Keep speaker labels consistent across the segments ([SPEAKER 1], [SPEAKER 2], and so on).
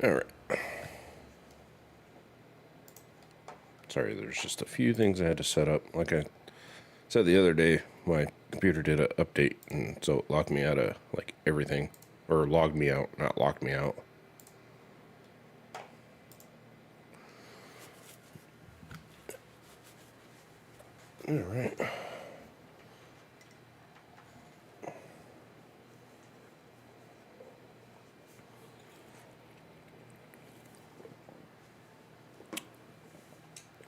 [SPEAKER 1] Alright. Sorry, there's just a few things I had to set up. Like I said the other day, my computer did an update, and so it locked me out of, like, everything. Or logged me out, not locked me out. Alright.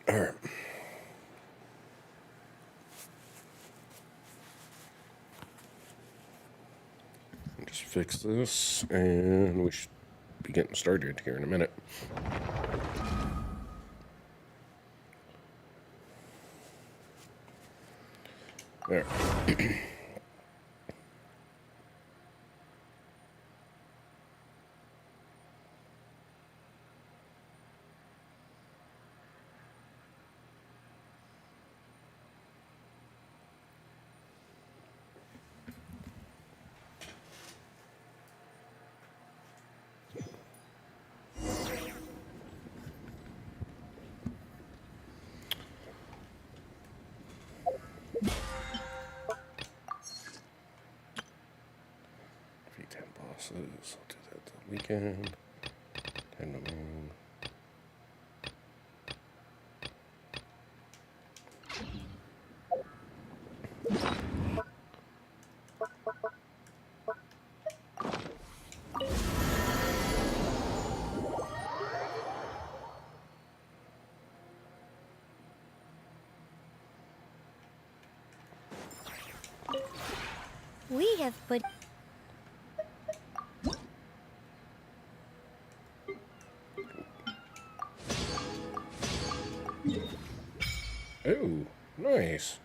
[SPEAKER 1] Alright. Just fix this, and we should be getting started here in a minute. There. Bosses. I'll do that the weekend. 10 to noon.
[SPEAKER 2] We have put...
[SPEAKER 1] Oh, nice.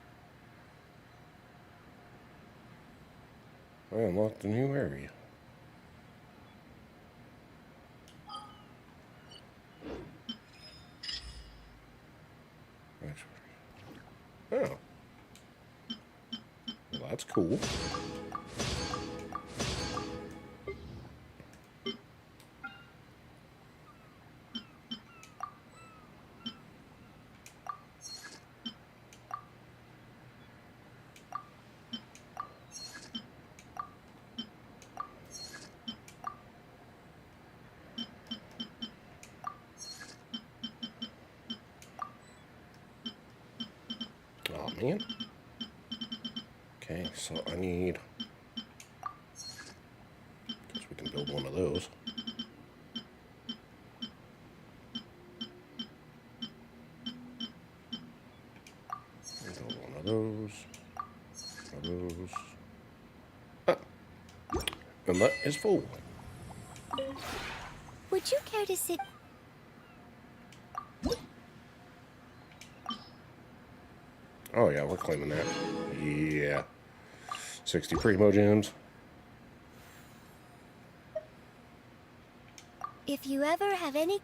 [SPEAKER 1] I unlocked a new area. Oh. Well, that's cool. Oh, man. Okay, so I need... Guess we can build one of those. Build one of those. One of those. Ah. And that is full.
[SPEAKER 2] Would you care to sit...
[SPEAKER 1] Oh, yeah, we're claiming that. Yeah. 60 primo gems.
[SPEAKER 2] If you ever have any...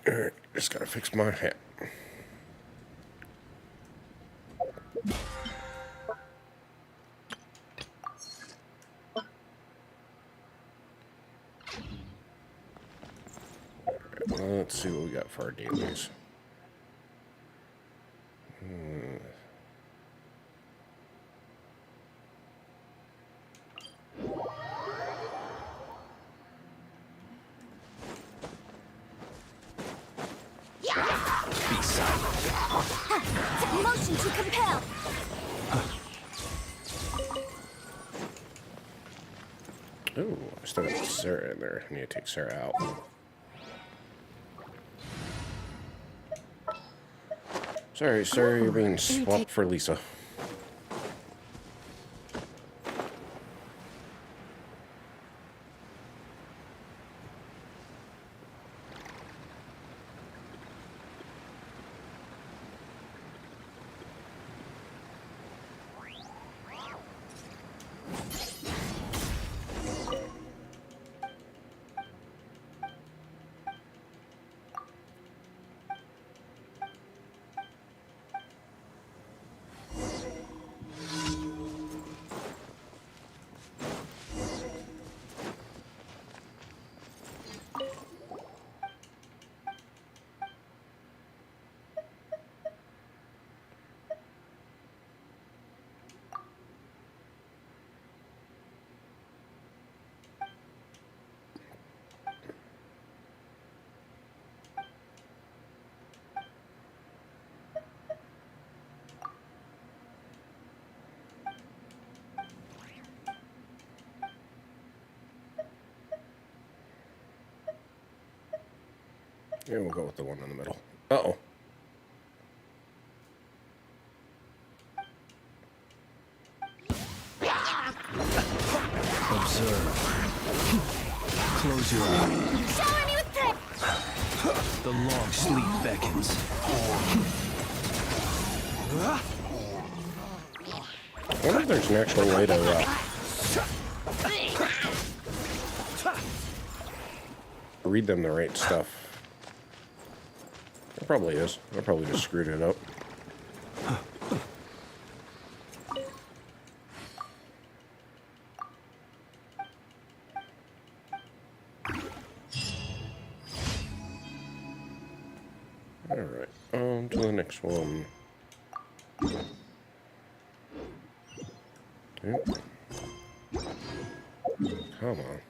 [SPEAKER 1] Alright, just gotta fix my hat. Let's see what we got for our dailies.
[SPEAKER 2] Motion to compel!
[SPEAKER 1] Oh, I still got Sarah in there. I need to take Sarah out. Sorry, sir, you're being swapped for Lisa. Yeah, we'll go with the one in the middle. Uh-oh.
[SPEAKER 3] Observe. Close your eyes.
[SPEAKER 2] Shower me with praise!
[SPEAKER 3] The long sleep beckons.
[SPEAKER 1] I wonder if there's an actual way to, read them the right stuff. There probably is. I probably just screwed it up. Alright, on to the next one. Yep. Come on.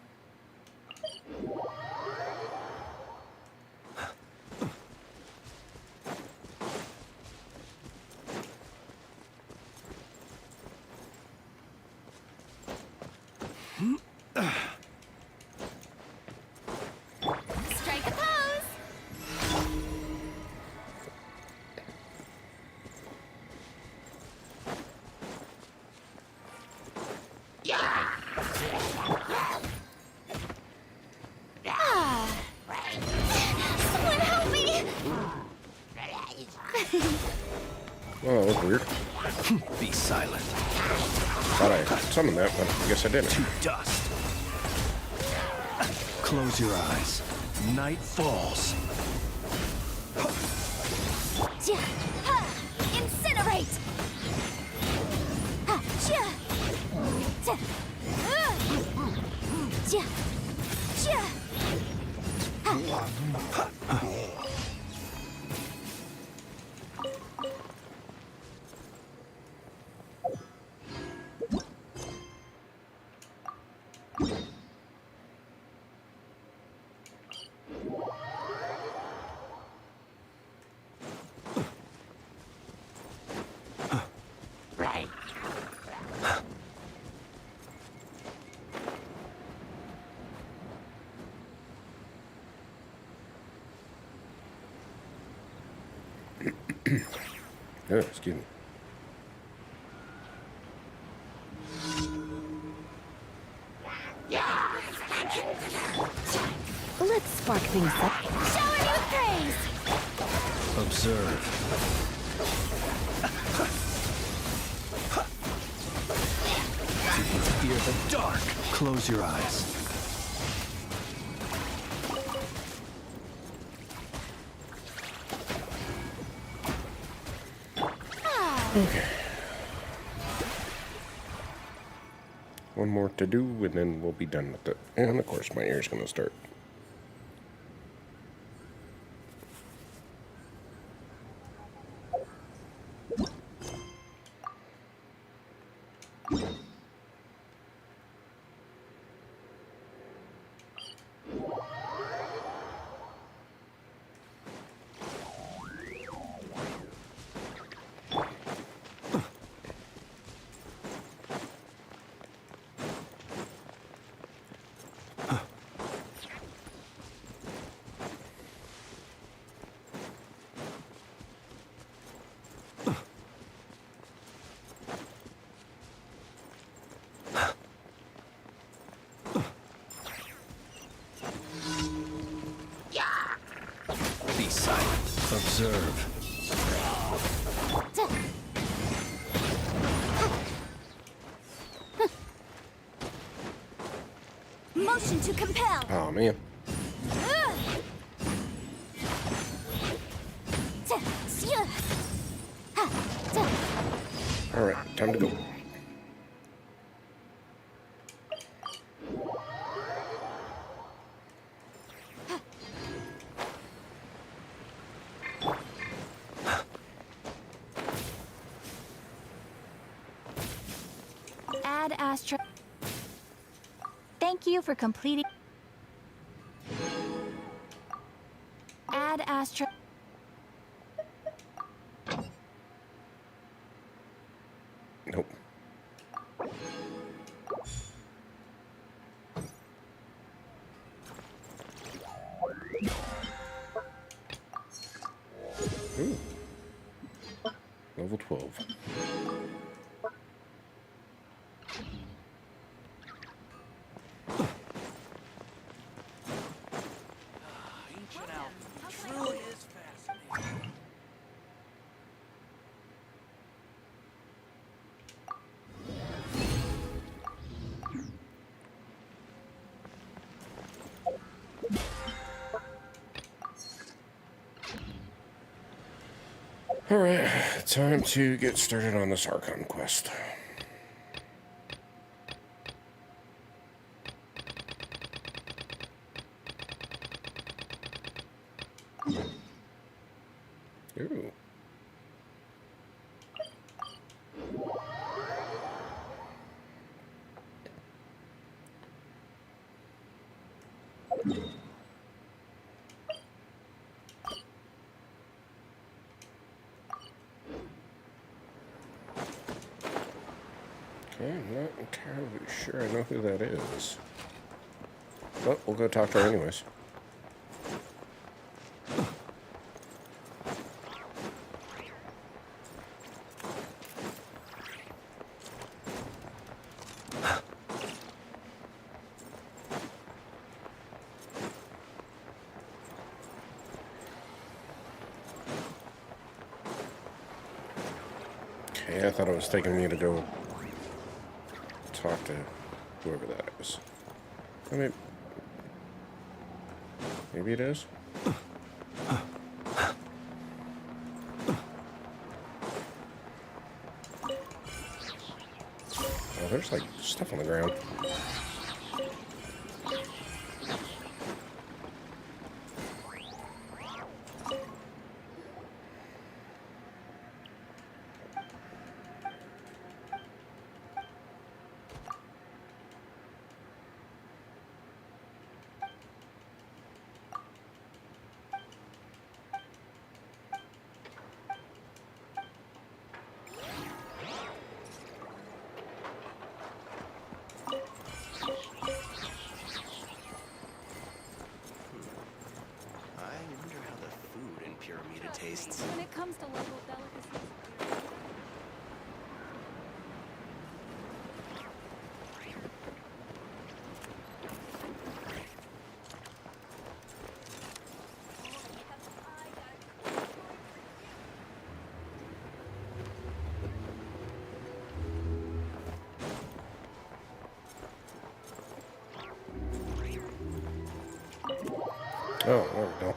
[SPEAKER 2] Strike a pose! Someone help me!
[SPEAKER 1] Oh, that was weird.
[SPEAKER 3] Be silent.
[SPEAKER 1] Thought I summoned that, but I guess I didn't.
[SPEAKER 3] To dust. Close your eyes. Night falls.
[SPEAKER 2] Ja, ha, incinerate! Ha, ja, ja, ja, ja, ha.
[SPEAKER 1] Oh, excuse me.
[SPEAKER 2] Let's spark things up. Shower me with praise!
[SPEAKER 3] Observe. Do you fear the dark? Close your eyes.
[SPEAKER 1] Okay. One more to do, and then we'll be done with it. And of course, my ear's gonna start.
[SPEAKER 3] Be silent. Observe.
[SPEAKER 2] Motion to compel!
[SPEAKER 1] Oh man. Alright, time to go.
[SPEAKER 2] Add Astra. Thank you for completing. Add Astra.
[SPEAKER 1] Nope. Level 12. Alright, time to get started on this Archon quest. Ooh. Okay, I'm not entirely sure I know who that is. But we'll go talk to her anyways. Okay, I thought it was taking me to go talk to whoever that is. I mean, maybe it is. Oh, there's like stuff on the ground.
[SPEAKER 3] Tastes.
[SPEAKER 2] When it comes to local delicacies.
[SPEAKER 1] Oh, there we go.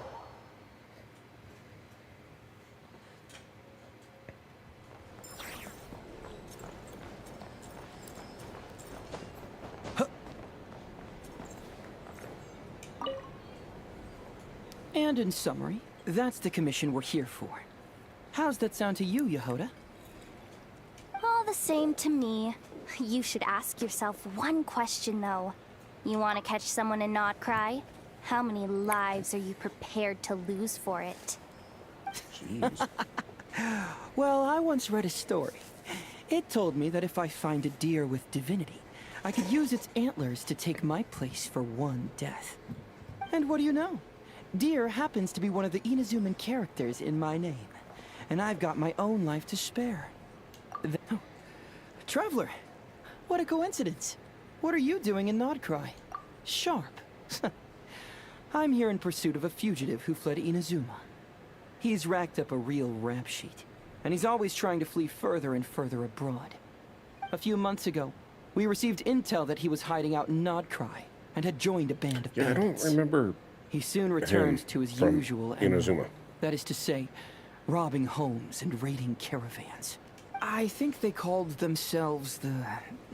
[SPEAKER 4] And in summary, that's the commission we're here for. How's that sound to you, Yehoda?
[SPEAKER 2] All the same to me. You should ask yourself one question, though. You want to catch someone and not cry? How many lives are you prepared to lose for it?
[SPEAKER 1] Jeez.
[SPEAKER 4] Well, I once read a story. It told me that if I find a deer with divinity, I could use its antlers to take my place for one death. And what do you know? Deer happens to be one of the Inazuman characters in my name, and I've got my own life to spare. Oh, Traveler, what a coincidence. What are you doing in Nodcry? Sharp. I'm here in pursuit of a fugitive who fled Inazuma. He's racked up a real rap sheet, and he's always trying to flee further and further abroad. A few months ago, we received intel that he was hiding out in Nodcry and had joined a band of
[SPEAKER 1] Yeah, I
[SPEAKER 4] bandits.
[SPEAKER 1] don't remember.
[SPEAKER 4] He soon returned to his
[SPEAKER 1] from
[SPEAKER 4] usual
[SPEAKER 1] Inazuma.
[SPEAKER 4] MO. That is to say, robbing homes and raiding caravans. I think they called themselves the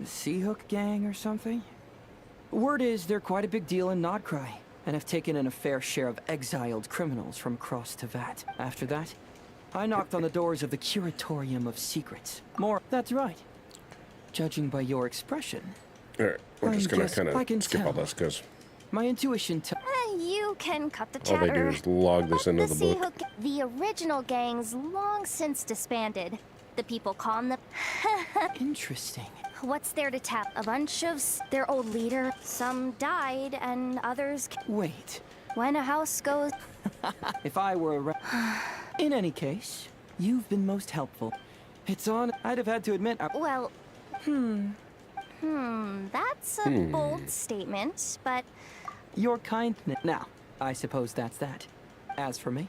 [SPEAKER 4] Sea Hook Gang or something. Word is they're quite a big deal in Nodcry, and have taken in a fair share of exiled criminals from across Tevat. After that, I knocked on the doors of the Curatorium of Secrets. That's right. Judging by your expression,
[SPEAKER 1] Alright, we're just gonna
[SPEAKER 4] guess
[SPEAKER 1] kind
[SPEAKER 4] I can
[SPEAKER 1] of skip all
[SPEAKER 4] tell.
[SPEAKER 1] this because
[SPEAKER 4] my intuition
[SPEAKER 2] You can cut the
[SPEAKER 1] all
[SPEAKER 2] chatter.
[SPEAKER 1] they do is log this into the
[SPEAKER 2] Sea
[SPEAKER 1] book.
[SPEAKER 2] Hook, the original gang's long since disbanded. The people calm the...
[SPEAKER 4] interesting.
[SPEAKER 2] What's there to tap? A bunch of their old leader. Some died and others...
[SPEAKER 4] Wait,
[SPEAKER 2] When a house goes...
[SPEAKER 4] if I were around... In any case, you've been most helpful. It's on. I'd have had to admit.
[SPEAKER 2] Well, that's a bold statement, but
[SPEAKER 4] Your kindness. Now, I suppose that's that. As for me,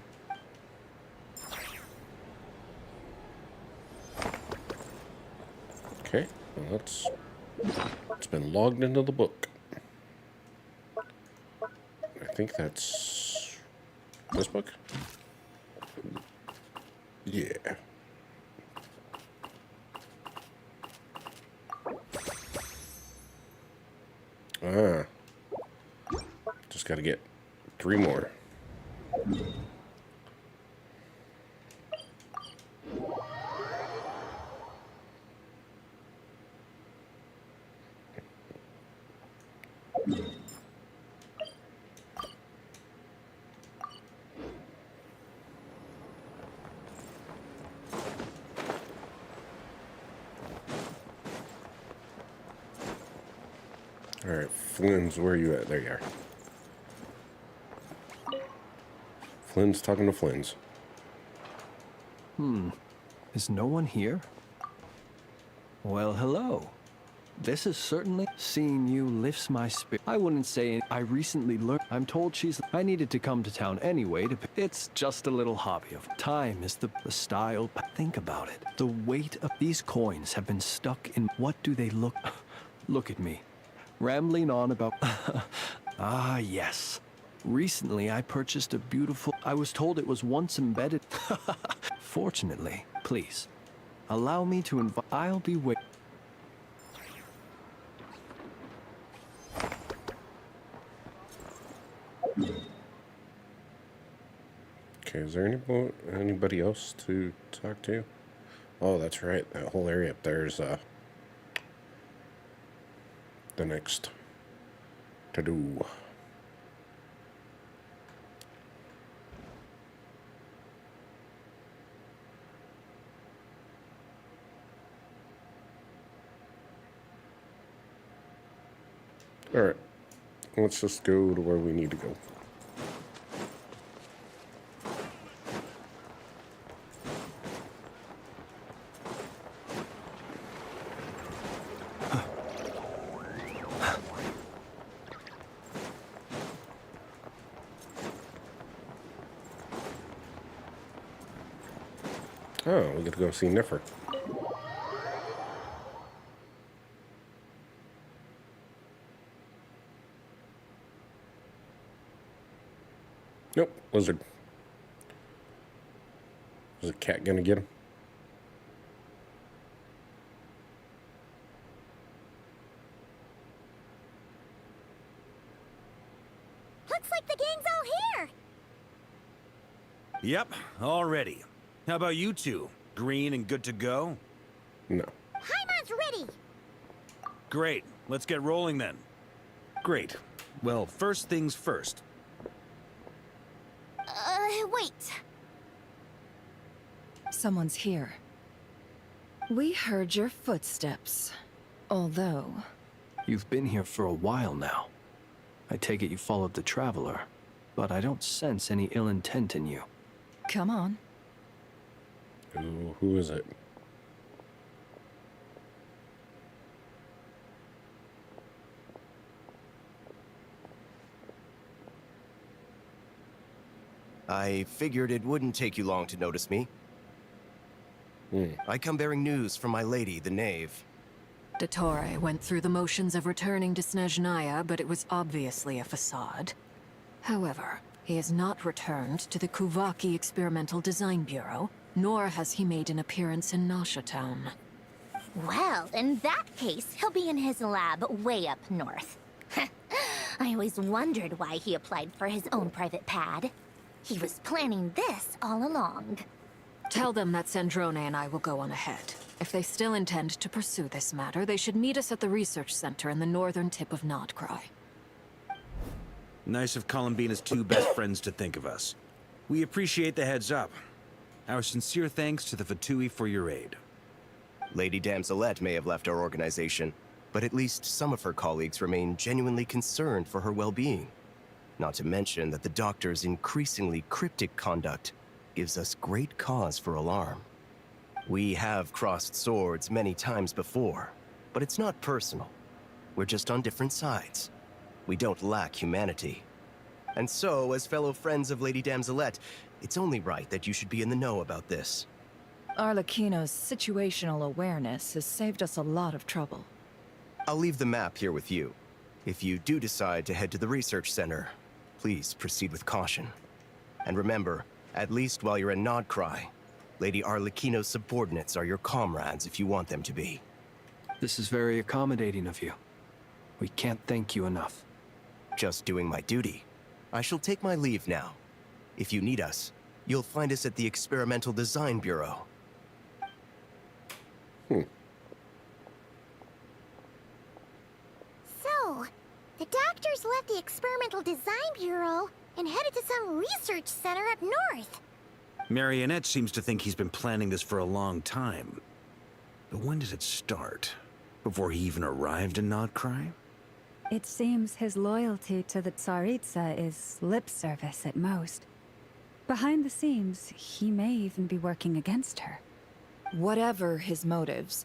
[SPEAKER 1] Okay, well, it's been logged into the book. I think that's this book. Yeah. Ah. Just gotta get 3 more. Alright, Flynn's, where are you at? There you are. Flynn's talking to Flynn's.
[SPEAKER 3] Is no one here? Well, hello. This is certainly seeing you lifts my spirit. I wouldn't say I recently learned. I'm told I needed to come to town anyway to. It's just a little hobby of time is the style. Think about it. The weight of these coins have been stuck in. What do they look? Look at me, rambling on about. Ah, yes. Recently, I purchased a beautiful. I was told it was once embedded. Fortunately, please, allow me to invite. I'll be waiting.
[SPEAKER 1] Okay, is there anybody else to talk to? Oh, that's right. That whole area up there is the next to do. All right, let's just go to where we need to go. Oh, we get to go see Niffer. Nope, lizard. Is a cat gonna get him?
[SPEAKER 2] looks like the gang's all here.
[SPEAKER 5] Yep, all ready. How about you two? Green and good to go?
[SPEAKER 1] No.
[SPEAKER 2] Heimer's ready.
[SPEAKER 5] Great, let's get rolling then. Great. Well, first things first.
[SPEAKER 2] Wait.
[SPEAKER 6] Someone's here. We heard your footsteps. Although...
[SPEAKER 3] You've been here for a while now. I take it you followed the Traveler, but I don't sense any ill intent in you.
[SPEAKER 6] Come on.
[SPEAKER 1] Who is it?
[SPEAKER 7] I figured it wouldn't take you long to notice me. I come bearing news from my lady, the Knave.
[SPEAKER 6] Dottore went through the motions of returning to Snezhnaya, but it was obviously a facade. However, he has not returned to the Kuvaki Experimental Design Bureau, nor has he made an appearance in Nasha Town.
[SPEAKER 2] Well, in that case, he'll be in his lab way up north. I always wondered why he applied for his own private pad. He was planning this all along.
[SPEAKER 6] Tell them that Sandrone and I will go on ahead. If they still intend to pursue this matter, they should meet us at the research center in the northern tip of Nodcry.
[SPEAKER 5] Nice of Columbina's two best friends to think of us. We appreciate the heads up. Our sincere thanks to the Fatui for your aid.
[SPEAKER 7] Lady Damselette may have left our organization, but at least some of her colleagues remain genuinely concerned for her well-being. Not to mention that the Doctor's increasingly cryptic conduct gives us great cause for alarm. We have crossed swords many times before, but it's not personal. We're just on different sides. We don't lack humanity. And so, as fellow friends of Lady Damselette, it's only right that you should be in the know about this.
[SPEAKER 8] Arlecchino's situational awareness has saved us a lot of trouble.
[SPEAKER 7] I'll leave the map here with you. If you do decide to head to the research center, please proceed with caution. And remember, at least while you're in Nodcry, Lady Arlecchino's subordinates are your comrades if you want them to be.
[SPEAKER 3] This is very accommodating of you. We can't thank you enough.
[SPEAKER 7] Just doing my duty. I shall take my leave now. If you need us, you'll find us at the Experimental Design Bureau.
[SPEAKER 9] So, the doctors left the Experimental Design Bureau and headed to some research center up north.
[SPEAKER 5] Marionette seems to think he's been planning this for a long time. But when did it start? Before he even arrived in Nodcry?
[SPEAKER 10] It seems his loyalty to the Tsaritsa is lip service at most. Behind the scenes, he may even be working against her.
[SPEAKER 8] Whatever his motives,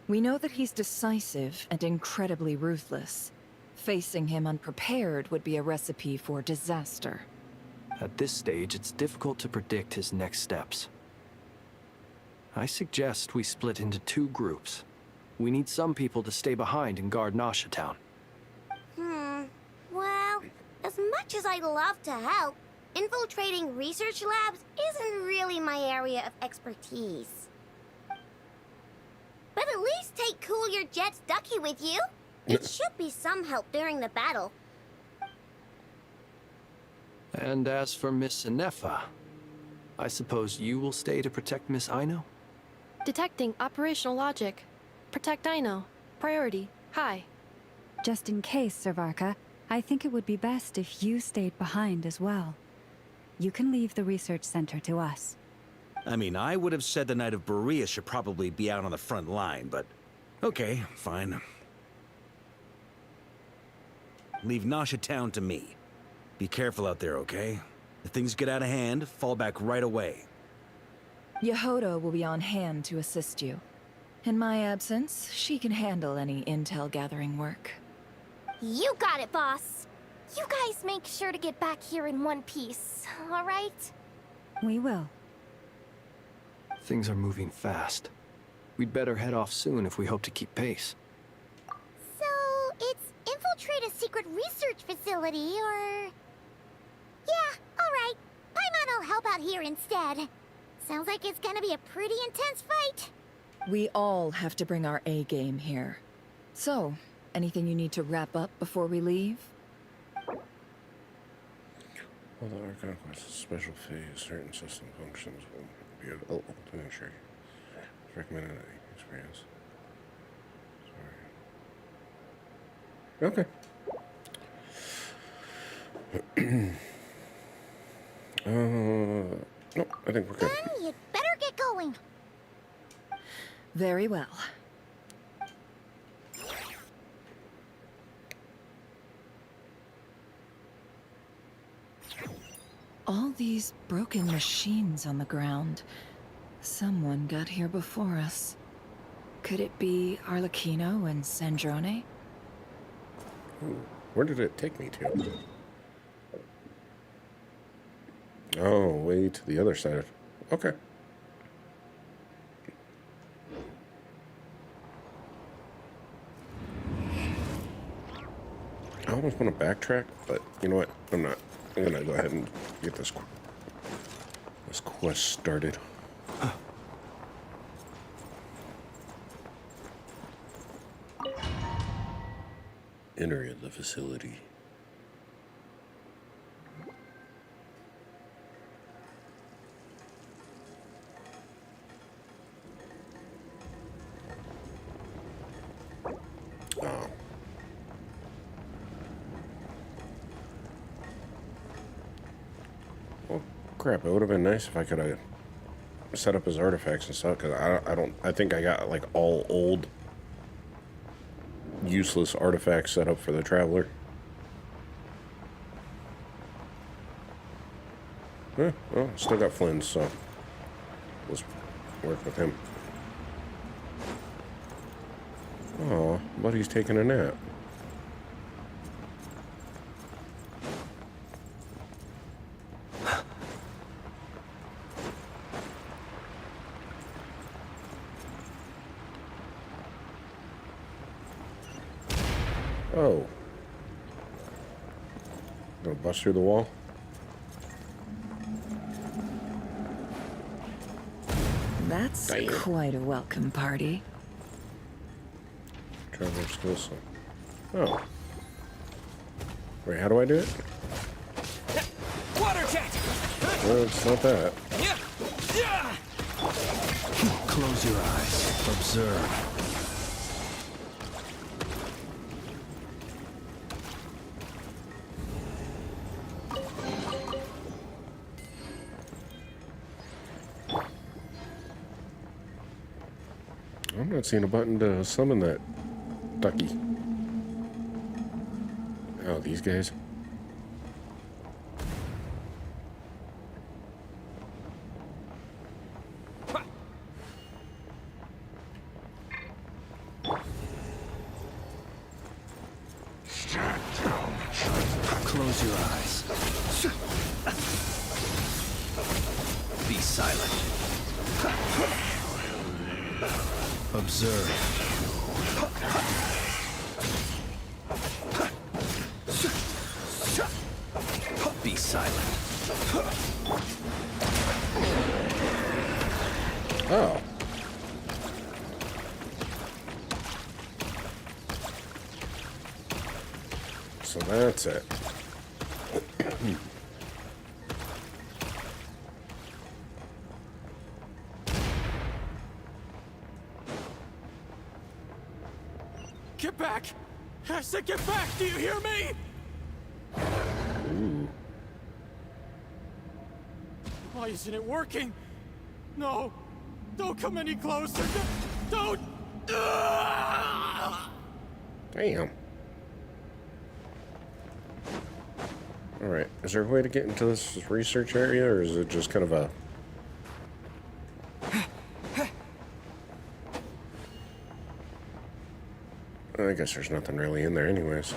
[SPEAKER 8] we know that he's decisive and incredibly ruthless. Facing him unprepared would be a recipe for disaster.
[SPEAKER 3] At this stage, it's difficult to predict his next steps. I suggest we split into 2 groups. We need some people to stay behind and guard Nasha Town.
[SPEAKER 9] Well, as much as I'd love to help, infiltrating research labs isn't really my area of expertise. But at least take Cool Your Jet's Ducky with you. It should be some help during the battle.
[SPEAKER 3] And as for Miss Inefa, I suppose you will stay to protect Miss Aino?
[SPEAKER 11] Detecting operational logic. Protect Aino. Priority. High.
[SPEAKER 10] Just in case, Servarka, I think it would be best if you stayed behind as well. You can leave the research center to us.
[SPEAKER 5] I mean, I would have said the Knight of Berea should probably be out on the front line, but... okay, fine. Leave Nasha Town to me. Be careful out there, okay? If things get out of hand, fall back right away.
[SPEAKER 8] Yehodo will be on hand to assist you. In my absence, she can handle any intel gathering work.
[SPEAKER 2] You got it, boss. You guys make sure to get back here in one piece, all right?
[SPEAKER 10] We will.
[SPEAKER 3] Things are moving fast. We'd better head off soon if we hope to keep pace.
[SPEAKER 9] So, it's infiltrate a secret research facility, or... Yeah, alright. Paimon will help out here instead. Sounds like it's gonna be a pretty intense fight.
[SPEAKER 8] We all have to bring our A game here. So, anything you need to wrap up before we leave?
[SPEAKER 1] Although our conquest is a special phase, certain system functions will be available to ensure it's recommended experience. Sorry. Okay. No, I think we're good.
[SPEAKER 9] Then you'd better get going.
[SPEAKER 8] Very well. All these broken machines on the ground. Someone got here before us. Could it be Arlecchino and Sandrone?
[SPEAKER 1] Ooh, where did it take me to? Oh, way to the other side of... Okay. I almost want to backtrack, but you know what? I'm not. I'm gonna go ahead and get this quest started. Enter the facility. Oh. Well, crap, it would have been nice if I could have set up his artifacts and stuff, because I think I got like all old useless artifacts set up for the Traveler. Well, still got Flynn, so let's work with him. Oh, buddy's taking a nap. Oh. Gonna bust through the wall?
[SPEAKER 8] That's
[SPEAKER 1] Damn.
[SPEAKER 8] quite a welcome party.
[SPEAKER 1] Traveler skill set. Oh. Wait, how do I do it?
[SPEAKER 3] Water jet!
[SPEAKER 1] No, it's not that.
[SPEAKER 3] Close your eyes. Observe.
[SPEAKER 1] I'm not seeing a button to summon that ducky. Oh, these guys.
[SPEAKER 3] Close your eyes. Be silent. Observe. Be silent.
[SPEAKER 1] Oh. So that's it.
[SPEAKER 3] Get back! I said get back! Do you hear me?
[SPEAKER 1] Ooh.
[SPEAKER 3] Why isn't it working? No! Don't come any closer! Don't!
[SPEAKER 1] Damn. Alright, is there a way to get into this research area, or is it just kind of a... I guess there's nothing really in there anyways.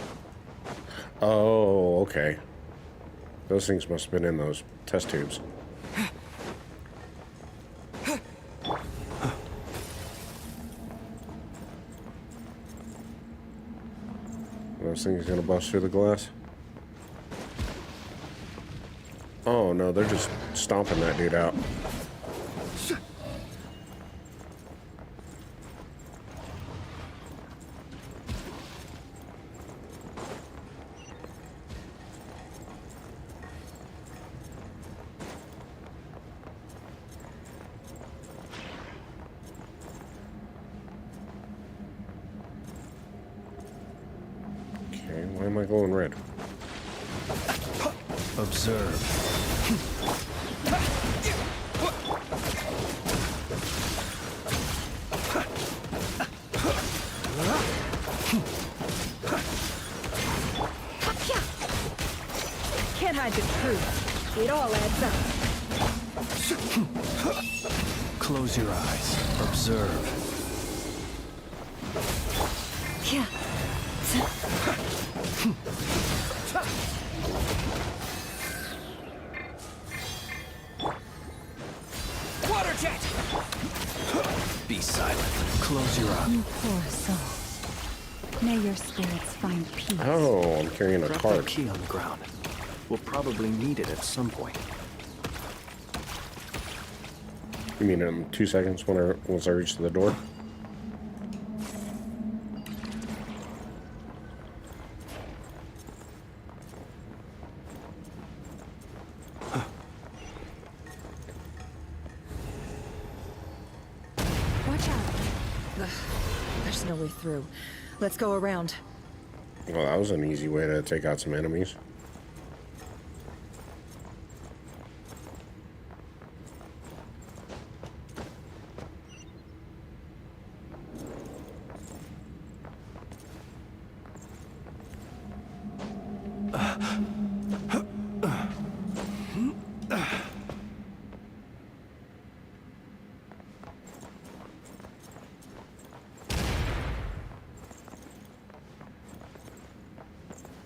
[SPEAKER 1] Oh, okay. Those things must have been in those test tubes. Those things gonna bust through the glass? Oh no, they're just stomping that dude out. Okay, why am I glowing red?
[SPEAKER 3] Observe.
[SPEAKER 8] Can't hide the truth. It all adds up.
[SPEAKER 3] Close your eyes. Observe.
[SPEAKER 8] Yeah.
[SPEAKER 3] Water jet! Be silent. Close your eyes.
[SPEAKER 10] You poor soul. May your spirits find peace.
[SPEAKER 1] Oh, I'm carrying a
[SPEAKER 3] Drop
[SPEAKER 1] card.
[SPEAKER 3] that key on the ground. We'll probably need it at some point.
[SPEAKER 1] You mean in 2 seconds once I reach the door?
[SPEAKER 8] Watch out. Ugh, there's no way through. Let's go around.
[SPEAKER 1] Well, that was an easy way to take out some enemies.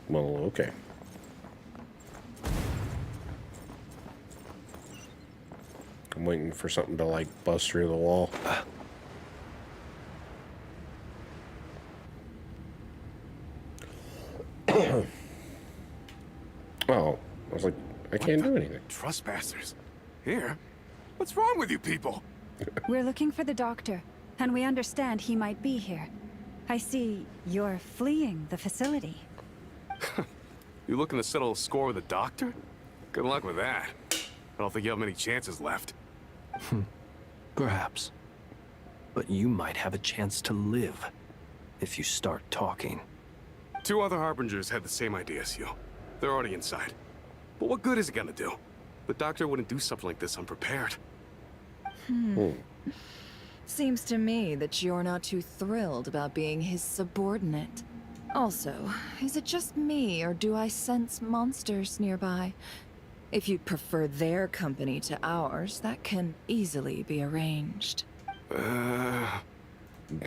[SPEAKER 1] Well, okay. I'm waiting for something to, like, bust through the wall. Oh, I was like, I can't do anything.
[SPEAKER 12] Trespassers? Here? What's wrong with you people?
[SPEAKER 10] We're looking for the doctor, and we understand he might be here. I see you're fleeing the facility.
[SPEAKER 12] You looking to settle a score with a doctor? Good luck with that. I don't think you have many chances left.
[SPEAKER 3] Perhaps. But you might have a chance to live if you start talking.
[SPEAKER 12] 2 other harbingers had the same idea as you. They're already inside. But what good is it gonna do? The doctor wouldn't do something like this unprepared.
[SPEAKER 8] Seems to me that you're not too thrilled about being his subordinate. Also, is it just me, or do I sense monsters nearby? If you'd prefer their company to ours, that can easily be arranged.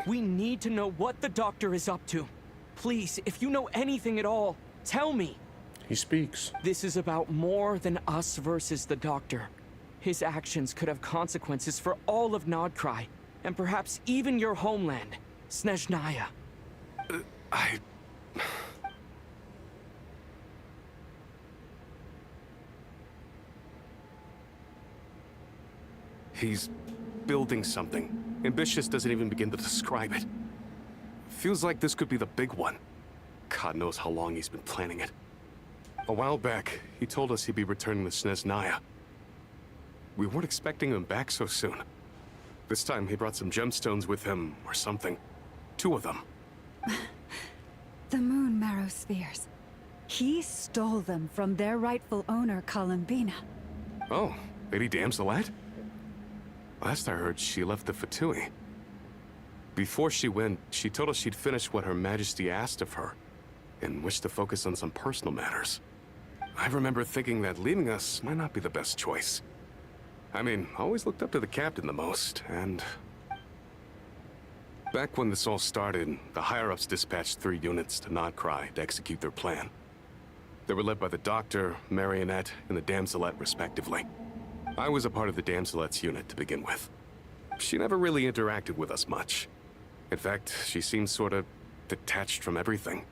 [SPEAKER 13] We need to know what the doctor is up to. Please, if you know anything at all, tell me.
[SPEAKER 1] He speaks.
[SPEAKER 13] This is about more than us versus the doctor. His actions could have consequences for all of Nodcry, and perhaps even your homeland, Snezhnaya.
[SPEAKER 12] He's building something. Ambitious doesn't even begin to describe it. Feels like this could be the big one. God knows how long he's been planning it. A while back, he told us he'd be returning to Snezhnaya. We weren't expecting him back so soon. This time he brought some gemstones with him, or something. 2 of them.
[SPEAKER 10] The moon marrow spheres. He stole them from their rightful owner, Columbina.
[SPEAKER 12] Oh, Lady Damselette? Last I heard, she left the Fatui. Before she went, she told us she'd finished what Her Majesty asked of her, and wished to focus on some personal matters. I remember thinking that leaving us might not be the best choice. I mean, I always looked up to the captain the most, and... Back when this all started, the higher-ups dispatched 3 units to Nodcry to execute their plan. They were led by the Doctor, Marionette, and the Damselette, respectively. I was a part of the Damselette's unit to begin with. She never really interacted with us much. In fact, she seemed sort of detached from everything.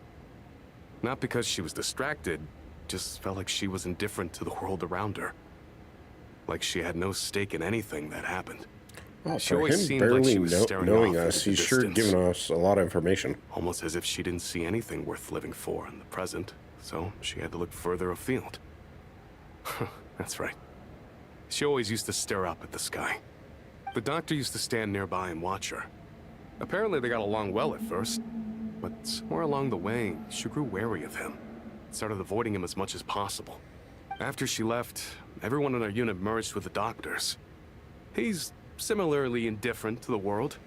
[SPEAKER 12] Not because she was distracted, just felt like she was indifferent to the world around her. Like she had no stake in anything that happened.
[SPEAKER 1] Well,
[SPEAKER 12] She
[SPEAKER 1] for
[SPEAKER 12] always
[SPEAKER 1] him
[SPEAKER 12] seemed like
[SPEAKER 1] barely
[SPEAKER 12] she was staring
[SPEAKER 1] knowing
[SPEAKER 12] off
[SPEAKER 1] us,
[SPEAKER 12] into the
[SPEAKER 1] he's sure
[SPEAKER 12] distance.
[SPEAKER 1] giving us a lot of information.
[SPEAKER 12] Almost as if she didn't see anything worth living for in the present, so she had to look further afield. That's right. She always used to stare up at the sky. The doctor used to stand nearby and watch her. Apparently they got along well at first, but somewhere along the way, she grew wary of him. Started avoiding him as much as possible. After she left, everyone in our unit merged with the doctors. He's similarly indifferent to the world,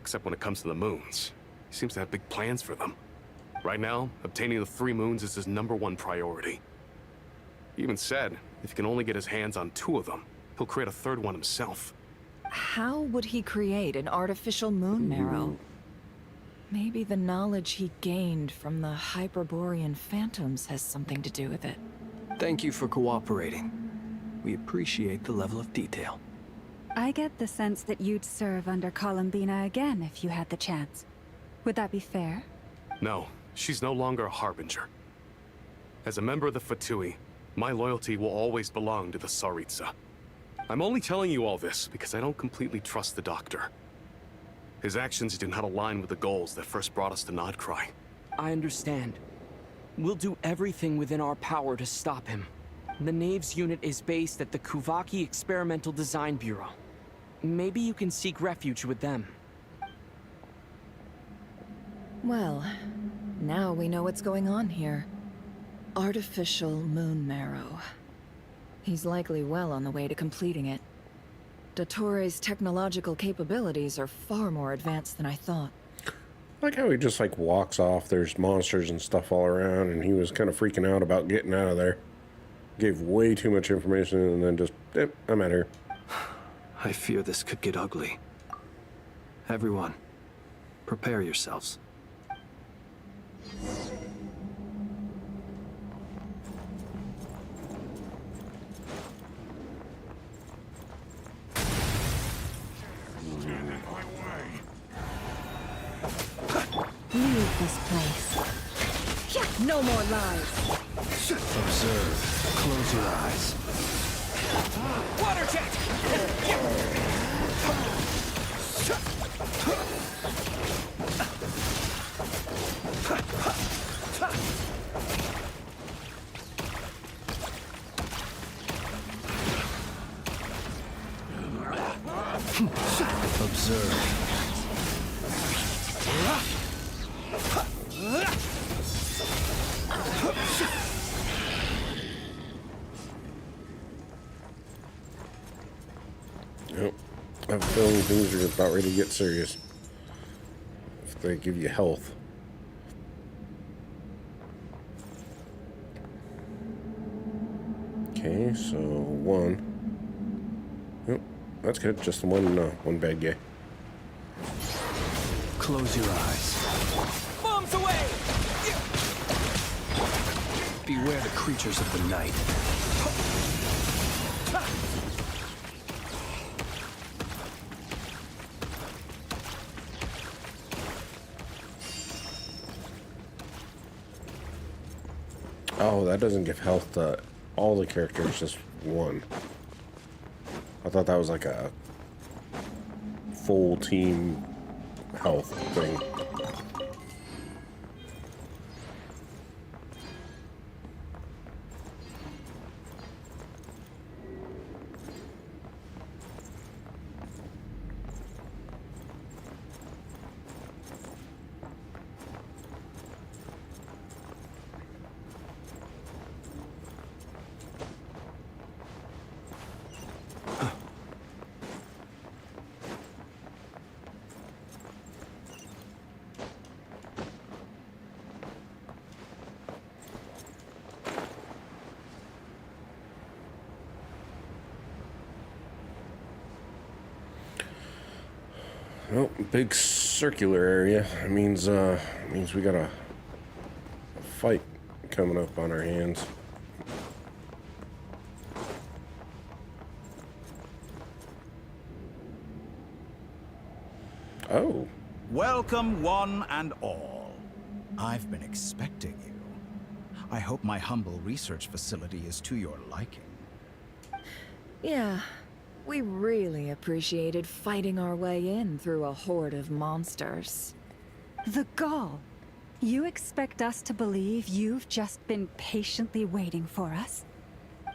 [SPEAKER 12] except when it comes to the moons. He seems to have big plans for them. Right now, obtaining the 3 moons is his #1 priority. He even said, if he can only get his hands on 2 of them, he'll create a 3rd one himself.
[SPEAKER 8] How would he create an artificial moon marrow? Maybe the knowledge he gained from the Hyperborean phantoms has something to do with it.
[SPEAKER 3] Thank you for cooperating. We appreciate the level of detail.
[SPEAKER 10] I get the sense that you'd serve under Columbina again if you had the chance. Would that be fair?
[SPEAKER 12] No, she's no longer a harbinger. As a member of the Fatui, my loyalty will always belong to the Tsaritsa. I'm only telling you all this because I don't completely trust the doctor. His actions do not align with the goals that first brought us to Nodcry.
[SPEAKER 13] I understand. We'll do everything within our power to stop him. The Knave's unit is based at the Kuvaki Experimental Design Bureau. Maybe you can seek refuge with them.
[SPEAKER 8] Well, now we know what's going on here. Artificial moon marrow. He's likely well on the way to completing it. Dottore's technological capabilities are far more advanced than I thought.
[SPEAKER 1] I like how he just like walks off. There's monsters and stuff all around, and he was kind of freaking out about getting out of there. Gave way too much information, and then just, I'm out here.
[SPEAKER 3] I fear this could get ugly. Everyone, prepare yourselves.
[SPEAKER 10] Leave this place.
[SPEAKER 8] No more lies.
[SPEAKER 3] Observe. Close your eyes.
[SPEAKER 13] Water jet!
[SPEAKER 3] Observe.
[SPEAKER 1] Yep. I have a feeling things are about ready to get serious. If they give you health. Okay, so one. Yep, that's good. Just one bad guy.
[SPEAKER 3] Close your eyes.
[SPEAKER 13] Bombs away!
[SPEAKER 3] Beware the creatures of the night.
[SPEAKER 1] Oh, that doesn't give health to all the characters, just one. I thought that was like a full team health thing. Well, big circular area. It means we got a fight coming up on our hands. Oh.
[SPEAKER 14] Welcome, one and all. I've been expecting you. I hope my humble research facility is to your liking.
[SPEAKER 8] Yeah, we really appreciated fighting our way in through a horde of monsters.
[SPEAKER 10] The gall. You expect us to believe you've just been patiently waiting for us?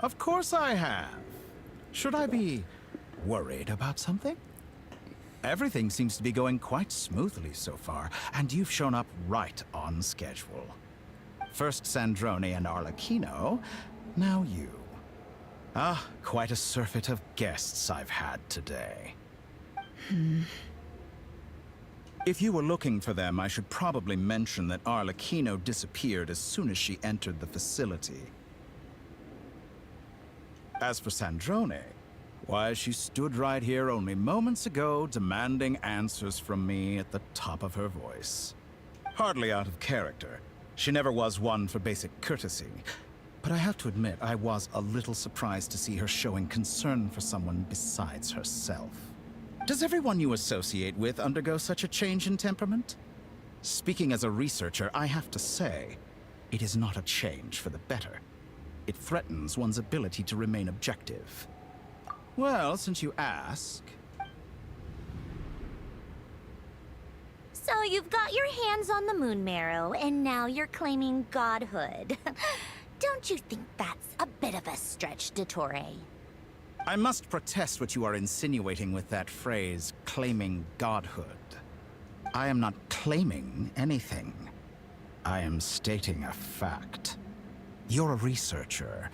[SPEAKER 14] Of course I have. Should I be worried about something? Everything seems to be going quite smoothly so far, and you've shown up right on schedule. First Sandrone and Arlecchino, now you. Ah, quite a surfeit of guests I've had today. If you were looking for them, I should probably mention that Arlecchino disappeared as soon as she entered the facility. As for Sandrone, why, she stood right here only moments ago, demanding answers from me at the top of her voice. Hardly out of character. She never was one for basic courtesy. But I have to admit, I was a little surprised to see her showing concern for someone besides herself. Does everyone you associate with undergo such a change in temperament? Speaking as a researcher, I have to say, it is not a change for the better. It threatens one's ability to remain objective. Well, since you ask...
[SPEAKER 9] So you've got your hands on the moon marrow, and now you're claiming godhood. Don't you think that's a bit of a stretch, Dottore?
[SPEAKER 14] I must protest what you are insinuating with that phrase, claiming godhood. I am not claiming anything. I am stating a fact. You're a researcher.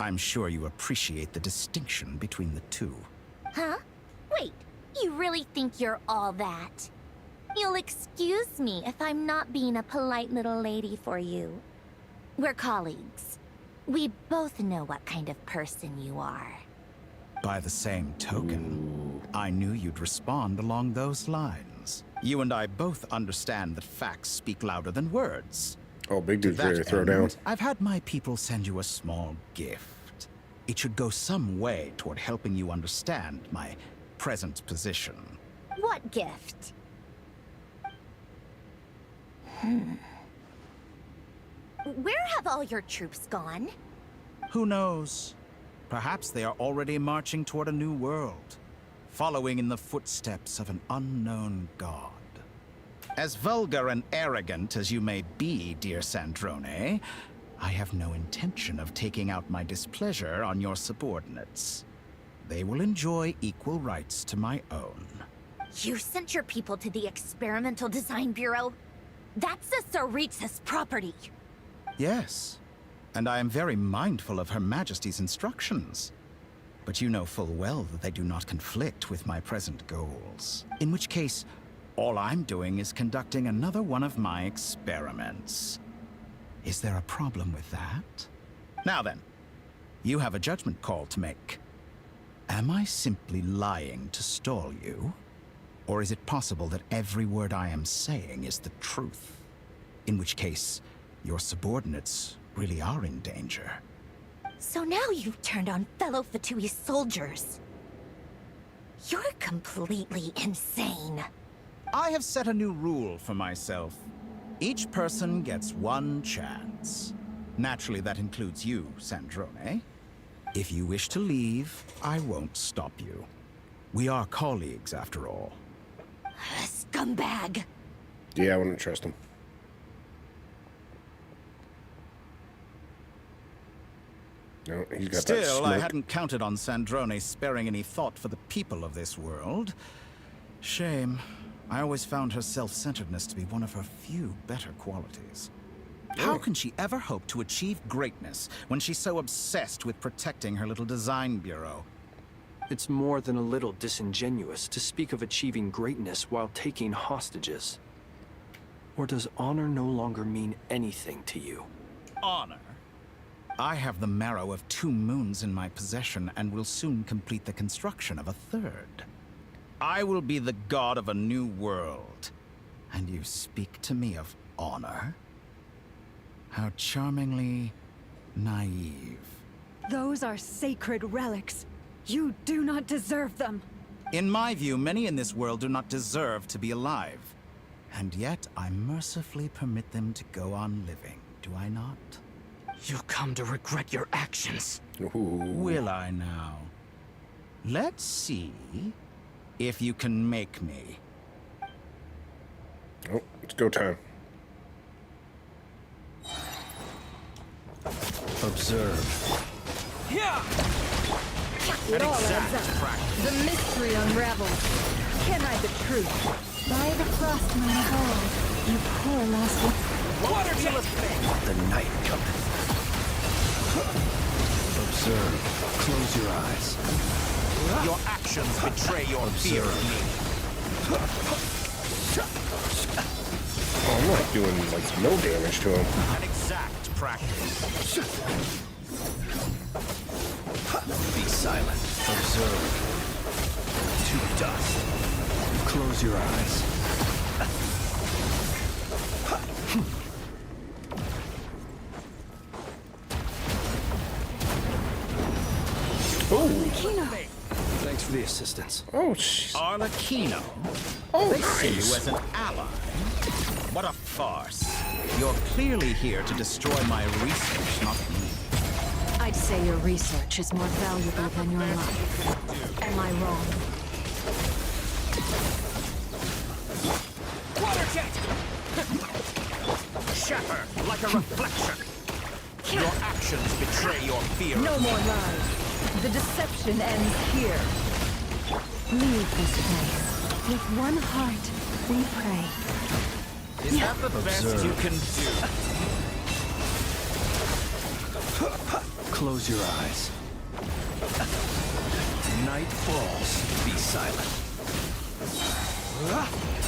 [SPEAKER 14] I'm sure you appreciate the distinction between the two.
[SPEAKER 9] Huh? Wait, you really think you're all that? You'll excuse me if I'm not being a polite little lady for you. We're colleagues. We both know what kind of person you are.
[SPEAKER 14] By the same token, I knew you'd respond along those lines. You and I both understand that facts speak louder than words.
[SPEAKER 1] Oh, big dude's ready to throw down.
[SPEAKER 14] I've had my people send you a small gift. It should go some way toward helping you understand my present position.
[SPEAKER 9] What gift? Where have all your troops gone?
[SPEAKER 14] Who knows? Perhaps they are already marching toward a new world, following in the footsteps of an unknown god. As vulgar and arrogant as you may be, dear Sandrone, I have no intention of taking out my displeasure on your subordinates. They will enjoy equal rights to my own.
[SPEAKER 9] You sent your people to the Experimental Design Bureau? That's a Tsaritsa's property.
[SPEAKER 14] Yes, and I am very mindful of Her Majesty's instructions. But you know full well that they do not conflict with my present goals. In which case, all I'm doing is conducting another one of my experiments. Is there a problem with that? Now then, you have a judgment call to make. Am I simply lying to stall you? Or is it possible that every word I am saying is the truth? In which case, your subordinates really are in danger.
[SPEAKER 9] So now you've turned on fellow Fatui soldiers. You're completely insane.
[SPEAKER 14] I have set a new rule for myself. Each person gets one chance. Naturally, that includes you, Sandrone. If you wish to leave, I won't stop you. We are colleagues, after all.
[SPEAKER 9] Scumbag!
[SPEAKER 1] Yeah, I wouldn't trust him. No, he's got that
[SPEAKER 14] Still, I
[SPEAKER 1] smirk.
[SPEAKER 14] hadn't counted on Sandrone sparing any thought for the people of this world. Shame. I always found her self-centeredness to be one of her few better qualities. How can she ever hope to achieve greatness when she's so obsessed with protecting her little design bureau?
[SPEAKER 3] It's more than a little disingenuous to speak of achieving greatness while taking hostages. Or does honor no longer mean anything to you?
[SPEAKER 14] Honor? I have the marrow of 2 moons in my possession and will soon complete the construction of a 3rd. I will be the god of a new world. And you speak to me of honor? How charmingly naive.
[SPEAKER 10] Those are sacred relics. You do not deserve them.
[SPEAKER 14] In my view, many in this world do not deserve to be alive. And yet, I mercifully permit them to go on living, do I not?
[SPEAKER 13] You'll come to regret your actions.
[SPEAKER 14] Will I now? Let's see if you can make me.
[SPEAKER 1] Oh, it's go time.
[SPEAKER 3] Observe.
[SPEAKER 8] Yeah! It all adds up. The mystery unravels. Can I the truth?
[SPEAKER 10] By the frost moon of old, you poor lost one.
[SPEAKER 8] Water jet!
[SPEAKER 3] The night cometh. Observe. Close your eyes.
[SPEAKER 14] Your actions betray your fear of me.
[SPEAKER 1] Oh, I'm not doing, like, no damage to him.
[SPEAKER 14] An exact practice.
[SPEAKER 3] Be silent. Observe. To dust. Close your eyes.
[SPEAKER 1] Oh,
[SPEAKER 10] Kino!
[SPEAKER 3] Thanks for the assistance.
[SPEAKER 1] oh, jeez.
[SPEAKER 14] Arlecchino.
[SPEAKER 1] Oh,
[SPEAKER 14] They see you
[SPEAKER 1] nice.
[SPEAKER 14] as an ally. What a farce. You're clearly here to destroy my research, not me.
[SPEAKER 6] I'd say your research is more valuable than your life. Am I wrong?
[SPEAKER 8] Water jet!
[SPEAKER 14] Shatter like a reflection. Your actions betray your fear.
[SPEAKER 8] No more lies. The deception ends here.
[SPEAKER 10] Leave this place. With one heart, we pray.
[SPEAKER 14] Is that the best you can do?
[SPEAKER 3] Close your eyes. Night falls. Be silent.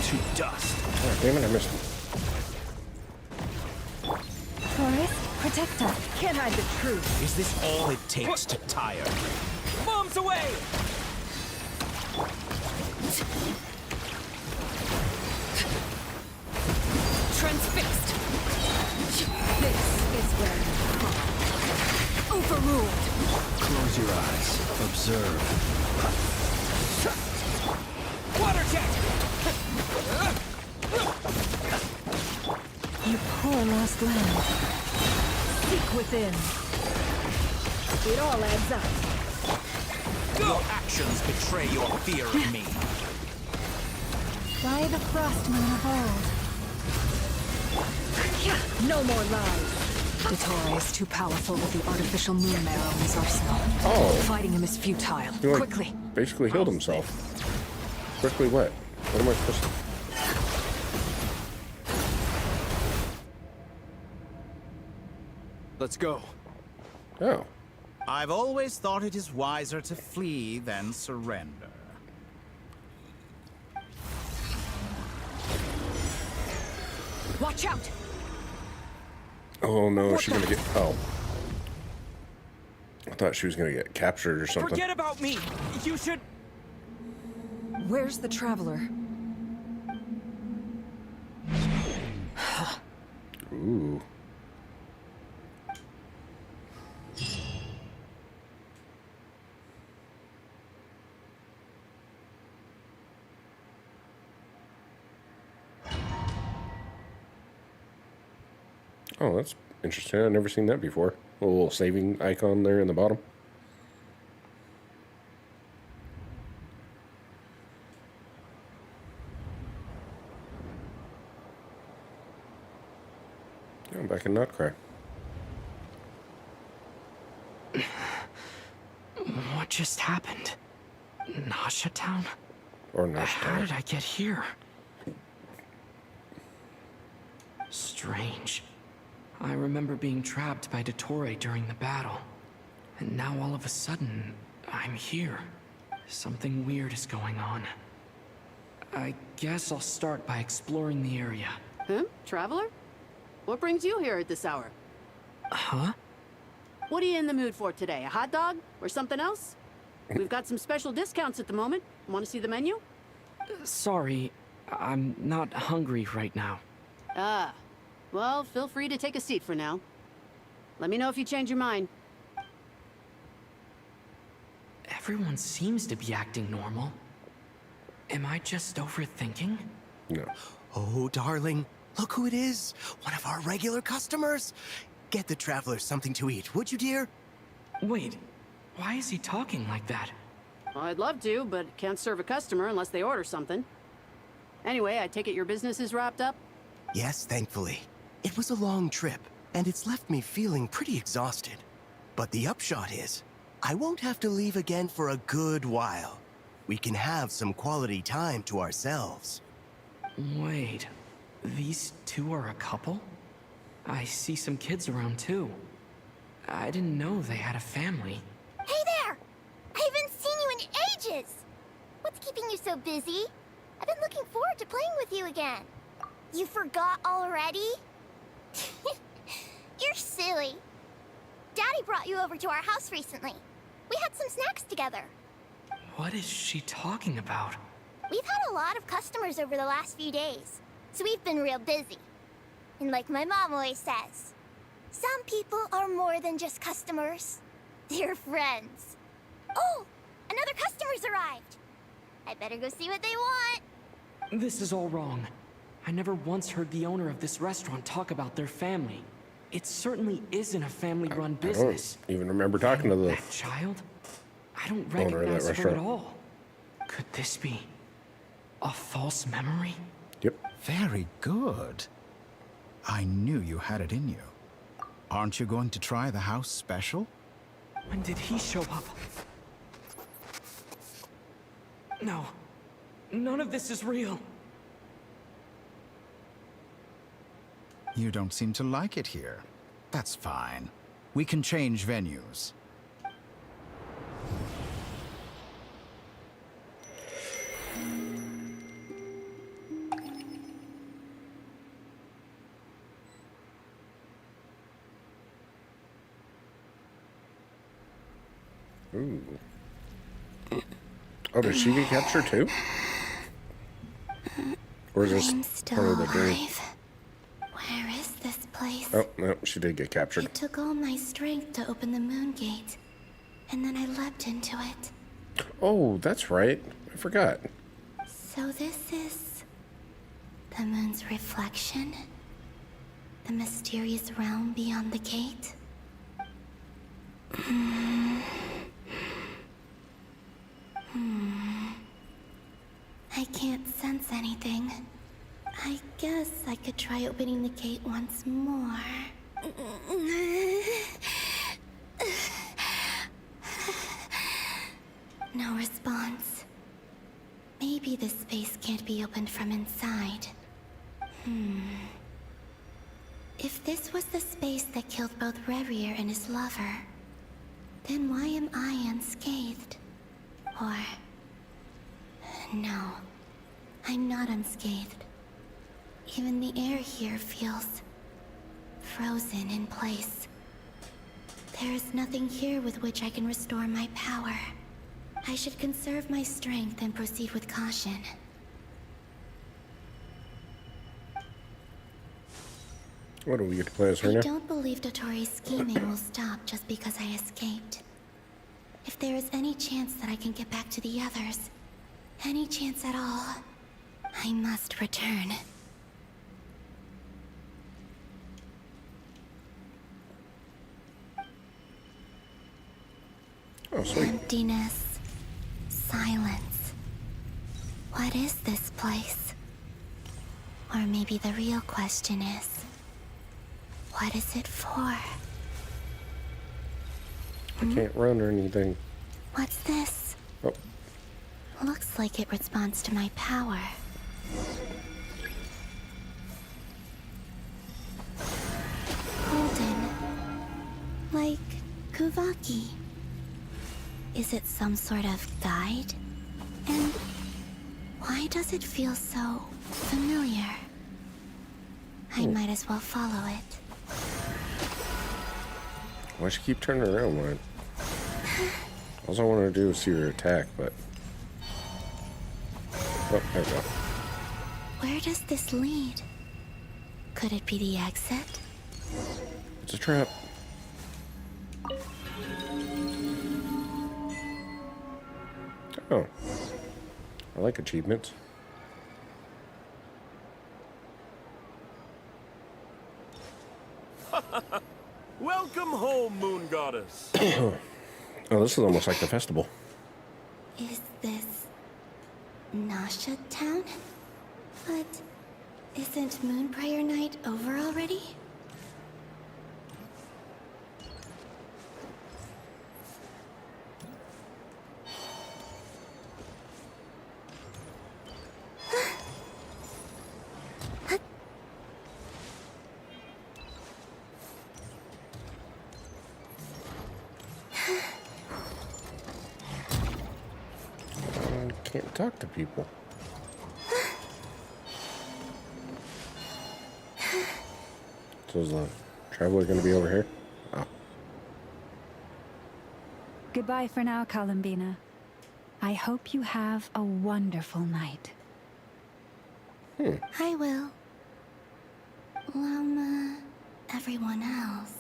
[SPEAKER 3] To dust.
[SPEAKER 1] Oh, damn it, I missed him.
[SPEAKER 10] Forest, protect us.
[SPEAKER 8] Can't hide the truth.
[SPEAKER 14] Is this all it takes to tire?
[SPEAKER 8] Bombs away! Transfixed. This is where you come. Overruled.
[SPEAKER 3] Close your eyes. Observe.
[SPEAKER 8] Water jet!
[SPEAKER 6] You poor lost land. Seek within.
[SPEAKER 8] It all adds up.
[SPEAKER 15] Your actions betray your fear of me.
[SPEAKER 10] By the frost moon of old.
[SPEAKER 6] No more lies. Detore is too powerful with the artificial moon marrow in his arsenal.
[SPEAKER 1] Oh.
[SPEAKER 6] Fighting him is futile.
[SPEAKER 1] He, like,
[SPEAKER 6] Quickly.
[SPEAKER 1] basically healed himself. Quickly what? What am I supposed to...
[SPEAKER 3] Let's go.
[SPEAKER 1] Oh.
[SPEAKER 14] I've always thought it is wiser to flee than surrender.
[SPEAKER 6] Watch out!
[SPEAKER 1] Oh no, she's gonna get... Oh. I thought she was gonna get captured or something.
[SPEAKER 13] Forget about me! You should...
[SPEAKER 8] Where's the traveler?
[SPEAKER 1] Ooh. Oh, that's interesting. I've never seen that before. A little saving icon there in the bottom. I'm back in Nutcrack.
[SPEAKER 13] What just happened? Nasha Town?
[SPEAKER 1] Or Nasha
[SPEAKER 13] How
[SPEAKER 1] Town.
[SPEAKER 13] did I get here? Strange. I remember being trapped by Dottore during the battle. And now all of a sudden, I'm here. Something weird is going on. I guess I'll start by exploring the area.
[SPEAKER 16] Traveler? What brings you here at this hour?
[SPEAKER 13] Huh?
[SPEAKER 16] What are you in the mood for today? A hot dog? Or something else? We've got some special discounts at the moment. Want to see the menu?
[SPEAKER 13] Sorry, I'm not hungry right now.
[SPEAKER 16] Ah. Well, feel free to take a seat for now. Let me know if you change your mind.
[SPEAKER 13] Everyone seems to be acting normal. Am I just overthinking?
[SPEAKER 1] No.
[SPEAKER 7] Oh, darling. Look who it is. One of our regular customers. Get the traveler something to eat, would you, dear?
[SPEAKER 13] Wait, why is he talking like that?
[SPEAKER 16] Well, I'd love to, but can't serve a customer unless they order something. Anyway, I take it your business is wrapped up?
[SPEAKER 7] Yes, thankfully. It was a long trip, and it's left me feeling pretty exhausted. But the upshot is, I won't have to leave again for a good while. We can have some quality time to ourselves.
[SPEAKER 13] Wait, these two are a couple? I see some kids around too. I didn't know they had a family.
[SPEAKER 9] Hey there! I haven't seen you in ages! What's keeping you so busy? I've been looking forward to playing with you again. You forgot already? You're silly. Daddy brought you over to our house recently. We had some snacks together.
[SPEAKER 13] What is she talking about?
[SPEAKER 9] We've had a lot of customers over the last few days, so we've been real busy. And like my mom always says, some people are more than just customers. They're friends. Oh, another customer's arrived. I better go see what they want.
[SPEAKER 13] This is all wrong. I never once heard the owner of this restaurant talk about their family. It certainly isn't a family-run business.
[SPEAKER 1] I don't even remember talking to the
[SPEAKER 13] That child? I don't
[SPEAKER 1] owner of that
[SPEAKER 13] recognize her at
[SPEAKER 1] restaurant.
[SPEAKER 13] all. Could this be a false memory?
[SPEAKER 1] Yep.
[SPEAKER 14] Very good. I knew you had it in you. Aren't you going to try the house special?
[SPEAKER 13] When did he show up? No. None of this is real.
[SPEAKER 14] You don't seem to like it here. That's fine. We can change venues.
[SPEAKER 1] Ooh. Oh, did she get captured too? Or is this
[SPEAKER 2] I'm still
[SPEAKER 1] part of the dream?
[SPEAKER 2] alive. Where is this place?
[SPEAKER 1] Oh, no, she did get captured.
[SPEAKER 2] It took all my strength to open the moon gate, and then I leapt into it.
[SPEAKER 1] Oh, that's right. I forgot.
[SPEAKER 2] So this is the moon's reflection?
[SPEAKER 9] The mysterious realm beyond the gate? I can't sense anything. I guess I could try opening the gate once more. No response. Maybe this space can't be opened from inside. If this was the space that killed both Revier and his lover, then why am I unscathed? Or... no, I'm not unscathed. Even the air here feels... frozen in place. There is nothing here with which I can restore my power. I should conserve my strength and proceed with caution.
[SPEAKER 1] What do we get to play as her
[SPEAKER 9] I
[SPEAKER 1] now?
[SPEAKER 9] don't believe Dotori's scheming will stop just because I escaped. If there is any chance that I can get back to the others, any chance at all, I must return.
[SPEAKER 1] Oh, sweet.
[SPEAKER 9] Emptiness. Silence. What is this place? Or maybe the real question is, what is it for?
[SPEAKER 1] I can't run or anything.
[SPEAKER 9] What's this?
[SPEAKER 1] Oh.
[SPEAKER 9] Looks like it responds to my power. Golden. Like Kuvaki. Is it some sort of guide? And why does it feel so familiar? I might as well follow it.
[SPEAKER 1] Why'd you keep turning around, man? All I wanted to do was see her attack, but... oh, there we go.
[SPEAKER 9] Where does this lead? Could it be the exit?
[SPEAKER 1] It's a trap. Oh. I like achievements.
[SPEAKER 17] Welcome home, Moon Goddess.
[SPEAKER 1] Oh, this is almost like the festival.
[SPEAKER 9] Is this... Nasha Town? But... isn't Moonbriar Night over already?
[SPEAKER 1] Can't talk to people. So is the traveler going to be over here? Oh.
[SPEAKER 10] Goodbye for now, Columbina. I hope you have a wonderful night.
[SPEAKER 9] I will. Lama, everyone else,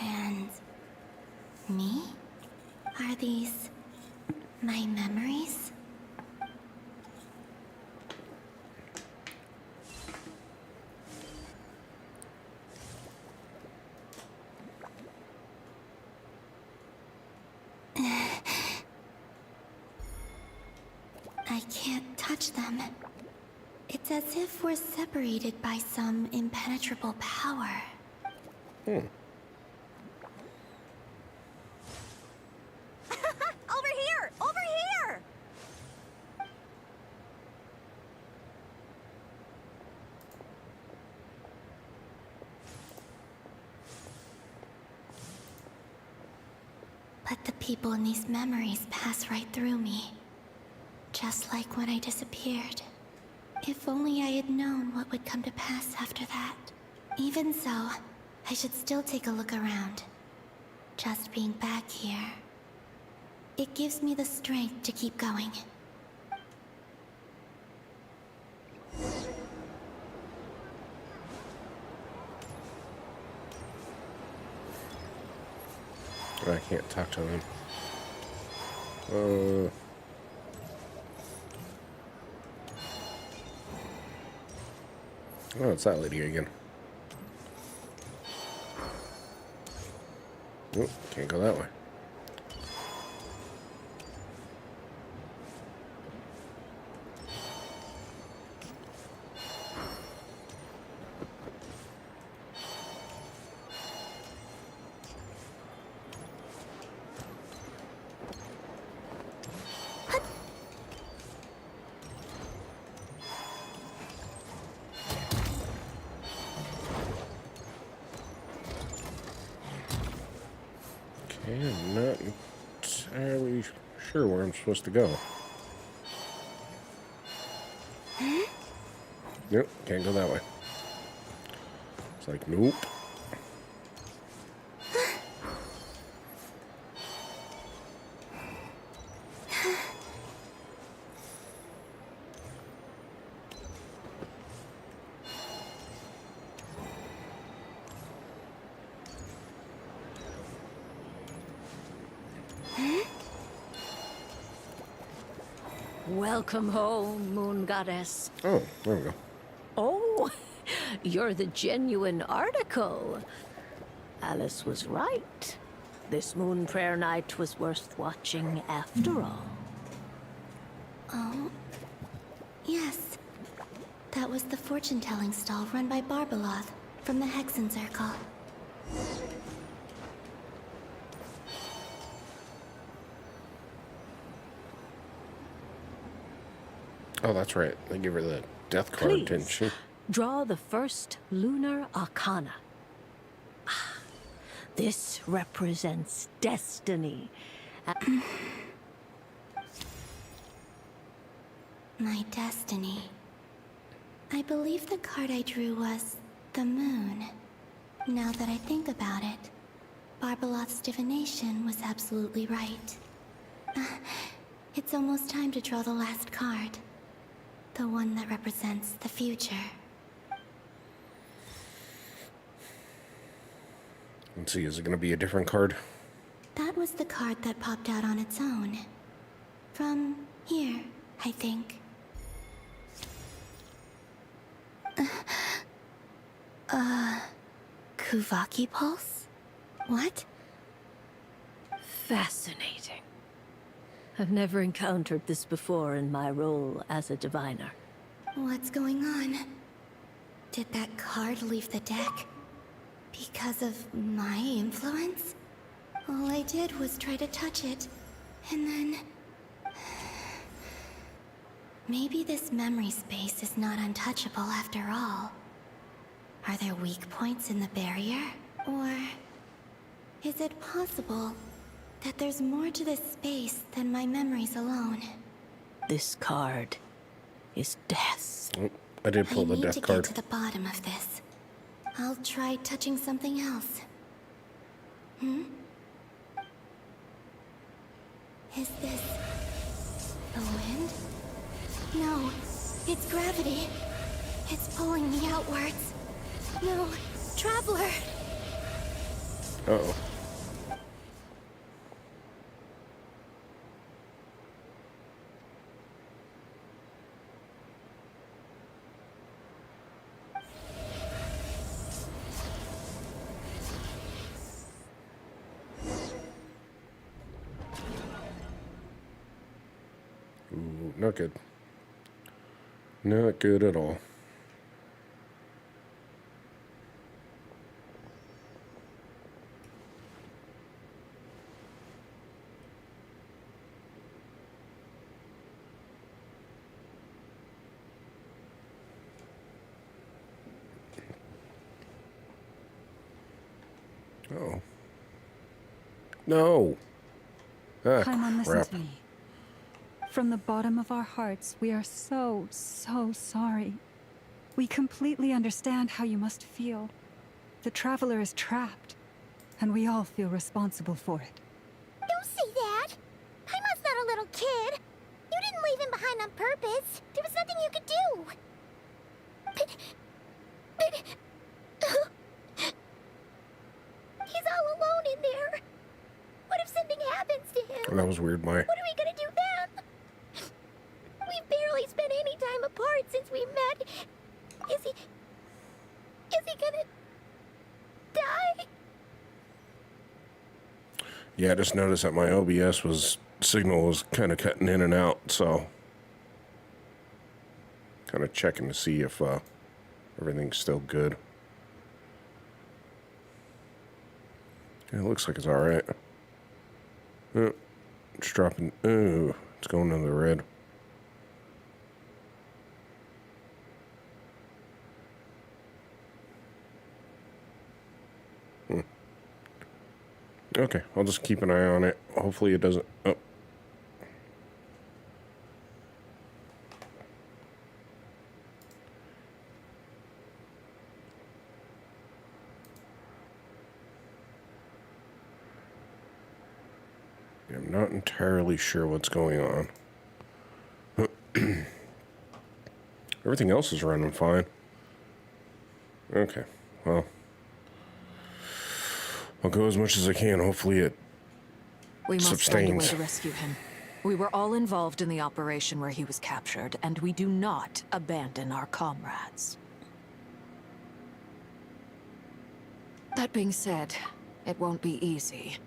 [SPEAKER 9] and... me? Are these... my memories? I can't touch them. It's as if we're separated by some impenetrable power. Over here! Over here! But the people in these memories pass right through me. Just like when I disappeared. If only I had known what would come to pass after that. Even so, I should still take a look around. Just being back here. It gives me the strength to keep going.
[SPEAKER 1] I can't talk to him. Oh, it's that lady again. Oh, can't go that way. Okay, I'm not entirely sure where I'm supposed to go. Nope, can't go that way. It's like, nope.
[SPEAKER 18] Welcome home, Moon Goddess.
[SPEAKER 1] Oh, there we go.
[SPEAKER 18] Oh, you're the genuine article. Alice was right. This moon prayer night was worth watching after all.
[SPEAKER 2] Oh, yes. That was the fortune-telling stall run by Barbeloth from the Hexen Circle.
[SPEAKER 1] Oh, that's right. They give her the death card,
[SPEAKER 18] Please,
[SPEAKER 1] didn't she?
[SPEAKER 18] draw the first lunar arcana. Ah, this represents destiny.
[SPEAKER 2] My destiny. I believe the card I drew was the moon. Now that I think about it, Barbeloth's divination was absolutely right. It's almost time to draw the last card. The one that represents the future.
[SPEAKER 1] Let's see, is it going to be a different card?
[SPEAKER 2] That was the card that popped out on its own. From here, I think. Kuvaki Pulse? What?
[SPEAKER 18] Fascinating. I've never encountered this before in my role as a diviner.
[SPEAKER 2] What's going on? Did that card leave the deck? Because of my influence? All I did was try to touch it, and then... Maybe this memory space is not untouchable after all. Are there weak points in the barrier? Or... is it possible that there's more to this space than my memories alone?
[SPEAKER 18] This card is death.
[SPEAKER 1] Oh, I did pull the death card.
[SPEAKER 2] Get to the bottom of this. I'll try touching something else. Is this... the wind? No, it's gravity. It's pulling me outwards. No, Traveler!
[SPEAKER 1] Uh-oh. Ooh, not good. Not good at all. Oh. No. Ah,
[SPEAKER 10] Paimon, listen
[SPEAKER 1] crap.
[SPEAKER 10] to me. From the bottom of our hearts, we are so sorry. We completely understand how you must feel. The Traveler is trapped, and we all feel responsible for it.
[SPEAKER 9] Don't say that! Paimon's not a little kid! You didn't leave him behind on purpose! There was nothing you could do! He's all alone in there! What if something happens to him?
[SPEAKER 1] That was weird, Mai.
[SPEAKER 9] What are we gonna do then? We've barely spent any time apart since we met. Is he gonna die?
[SPEAKER 1] Yeah, I just noticed that my OBS signal was kind of cutting in and out, so kind of checking to see if everything's still good. Yeah, it looks like it's all right. Oh, it's dropping. Oh, it's going into the red. Okay, I'll just keep an eye on it. Hopefully it doesn't... Oh. I'm not entirely sure what's going on. Everything else is running fine. Okay, well... I'll go as much as I can. Hopefully it
[SPEAKER 6] We must
[SPEAKER 1] sustains.
[SPEAKER 6] find a way to rescue him. We were all involved in the operation where he was captured, and we do not abandon our comrades. That being said, it won't be easy.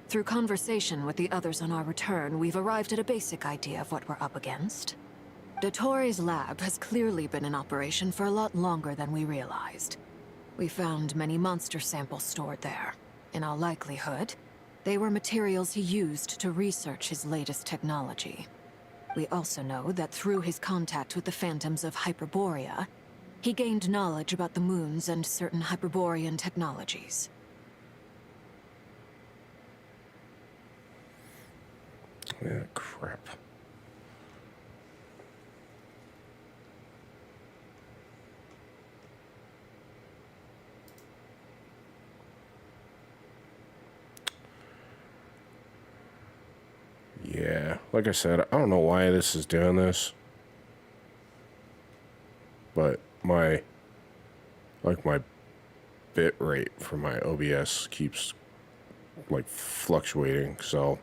[SPEAKER 6] Through conversation with the others on our return, we've arrived at a basic idea of what we're up against. Dottore's lab has clearly been in operation for a lot longer than we realized. We found many monster samples stored there. In all likelihood, they were materials he used to research his latest technology. We also know that through his contact with the phantoms of Hyperborea, he gained knowledge about the moons and certain Hyperborean technologies.
[SPEAKER 1] Yeah, crap. Yeah, like I said, I don't know why this is doing this, but my bit rate for my OBS keeps like fluctuating, so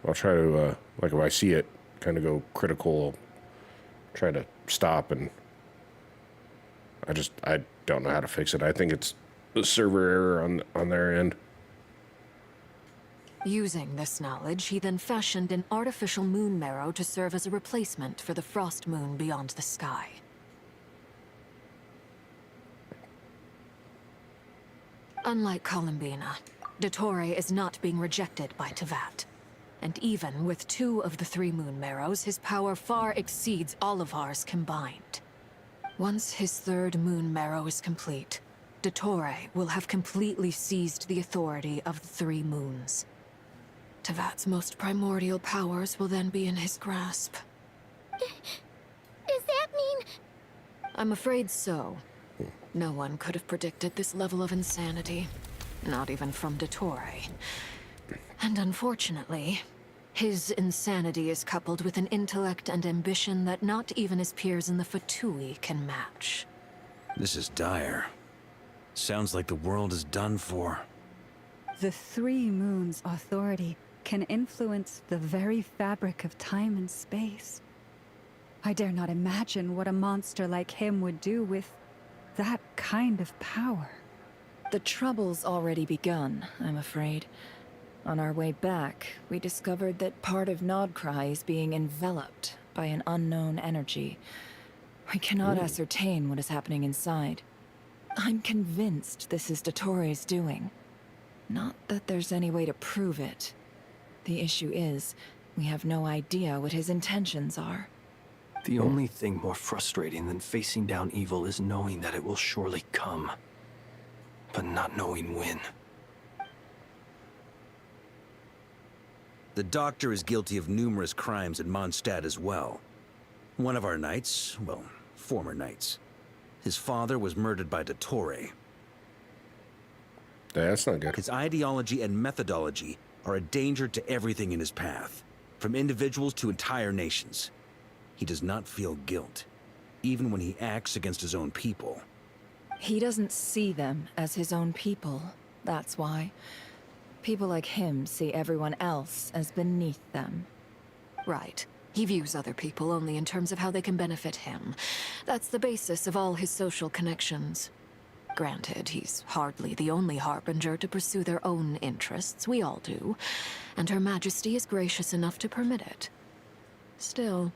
[SPEAKER 1] I'll try to like if I see it kind of go critical, try to stop, and I don't know how to fix it. I think it's the server error on their end.
[SPEAKER 6] Using this knowledge, he then fashioned an artificial moon marrow to serve as a replacement for the frost moon beyond the sky. Unlike Columbina, Dottore is not being rejected by Tevat. And even with 2 of the 3 moon marrows, his power far exceeds all of ours combined. Once his 3rd moon marrow is complete, Dottore will have completely seized the authority of the 3 moons. Tevat's most primordial powers will then be in his grasp.
[SPEAKER 9] Does that mean...
[SPEAKER 6] I'm afraid so. No one could have predicted this level of insanity. Not even from Dottore. And unfortunately, his insanity is coupled with an intellect and ambition that not even his peers in the Fatui can match.
[SPEAKER 5] This is dire. Sounds like the world is done for.
[SPEAKER 10] The 3 moons' authority can influence the very fabric of time and space. I dare not imagine what a monster like him would do with that kind of power.
[SPEAKER 8] The trouble's already begun, I'm afraid. On our way back, we discovered that part of Nodcry is being enveloped by an unknown energy. We cannot ascertain what is happening inside. I'm convinced this is Dottore's doing. Not that there's any way to prove it. The issue is, we have no idea what his intentions are.
[SPEAKER 3] The only thing more frustrating than facing down evil is knowing that it will surely come, but not knowing when.
[SPEAKER 5] The Doctor is guilty of numerous crimes in Mondstadt as well. One of our knights, well, former knights, his father was murdered by Dottore.
[SPEAKER 1] That's not good.
[SPEAKER 5] His ideology and methodology are a danger to everything in his path, from individuals to entire nations. He does not feel guilt, even when he acts against his own people.
[SPEAKER 8] He doesn't see them as his own people, that's why. People like him see everyone else as beneath them.
[SPEAKER 6] Right. He views other people only in terms of how they can benefit him. That's the basis of all his social connections. Granted, he's hardly the only harbinger to pursue their own interests. We all do. And Her Majesty is gracious enough to permit it. Still,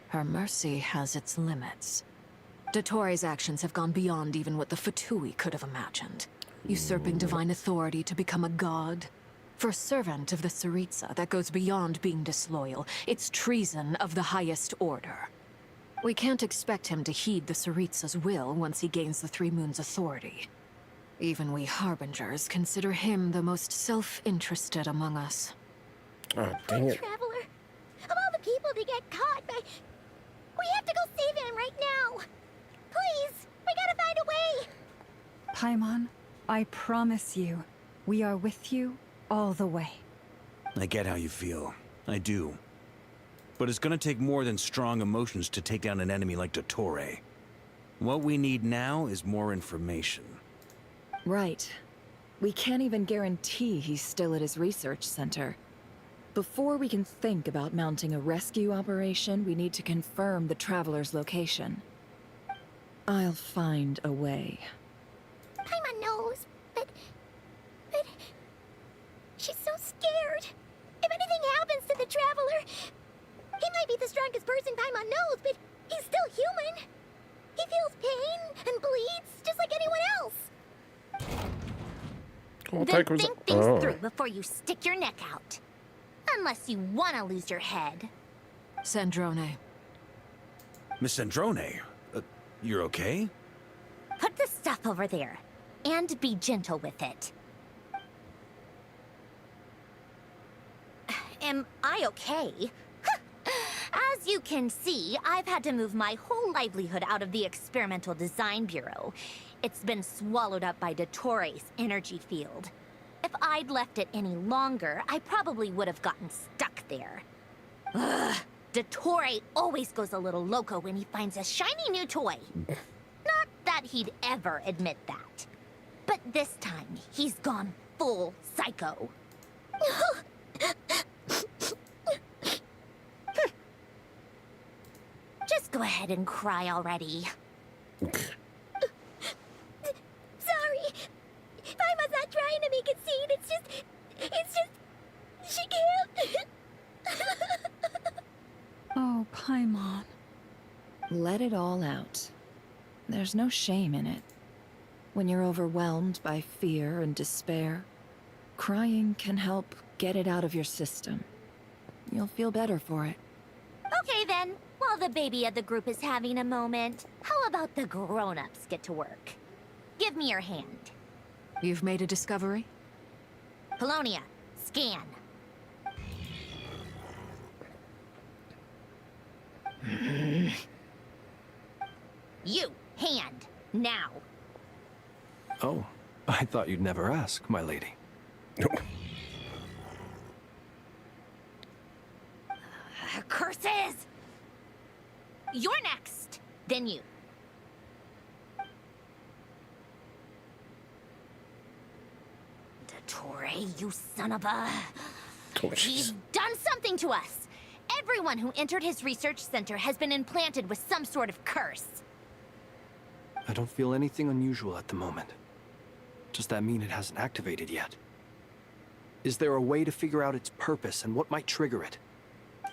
[SPEAKER 6] her mercy has its limits. Dottoro's actions have gone beyond even what the Fatui could have imagined. Usurping divine authority to become a god. For a servant of the Tsaritsa, that goes beyond being disloyal. It's treason of the highest order. We can't expect him to heed the Tsaritsa's will once he gains the Three Moons' authority. Even we Harbingers consider him the most self-interested among us.
[SPEAKER 1] Oh, dang it.
[SPEAKER 9] Traveler, of all the people to get caught by... We have to go save him right now. Please, we gotta find a way.
[SPEAKER 10] Paimon, I promise you, we are with you all the way.
[SPEAKER 5] I get how you feel. I do. But it's gonna take more than strong emotions to take down an enemy like Dottore. What we need now is more information.
[SPEAKER 8] Right. We can't even guarantee he's still at his research center. Before we can think about mounting a rescue operation, we need to confirm the Traveler's location. I'll find a way.
[SPEAKER 9] Paimon knows, but... She's so scared. If anything happens to the Traveler... He might be the strongest person Paimon knows, but he's still human. He feels pain and bleeds just like anyone else.
[SPEAKER 2] Then think things through before you stick your neck out. Unless you want to lose your head.
[SPEAKER 6] Sandrone.
[SPEAKER 5] Miss Sandrone, you're okay?
[SPEAKER 2] Put the stuff over there. And be gentle with it. Am I okay? As you can see, I've had to move my whole livelihood out of the Experimental Design Bureau. It's been swallowed up by Dottore's energy field. If I'd left it any longer, I probably would have gotten stuck there. Ugh, Dottore always goes a little loco when he finds a shiny new toy. Not that he'd ever admit that. But this time, he's gone full psycho. Just go ahead and cry already.
[SPEAKER 9] Sorry. Paimon's not trying to make it seem. It's just... She can't.
[SPEAKER 10] Oh, Paimon.
[SPEAKER 8] Let it all out. There's no shame in it. When you're overwhelmed by fear and despair, crying can help get it out of your system. You'll feel better for it.
[SPEAKER 2] Okay then, while the baby of the group is having a moment, how about the grown-ups get to work? Give me your hand.
[SPEAKER 6] You've made a discovery?
[SPEAKER 2] Polonia, scan. You, hand, now.
[SPEAKER 3] Oh, I thought you'd never ask, my lady.
[SPEAKER 2] Curses! You're next, then you. Dottore, you son of a... He's done something to us! Everyone who entered his research center has been implanted with some sort of curse.
[SPEAKER 3] I don't feel anything unusual at the moment. Does that mean it hasn't activated yet? Is there a way to figure out its purpose and what might trigger it?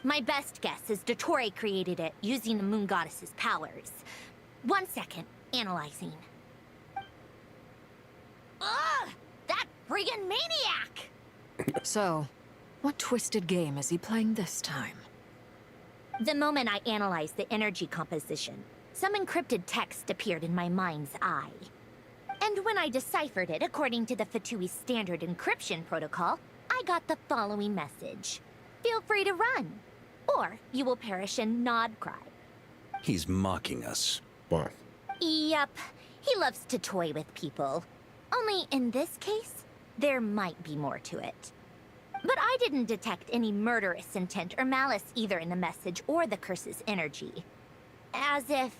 [SPEAKER 2] My best guess is Dottore created it using the Moon Goddess's powers. 1 second, analyzing. Ugh! That friggin' maniac!
[SPEAKER 6] So, what twisted game is he playing this time?
[SPEAKER 2] The moment I analyzed the energy composition, some encrypted text appeared in my mind's eye. And when I deciphered it according to the Fatui standard encryption protocol, I got the following message. Feel free to run, or you will perish in Nod Cry.
[SPEAKER 5] He's mocking us.
[SPEAKER 1] What?
[SPEAKER 2] Yep, he loves to toy with people. Only in this case, there might be more to it. But I didn't detect any murderous intent or malice either in the message or the curse's energy. As if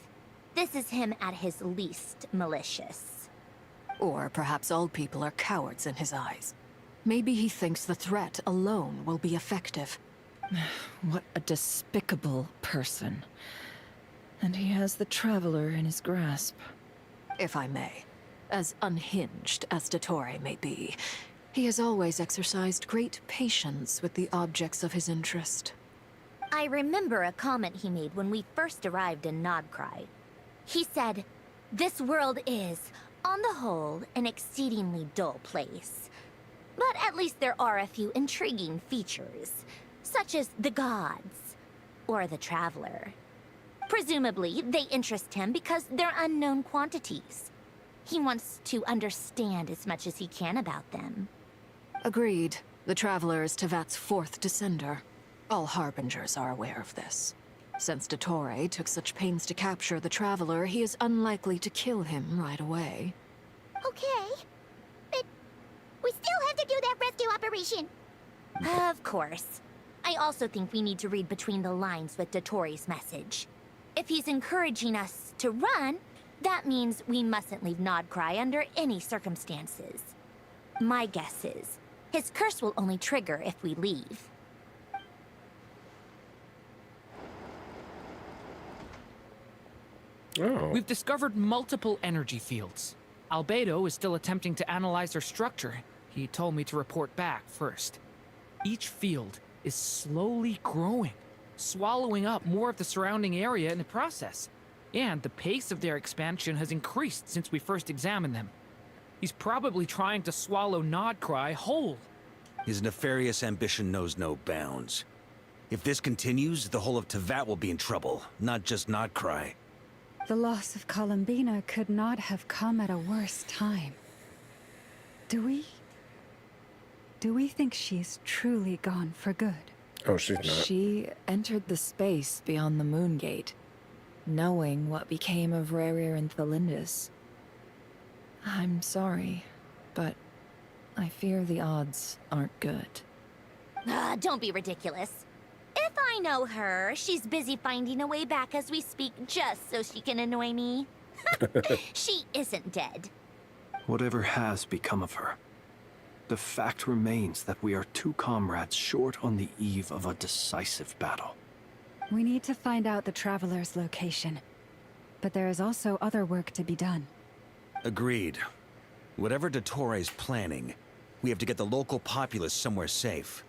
[SPEAKER 2] this is him at his least malicious.
[SPEAKER 6] Or perhaps all people are cowards in his eyes. Maybe he thinks the threat alone will be effective.
[SPEAKER 8] What a despicable person. And he has the Traveler in his grasp.
[SPEAKER 6] If I may. As unhinged as Dottore may be, he has always exercised great patience with the objects of his interest.
[SPEAKER 9] I remember a comment he made when we first arrived in Nodcry. He said, "This world is, on the whole, an exceedingly dull place. But at least there are a few intriguing features, such as the gods, or the Traveler. Presumably, they interest him because they're unknown quantities. He wants to understand as much as he can about them."
[SPEAKER 6] Agreed. The Traveler is Tevat's fourth descender. All Harbingers are aware of this. Since Dottore took such pains to capture the Traveler, he is unlikely to kill him right away.
[SPEAKER 9] Okay, but we still have to do that rescue operation. Of course. I also think we need to read between the lines with Dottore's message. If he's encouraging us to run, that means we mustn't leave Nodcry under any circumstances. My guess is, his curse will only trigger if we leave.
[SPEAKER 1] Oh.
[SPEAKER 19] We've discovered multiple energy fields. Albedo is still attempting to analyze their structure. He told me to report back first. Each field is slowly growing, swallowing up more of the surrounding area in the process. And the pace of their expansion has increased since we first examined them. He's probably trying to swallow Nodcry whole.
[SPEAKER 5] His nefarious ambition knows no bounds. If this continues, the whole of Tevat will be in trouble, not just Nodcry.
[SPEAKER 10] The loss of Columbina could not have come at a worse time. Do we think she's truly gone for good?
[SPEAKER 1] Oh, she's not.
[SPEAKER 8] She entered the space beyond the Moon Gate, knowing what became of Rerir and Thalindus. I'm sorry, but I fear the odds aren't good.
[SPEAKER 9] Don't be ridiculous. If I know her, she's busy finding a way back as we speak just so she can annoy me. She isn't dead.
[SPEAKER 3] Whatever has become of her, the fact remains that we are two comrades short on the eve of a decisive battle.
[SPEAKER 10] We need to find out the Traveler's location. But there is also other work to be done.
[SPEAKER 5] Agreed. Whatever Dottore is planning, we have to get the local populace somewhere safe.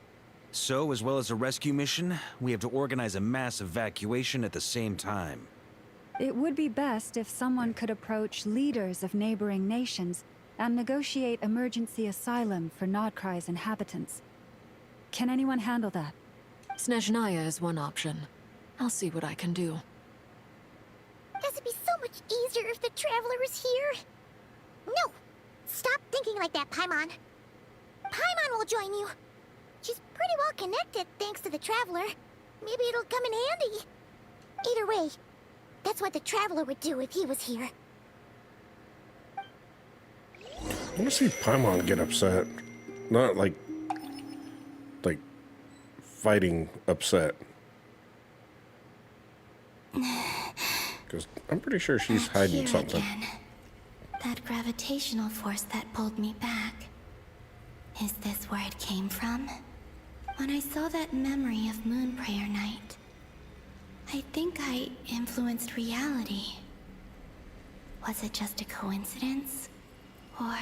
[SPEAKER 5] So, as well as a rescue mission, we have to organize a mass evacuation at the same time.
[SPEAKER 10] It would be best if someone could approach leaders of neighboring nations and negotiate emergency asylum for Nodcry's inhabitants. Can anyone handle that?
[SPEAKER 6] Snezhnaya is one option. I'll see what I can do.
[SPEAKER 9] This would be so much easier if the Traveler was here. No! Stop thinking like that, Paimon. Paimon will join you. She's pretty well connected thanks to the Traveler. Maybe it'll come in handy. Either way, that's what the Traveler would do if he was here.
[SPEAKER 1] I want to see Paimon get upset. Not like fighting upset. Because I'm pretty sure she's hiding something.
[SPEAKER 20] Again. That gravitational force that pulled me back. Is this where it came from? When I saw that memory of Moon Prayer Night, I think I influenced reality. Was it just a coincidence? Or...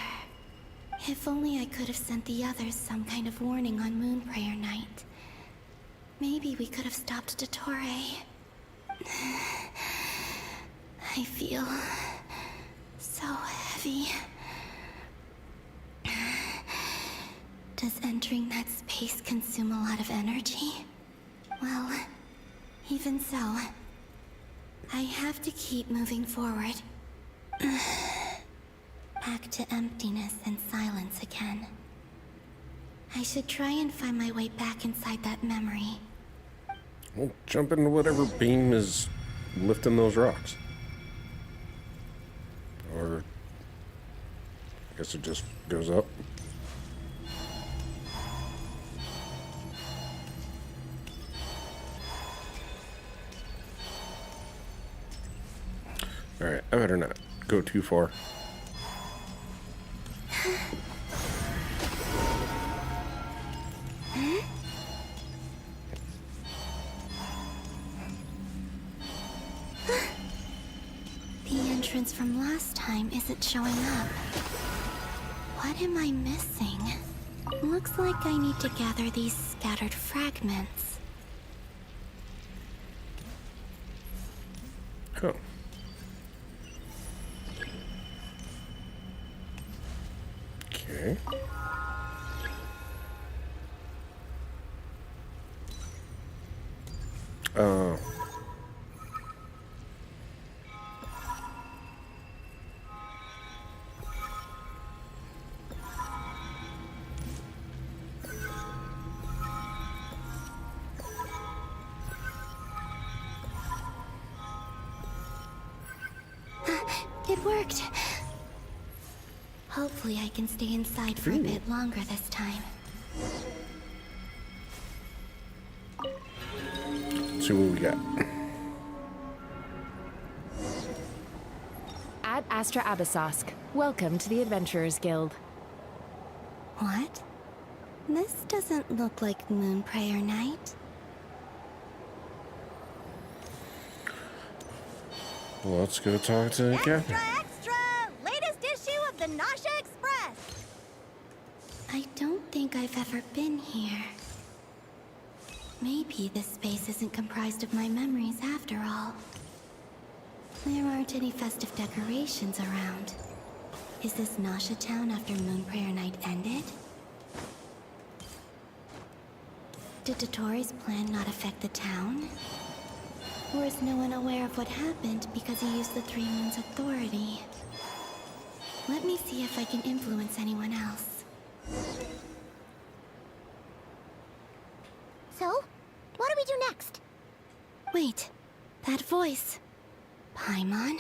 [SPEAKER 20] if only I could have sent the others some kind of warning on Moon Prayer Night. Maybe we could have stopped Dottore. I feel... so heavy. Does entering that space consume a lot of energy? Well, even so, I have to keep moving forward. Back to emptiness and silence again. I should try and find my way back inside that memory.
[SPEAKER 1] Well, jump into whatever beam is lifting those rocks. Or I guess it just goes up. Alright, I better not go too far.
[SPEAKER 20] The entrance from last time isn't showing up. What am I missing? Looks like I need to gather these scattered fragments.
[SPEAKER 1] Oh. Okay.
[SPEAKER 20] It worked. Hopefully I can stay inside for a bit longer this time.
[SPEAKER 1] See what we got.
[SPEAKER 21] Ad Astra Abyssosk. Welcome to the Adventurers Guild.
[SPEAKER 20] What? This doesn't look like Moonprayer Night.
[SPEAKER 1] Well, let's go talk to the captain.
[SPEAKER 9] Extra! Latest issue of the Nasha Express!
[SPEAKER 20] I don't think I've ever been here. Maybe this space isn't comprised of my memories after all. There aren't any festive decorations around. Is this Nasha Town after Moonprayer Night ended? Did Dottoro's plan not affect the town? Or is no one aware of what happened because he used the Three Moons' authority? Let me see if I can influence anyone else.
[SPEAKER 9] So, what do we do next?
[SPEAKER 20] Wait, that voice. Paimon?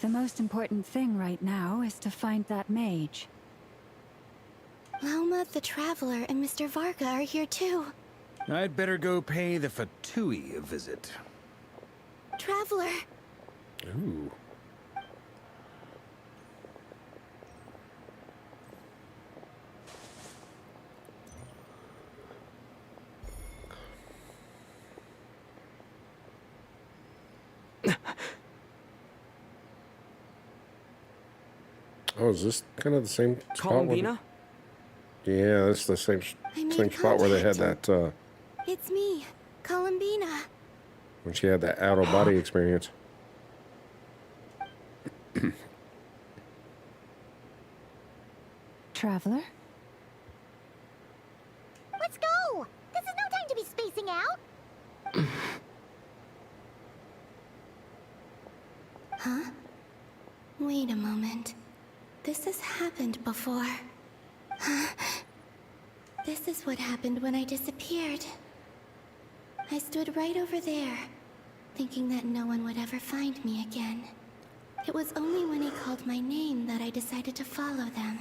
[SPEAKER 10] The most important thing right now is to find that mage.
[SPEAKER 20] Lauma the Traveler and Mr. Varga are here too.
[SPEAKER 5] I'd better go pay the Fatui a visit.
[SPEAKER 20] Traveler!
[SPEAKER 1] Ooh. Oh, is this kind of the same spot?
[SPEAKER 13] Columbina?
[SPEAKER 1] Yeah, that's the same spot where they had that,
[SPEAKER 20] It's me, Columbina.
[SPEAKER 1] when she had that out-of-body experience.
[SPEAKER 10] Traveler?
[SPEAKER 9] Let's go! This is no time to be spacing out!
[SPEAKER 20] Huh? Wait a moment. This has happened before. This is what happened when I disappeared. I stood right over there, thinking that no one would ever find me again. It was only when he called my name that I decided to follow them.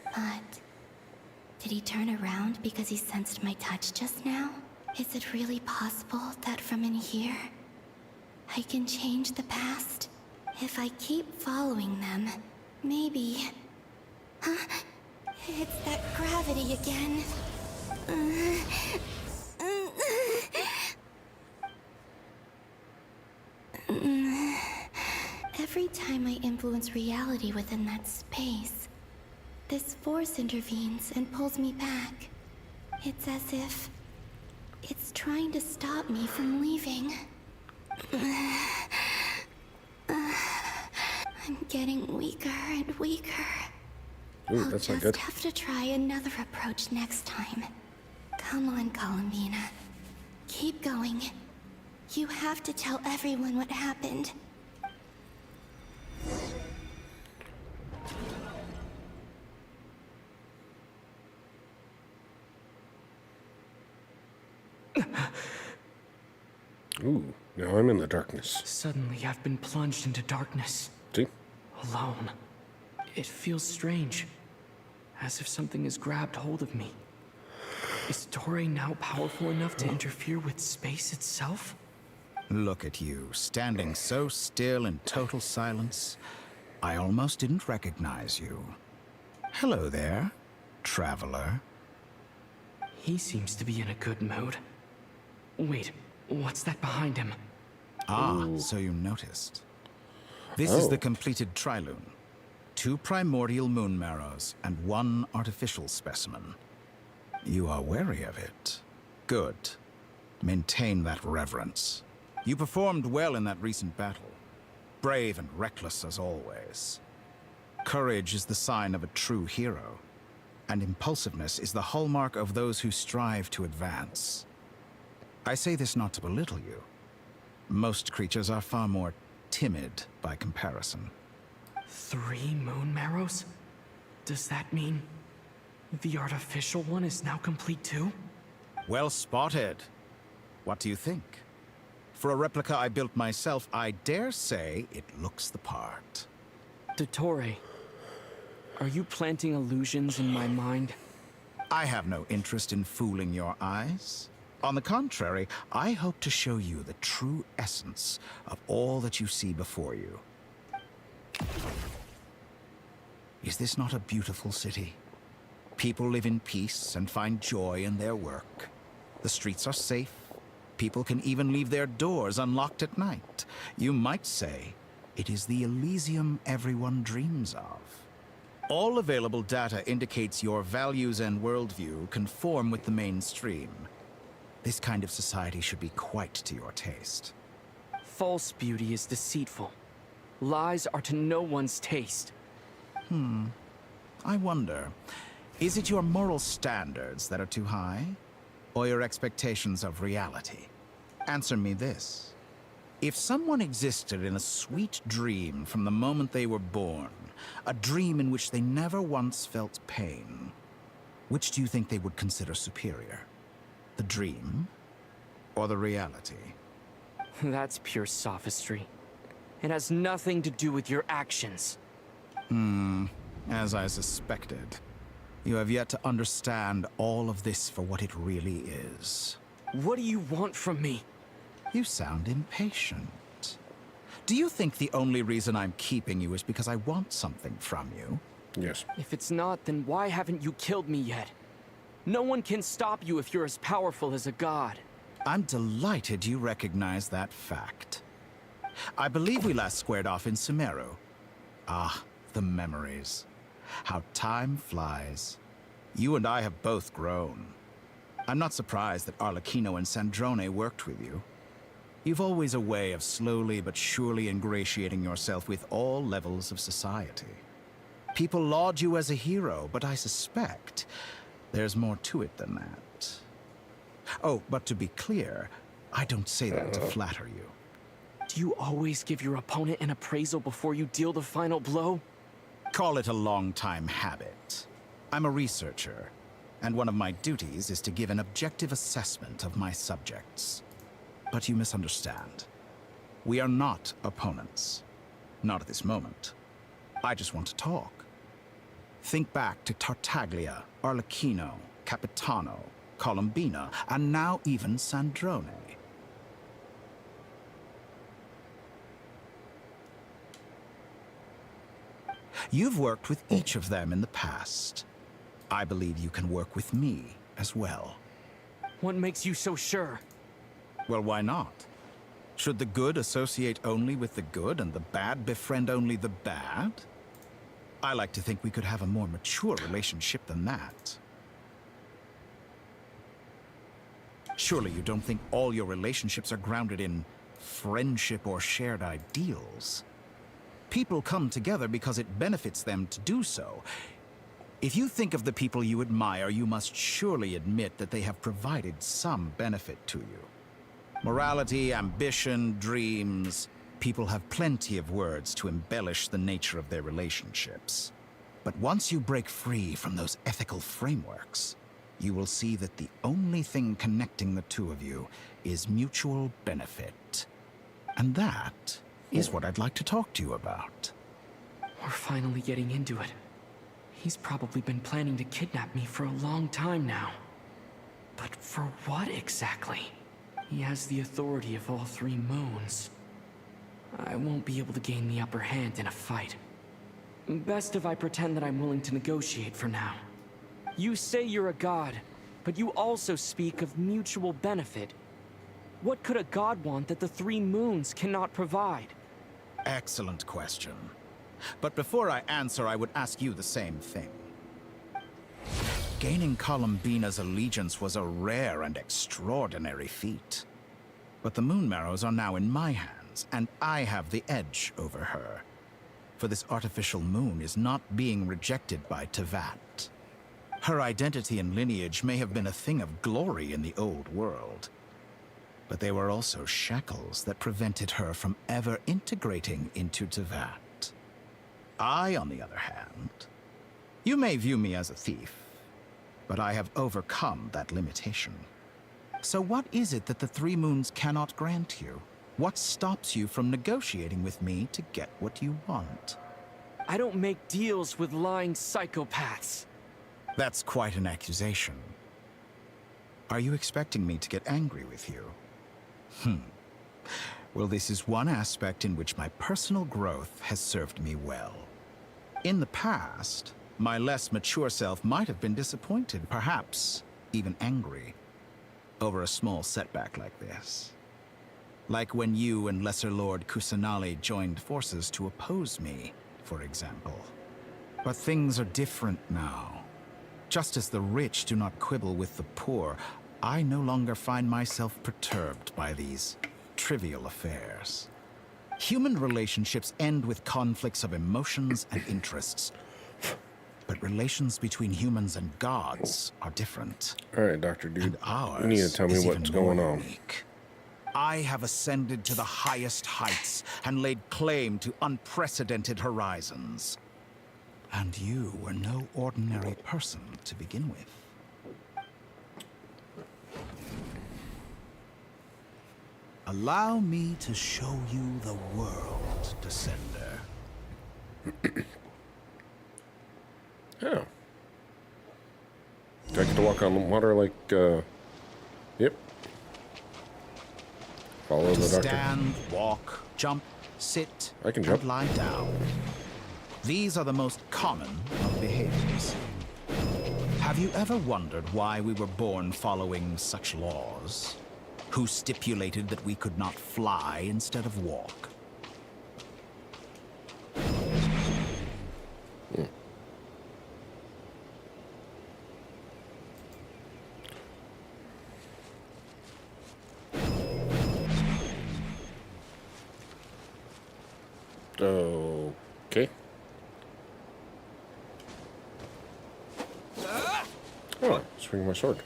[SPEAKER 20] But did he turn around because he sensed my touch just now? Is it really possible that from in here, I can change the past? If I keep following them, maybe... Huh? It's that gravity again. Every time I influence reality within that space, this force intervenes and pulls me back. It's as if it's trying to stop me from leaving. I'm getting weaker and weaker.
[SPEAKER 1] Ooh,
[SPEAKER 20] I'll
[SPEAKER 1] that's
[SPEAKER 20] just
[SPEAKER 1] not good.
[SPEAKER 20] have to try another approach next time. Come on, Columbina. Keep going. You have to tell everyone what happened.
[SPEAKER 3] Ooh, now I'm in the darkness.
[SPEAKER 13] Suddenly, I've been plunged into darkness.
[SPEAKER 3] See?
[SPEAKER 13] Alone. It feels strange. As if something has grabbed hold of me. Is Torre now powerful enough to interfere with space itself?
[SPEAKER 14] Look at you, standing so still in total silence. I almost didn't recognize you. Hello there, traveler.
[SPEAKER 13] He seems to be in a good mood. Wait, what's that behind him?
[SPEAKER 14] Ah, so you noticed. This is the completed trilune. 2 primordial moon marrows and 1 artificial specimen. You are wary of it. Good. Maintain that reverence. You performed well in that recent battle. Brave and reckless as always. Courage is the sign of a true hero, and impulsiveness is the hallmark of those who strive to advance. I say this not to belittle you. Most creatures are far more timid by comparison.
[SPEAKER 13] 3 moon marrows? Does that mean the artificial one is now complete too?
[SPEAKER 14] Well spotted. What do you think? For a replica I built myself, I dare say it looks the part.
[SPEAKER 13] Dottore, are you planting illusions in my mind?
[SPEAKER 14] I have no interest in fooling your eyes. On the contrary, I hope to show you the true essence of all that you see before you. Is this not a beautiful city? People live in peace and find joy in their work. The streets are safe. People can even leave their doors unlocked at night. You might say it is the Elysium everyone dreams of. All available data indicates your values and worldview conform with the mainstream. This kind of society should be quite to your taste.
[SPEAKER 13] False beauty is deceitful. Lies are to no one's taste.
[SPEAKER 14] I wonder, is it your moral standards that are too high? Or your expectations of reality? Answer me this. If someone existed in a sweet dream from the moment they were born, a dream in which they never once felt pain, which do you think they would consider superior? The dream or the reality?
[SPEAKER 13] That's pure sophistry. It has nothing to do with your actions.
[SPEAKER 14] As I suspected. You have yet to understand all of this for what it really is.
[SPEAKER 13] What do you want from me?
[SPEAKER 14] You sound impatient. Do you think the only reason I'm keeping you is because I want something from you?
[SPEAKER 1] Yes.
[SPEAKER 13] If it's not, then why haven't you killed me yet? No one can stop you if you're as powerful as a god.
[SPEAKER 14] I'm delighted you recognize that fact. I believe we last squared off in Sumeru. Ah, the memories. How time flies. You and I have both grown. I'm not surprised that Arlecchino and Sandrone worked with you. You've always a way of slowly but surely ingratiating yourself with all levels of society. People laud you as a hero, but I suspect there's more to it than that. Oh, but to be clear, I don't say that to flatter you.
[SPEAKER 13] Do you always give your opponent an appraisal before you deal the final blow?
[SPEAKER 14] Call it a long-time habit. I'm a researcher, and one of my duties is to give an objective assessment of my subjects. But you misunderstand. We are not opponents. Not at this moment. I just want to talk. Think back to Tartaglia, Arlecchino, Capitano, Colombina, and now even Sandrone. You've worked with each of them in the past. I believe you can work with me as well.
[SPEAKER 13] What makes you so sure?
[SPEAKER 14] Well, why not? Should the good associate only with the good and the bad befriend only the bad? I like to think we could have a more mature relationship than that. Surely you don't think all your relationships are grounded in friendship or shared ideals? People come together because it benefits them to do so. If you think of the people you admire, you must surely admit that they have provided some benefit to you. Morality, ambition, dreams. People have plenty of words to embellish the nature of their relationships. But once you break free from those ethical frameworks, you will see that the only thing connecting the two of you is mutual benefit. And that is what I'd like to talk to you about.
[SPEAKER 13] We're finally getting into it. He's probably been planning to kidnap me for a long time now. But for what exactly? He has the authority of all 3 moons. I won't be able to gain the upper hand in a fight. Best if I pretend that I'm willing to negotiate for now. You say you're a god, but you also speak of mutual benefit. What could a god want that the 3 moons cannot provide?
[SPEAKER 14] Excellent question. But before I answer, I would ask you the same thing. Gaining Columbina's allegiance was a rare and extraordinary feat. But the Moon Marrows are now in my hands, and I have the edge over her. For this artificial moon is not being rejected by Tevat. Her identity and lineage may have been a thing of glory in the old world, but they were also shackles that prevented her from ever integrating into Tevat. I, on the other hand, you may view me as a thief, but I have overcome that limitation. So what is it that the Three Moons cannot grant you? What stops you from negotiating with me to get what you want?
[SPEAKER 13] I don't make deals with lying psychopaths.
[SPEAKER 14] That's quite an accusation. Are you expecting me to get angry with you? Well, this is one aspect in which my personal growth has served me well. In the past, my less mature self might have been disappointed, perhaps even angry, over a small setback like this. Like when you and Lesser Lord Kusanali joined forces to oppose me, for example. But things are different now. Just as the rich do not quibble with the poor, I no longer find myself perturbed by these trivial affairs. Human relationships end with conflicts of emotions and interests. But relations between humans and gods are different.
[SPEAKER 1] All right, Dr. Dude.
[SPEAKER 14] And ours
[SPEAKER 1] you need to tell me
[SPEAKER 14] is
[SPEAKER 1] what's
[SPEAKER 14] even more
[SPEAKER 1] going on.
[SPEAKER 14] unique. I have ascended to the highest heights and laid claim to unprecedented horizons. And you were no ordinary person to begin with. Allow me to show you the world, Descender.
[SPEAKER 1] Oh. Do I get to walk on the water like, Yep. Follow the doctor.
[SPEAKER 14] Stand, walk, jump, sit,
[SPEAKER 1] I can jump.
[SPEAKER 14] and lie down. These are the most common of behaviors. Have you ever wondered why we were born following such laws? Who stipulated that we could not fly instead of walk?
[SPEAKER 1] Okay. Oh, swing my sword.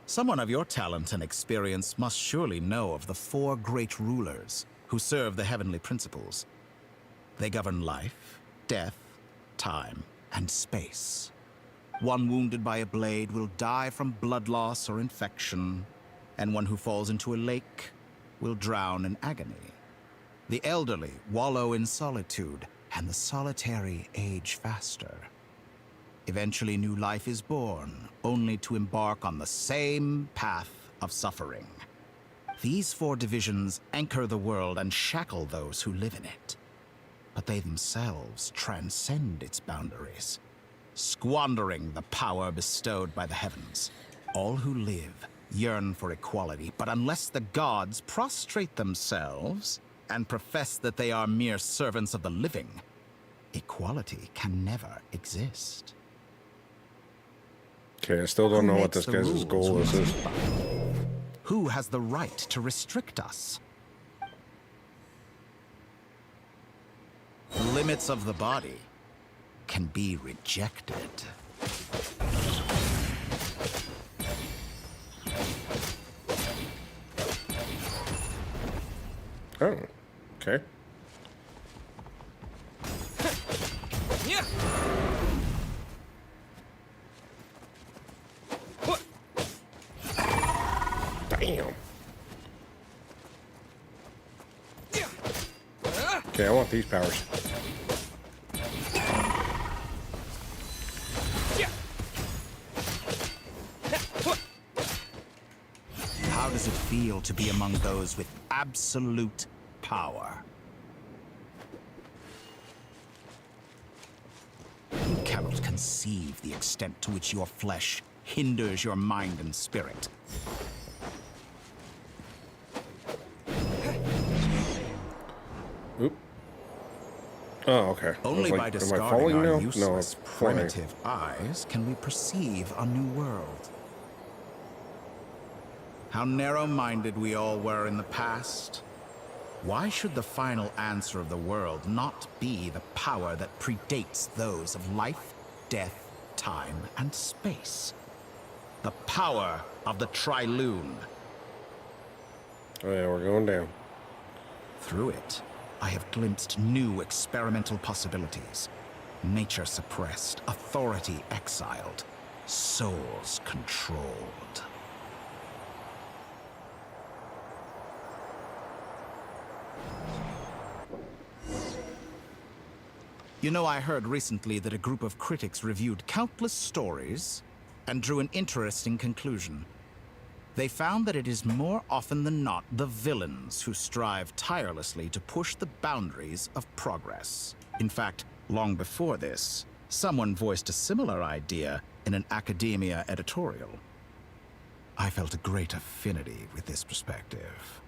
[SPEAKER 14] Someone of your talent and experience must surely know of the four great rulers who serve the heavenly principles. They govern life, death, time, and space. One wounded by a blade will die from blood loss or infection, and one who falls into a lake will drown in agony. The elderly wallow in solitude, and the solitary age faster. Eventually, new life is born, only to embark on the same path of suffering. These four divisions anchor the world and shackle those who live in it. But they themselves transcend its boundaries, squandering the power bestowed by the heavens. All who live yearn for equality, but unless the gods prostrate themselves and profess that they are mere servants of the living, equality can never exist.
[SPEAKER 1] Okay, I still don't know what this guy's goal is.
[SPEAKER 14] Who has the right to restrict us? The limits of the body can be rejected.
[SPEAKER 1] Oh, okay. Damn. Okay, I want these powers.
[SPEAKER 14] How does it feel to be among those with absolute power? You cannot conceive the extent to which your flesh hinders your mind and spirit.
[SPEAKER 1] Oop. Oh, okay.
[SPEAKER 14] Only
[SPEAKER 1] I was
[SPEAKER 14] by
[SPEAKER 1] like, am I
[SPEAKER 14] discarding
[SPEAKER 1] falling
[SPEAKER 14] our
[SPEAKER 1] now?
[SPEAKER 14] useless,
[SPEAKER 1] No, I'm flying.
[SPEAKER 14] primitive eyes can we perceive a new world. How narrow-minded we all were in the past. Why should the final answer of the world not be the power that predates those of life, death, time, and space? The power of the Triloon.
[SPEAKER 1] Oh yeah, we're going down.
[SPEAKER 14] Through it, I have glimpsed new experimental possibilities. Nature suppressed, authority exiled, souls controlled. You know, I heard recently that a group of critics reviewed countless stories and drew an interesting conclusion. They found that it is more often than not the villains who strive tirelessly to push the boundaries of progress. In fact, long before this, someone voiced a similar idea in an academia editorial. I felt a great affinity with this perspective.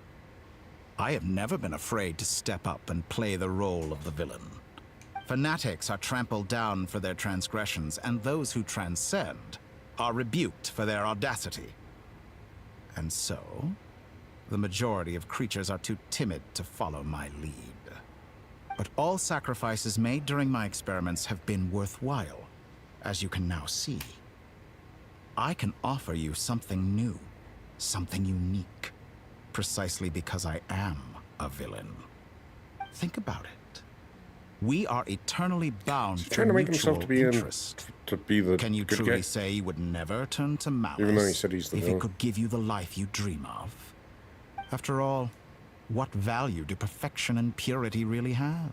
[SPEAKER 14] I have never been afraid to step up and play the role of the villain. Fanatics are trampled down for their transgressions, and those who transcend are rebuked for their audacity. And so, the majority of creatures are too timid to follow my lead. But all sacrifices made during my experiments have been worthwhile, as you can now see. I can offer you something new, something unique, precisely because I am a villain. Think about it. We are eternally bound to
[SPEAKER 1] trying to make
[SPEAKER 14] mutual
[SPEAKER 1] himself to be
[SPEAKER 14] interest.
[SPEAKER 1] to be the
[SPEAKER 14] Can you
[SPEAKER 1] good
[SPEAKER 14] truly
[SPEAKER 1] guy?
[SPEAKER 14] say you would never turn to malice
[SPEAKER 1] Even though he said he's the
[SPEAKER 14] if
[SPEAKER 1] villain.
[SPEAKER 14] it could give you the life you dream of? After all, what value do perfection and purity really have?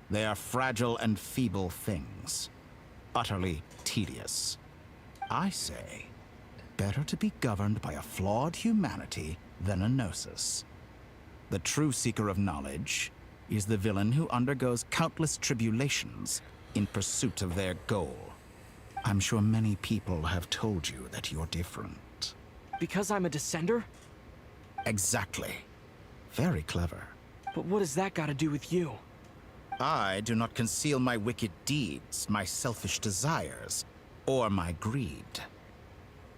[SPEAKER 14] They are fragile and feeble things, utterly tedious. I say, better to be governed by a flawed humanity than a gnosis. The true seeker of knowledge is the villain who undergoes countless tribulations in pursuit of their goal. I'm sure many people have told you that you're different.
[SPEAKER 13] Because I'm a descender?
[SPEAKER 14] Exactly. Very clever.
[SPEAKER 13] But what does that got to do with you?
[SPEAKER 14] I do not conceal my wicked deeds, my selfish desires, or my greed.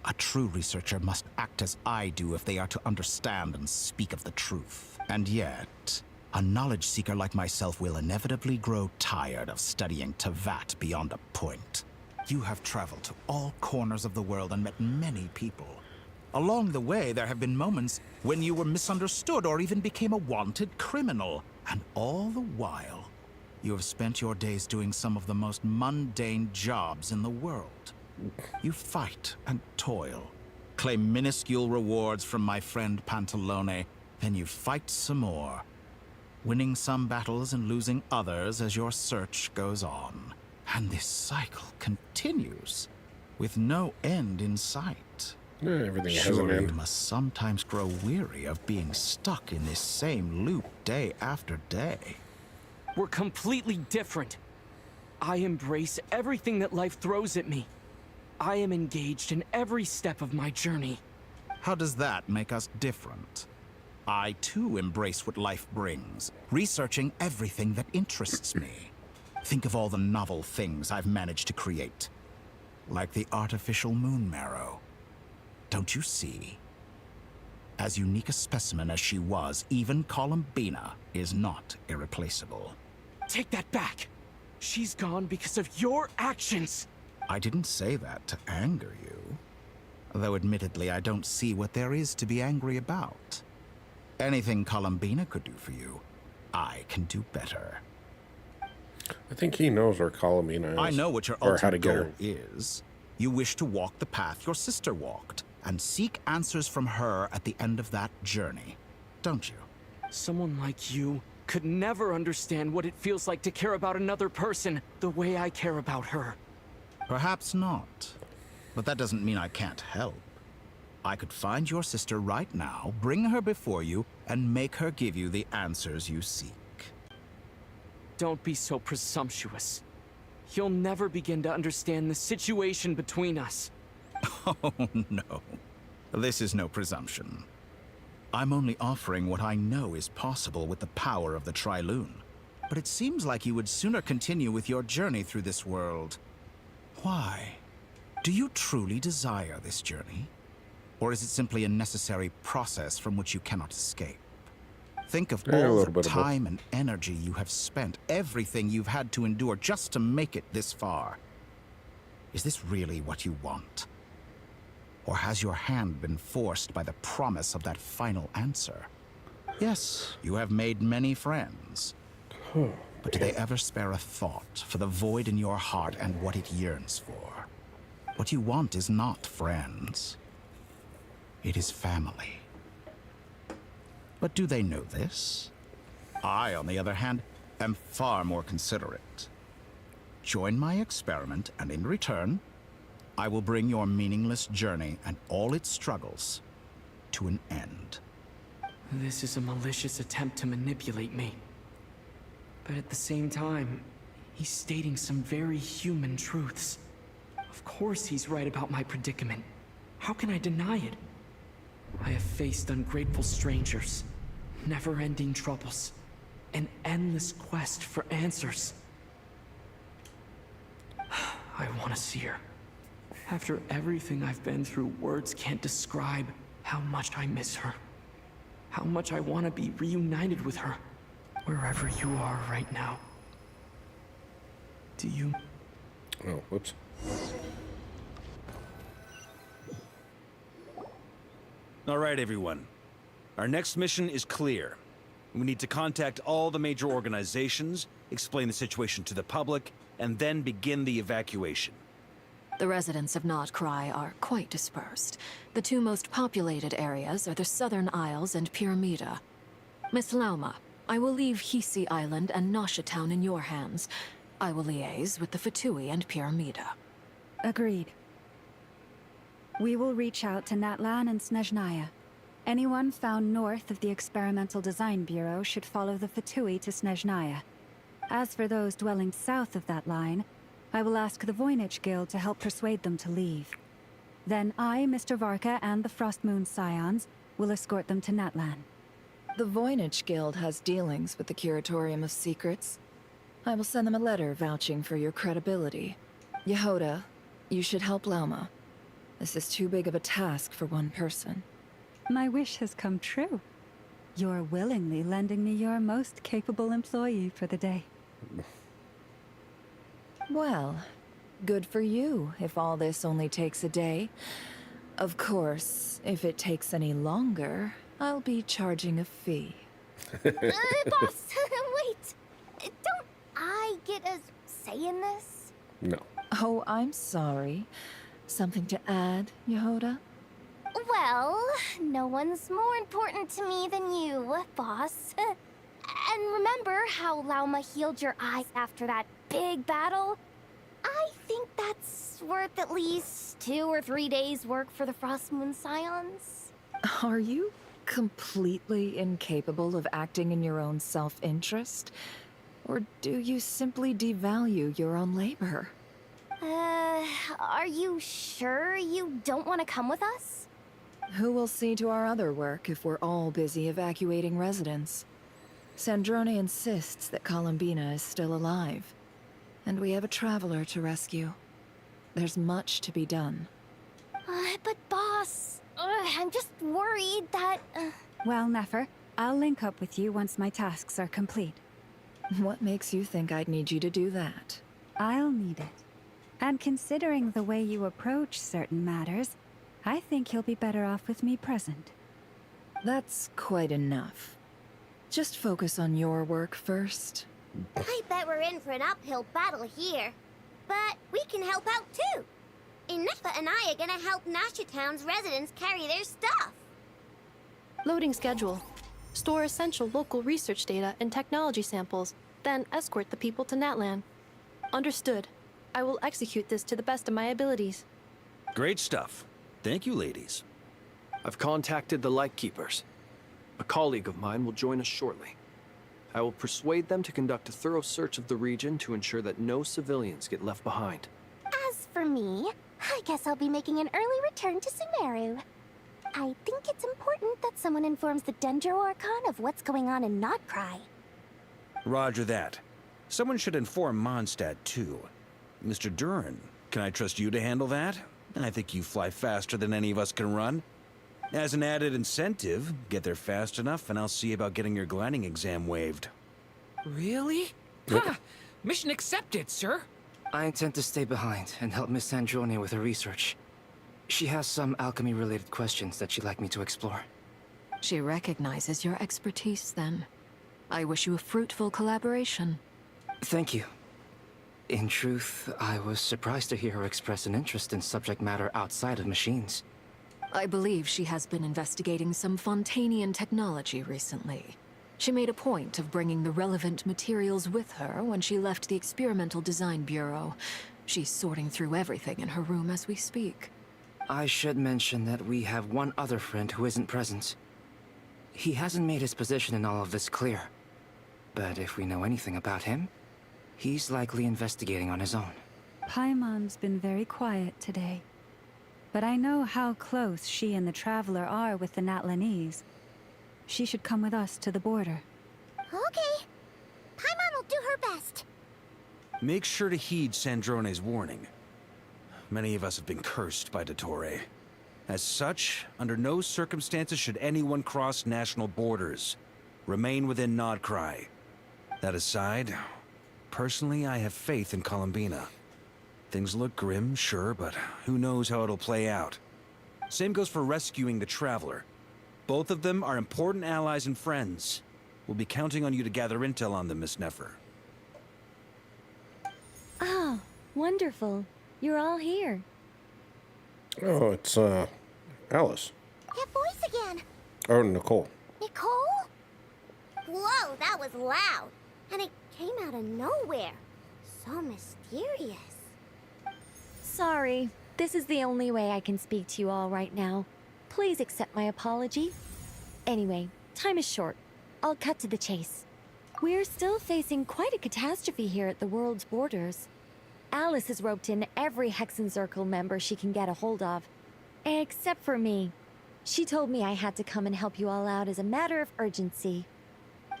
[SPEAKER 14] A true researcher must act as I do if they are to understand and speak of the truth. And yet, a knowledge seeker like myself will inevitably grow tired of studying Tavat beyond a point. You have traveled to all corners of the world and met many people. Along the way, there have been moments when you were misunderstood or even became a wanted criminal. And all the while, you have spent your days doing some of the most mundane jobs in the world. You fight and toil, claim minuscule rewards from my friend Pantalone, then you fight some more, winning some battles and losing others as your search goes on. And this cycle continues, with no end in sight.
[SPEAKER 1] Yeah, everything has an
[SPEAKER 14] Surely
[SPEAKER 1] end.
[SPEAKER 14] you must sometimes grow weary of being stuck in this same loop day after day.
[SPEAKER 13] We're completely different. I embrace everything that life throws at me. I am engaged in every step of my journey.
[SPEAKER 14] How does that make us different? I too embrace what life brings, researching everything that interests me. Think of all the novel things I've managed to create. Like the artificial moon marrow. Don't you see? As unique a specimen as she was, even Columbina is not irreplaceable.
[SPEAKER 13] Take that back. She's gone because of your actions.
[SPEAKER 14] I didn't say that to anger you. Though admittedly, I don't see what there is to be angry about. Anything Columbina could do for you, I can do better.
[SPEAKER 1] I think he knows where Colomina is.
[SPEAKER 14] I know what your
[SPEAKER 1] or how to
[SPEAKER 14] ultimate
[SPEAKER 1] get her.
[SPEAKER 14] goal is. You wish to walk the path your sister walked, and seek answers from her at the end of that journey, don't you?
[SPEAKER 13] Someone like you could never understand what it feels like to care about another person the way I care about her.
[SPEAKER 14] Perhaps not. But that doesn't mean I can't help. I could find your sister right now, bring her before you, and make her give you the answers you seek.
[SPEAKER 13] Don't be so presumptuous. You'll never begin to understand the situation between us.
[SPEAKER 14] Oh, no. This is no presumption. I'm only offering what I know is possible with the power of the Triloon. But it seems like you would sooner continue with your journey through this world. Why? Do you truly desire this journey? Or is it simply a necessary process from which you cannot escape? Think of
[SPEAKER 1] Yeah, a
[SPEAKER 14] all
[SPEAKER 1] little
[SPEAKER 14] the
[SPEAKER 1] bit of both.
[SPEAKER 14] time and energy you have spent, everything you've had to endure just to make it this far. Is this really what you want? Or has your hand been forced by the promise of that final answer? Yes, you have made many friends. But do they ever spare a thought for the void in your heart and what it yearns for? What you want is not friends. It is family. But do they know this? I, on the other hand, am far more considerate. Join my experiment, and in return, I will bring your meaningless journey and all its struggles to an end.
[SPEAKER 13] This is a malicious attempt to manipulate me. But at the same time, he's stating some very human truths. Of course he's right about my predicament. How can I deny it? I have faced ungrateful strangers, never-ending troubles, an endless quest for answers. I want to see her. After everything I've been through, words can't describe how much I miss her. How much I want to be reunited with her, wherever you are right now. Do you?
[SPEAKER 1] Oh, whoops.
[SPEAKER 5] All right, everyone. Our next mission is clear. We need to contact all the major organizations, explain the situation to the public, and then begin the evacuation.
[SPEAKER 6] The residents of Notcry are quite dispersed. The two most populated areas are the Southern Isles and Pyramida. Miss Lauma, I will leave Hisi Island and Nasha Town in your hands. I will liaise with the Fatui and Pyramida.
[SPEAKER 10] Agreed. We will reach out to Natlan and Snezhnaya. Anyone found north of the Experimental Design Bureau should follow the Fatui to Snezhnaya. As for those dwelling south of that line, I will ask the Voynich Guild to help persuade them to leave. Then I, Mr. Varka, and the Frostmoon Scions will escort them to Natlan.
[SPEAKER 8] The Voynich Guild has dealings with the Curatorium of Secrets. I will send them a letter vouching for your credibility. Yehoda, you should help Lauma. This is too big of a task for one person.
[SPEAKER 10] My wish has come true. You're willingly lending me your most capable employee for the day.
[SPEAKER 8] Well, good for you if all this only takes a day. Of course, if it takes any longer, I'll be charging a fee.
[SPEAKER 2] Boss, wait. Don't I get a say in this?
[SPEAKER 1] No.
[SPEAKER 8] Oh, I'm sorry. Something to add, Yehoda?
[SPEAKER 2] Well, no one's more important to me than you, boss. And remember how Lauma healed your eyes after that big battle? I think that's worth at least 2 or 3 days' work for the Frostmoon Scions.
[SPEAKER 8] Are you completely incapable of acting in your own self-interest? Or do you simply devalue your own labor?
[SPEAKER 2] Are you sure you don't want to come with us?
[SPEAKER 8] Who will see to our other work if we're all busy evacuating residents? Sandrone insists that Columbina is still alive, and we have a traveler to rescue. There's much to be done.
[SPEAKER 2] But boss, I'm just worried that...
[SPEAKER 10] Well, Nefer, I'll link up with you once my tasks are complete.
[SPEAKER 8] What makes you think I'd need you to do that?
[SPEAKER 10] I'll need it. And considering the way you approach certain matters, I think you'll be better off with me present.
[SPEAKER 8] That's quite enough. Just focus on your work first.
[SPEAKER 9] I bet we're in for an uphill battle here. But we can help out too. Inefa and I are gonna help Nasha Town's residents carry their stuff.
[SPEAKER 11] Loading schedule. Store essential local research data and technology samples, then escort the people to Natlan. Understood. I will execute this to the best of my abilities.
[SPEAKER 5] Great stuff. Thank you, ladies.
[SPEAKER 3] I've contacted the Lightkeepers. A colleague of mine will join us shortly. I will persuade them to conduct a thorough search of the region to ensure that no civilians get left behind.
[SPEAKER 2] As for me,
[SPEAKER 9] I guess I'll be making an early return to Sumeru. I think it's important that someone informs the Dendro Archon of what's going on in Notcry.
[SPEAKER 5] Roger that. Someone should inform Mondstadt, too. Mr. Duran, can I trust you to handle that? I think you fly faster than any of us can run. As an added incentive, get there fast enough and I'll see about getting your gliding exam waived.
[SPEAKER 19] Really? Ha! Mission accepted, sir.
[SPEAKER 4] I intend to stay behind and help Miss Sandrone with her research. She has some alchemy-related questions that she'd like me to explore.
[SPEAKER 6] She recognizes your expertise, then. I wish you a fruitful collaboration.
[SPEAKER 4] Thank you. In truth, I was surprised to hear her express an interest in subject matter outside of machines.
[SPEAKER 6] I believe she has been investigating some Fontanian technology recently. She made a point of bringing the relevant materials with her when she left the Experimental Design Bureau. She's sorting through everything in her room as we speak.
[SPEAKER 4] I should mention that we have one other friend who isn't present. He hasn't made his position in all of this clear. But if we know anything about him, he's likely investigating on his own.
[SPEAKER 10] Paimon's been very quiet today. But I know how close she and the Traveler are with the Natlanese. She should come with us to the border.
[SPEAKER 9] Okay. Paimon will do her best.
[SPEAKER 5] Make sure to heed Sandrone's warning. Many of us have been cursed by Dottore. As such, under no circumstances should anyone cross national borders. Remain within Nodcry. That aside, personally I have faith in Columbina. Things look grim, sure, but who knows how it'll play out. Same goes for rescuing the Traveler. Both of them are important allies and friends. We'll be counting on you to gather intel on them, Miss Nefer.
[SPEAKER 22] Oh, wonderful. You're all here.
[SPEAKER 1] Oh, it's, Alice.
[SPEAKER 9] That voice again.
[SPEAKER 1] Oh, Nicole.
[SPEAKER 9] Nicole? Whoa, that was loud. And it came out of nowhere. So mysterious.
[SPEAKER 22] Sorry. This is the only way I can speak to you all right now. Please accept my apology. Anyway, time is short. I'll cut to the chase. We're still facing quite a catastrophe here at the world's borders. Alice has roped in every Hexenzirkel member she can get a hold of. Except for me. She told me I had to come and help you all out as a matter of urgency.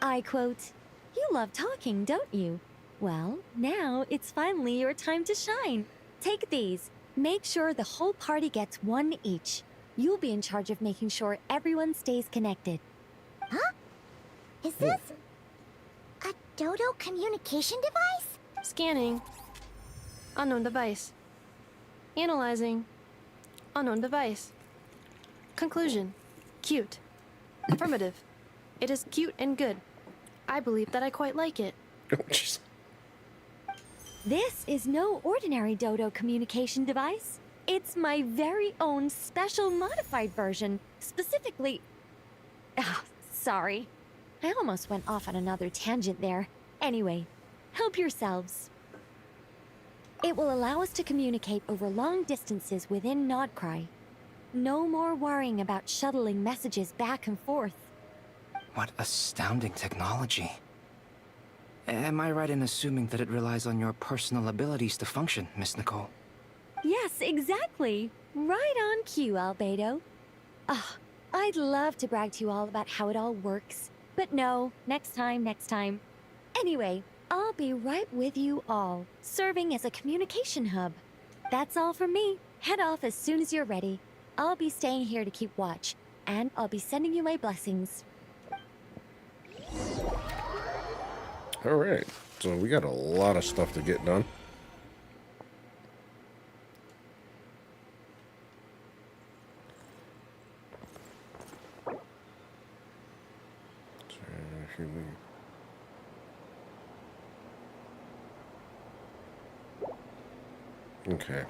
[SPEAKER 22] I quote, "You love talking, don't you? Well, now it's finally your time to shine. Take these. Make sure the whole party gets one each. You'll be in charge of making sure everyone stays connected."
[SPEAKER 9] Huh? Is this a Dodo communication device?
[SPEAKER 11] Scanning. Unknown device. Analyzing. Unknown device. Conclusion. Cute. Affirmative. It is cute and good. I believe that I quite like it.
[SPEAKER 1] Oh, jeez.
[SPEAKER 22] This is no ordinary Dodo communication device. It's my very own special modified version, specifically... Ah, sorry. I almost went off on another tangent there. Anyway, help yourselves. It will allow us to communicate over long distances within Nodcry. No more worrying about shuttling messages back and forth.
[SPEAKER 4] What astounding technology. Am I right in assuming that it relies on your personal abilities to function, Miss Nicole?
[SPEAKER 22] Yes, exactly. Right on cue, Albedo. Ah, I'd love to brag to you all about how it all works. But no, next time, next time. Anyway, I'll be right with you all, serving as a communication hub. That's all from me. Head off as soon as you're ready. I'll be staying here to keep watch, and I'll be sending you my blessings.
[SPEAKER 1] All right. So we got a lot of stuff to get done. So here we... Okay.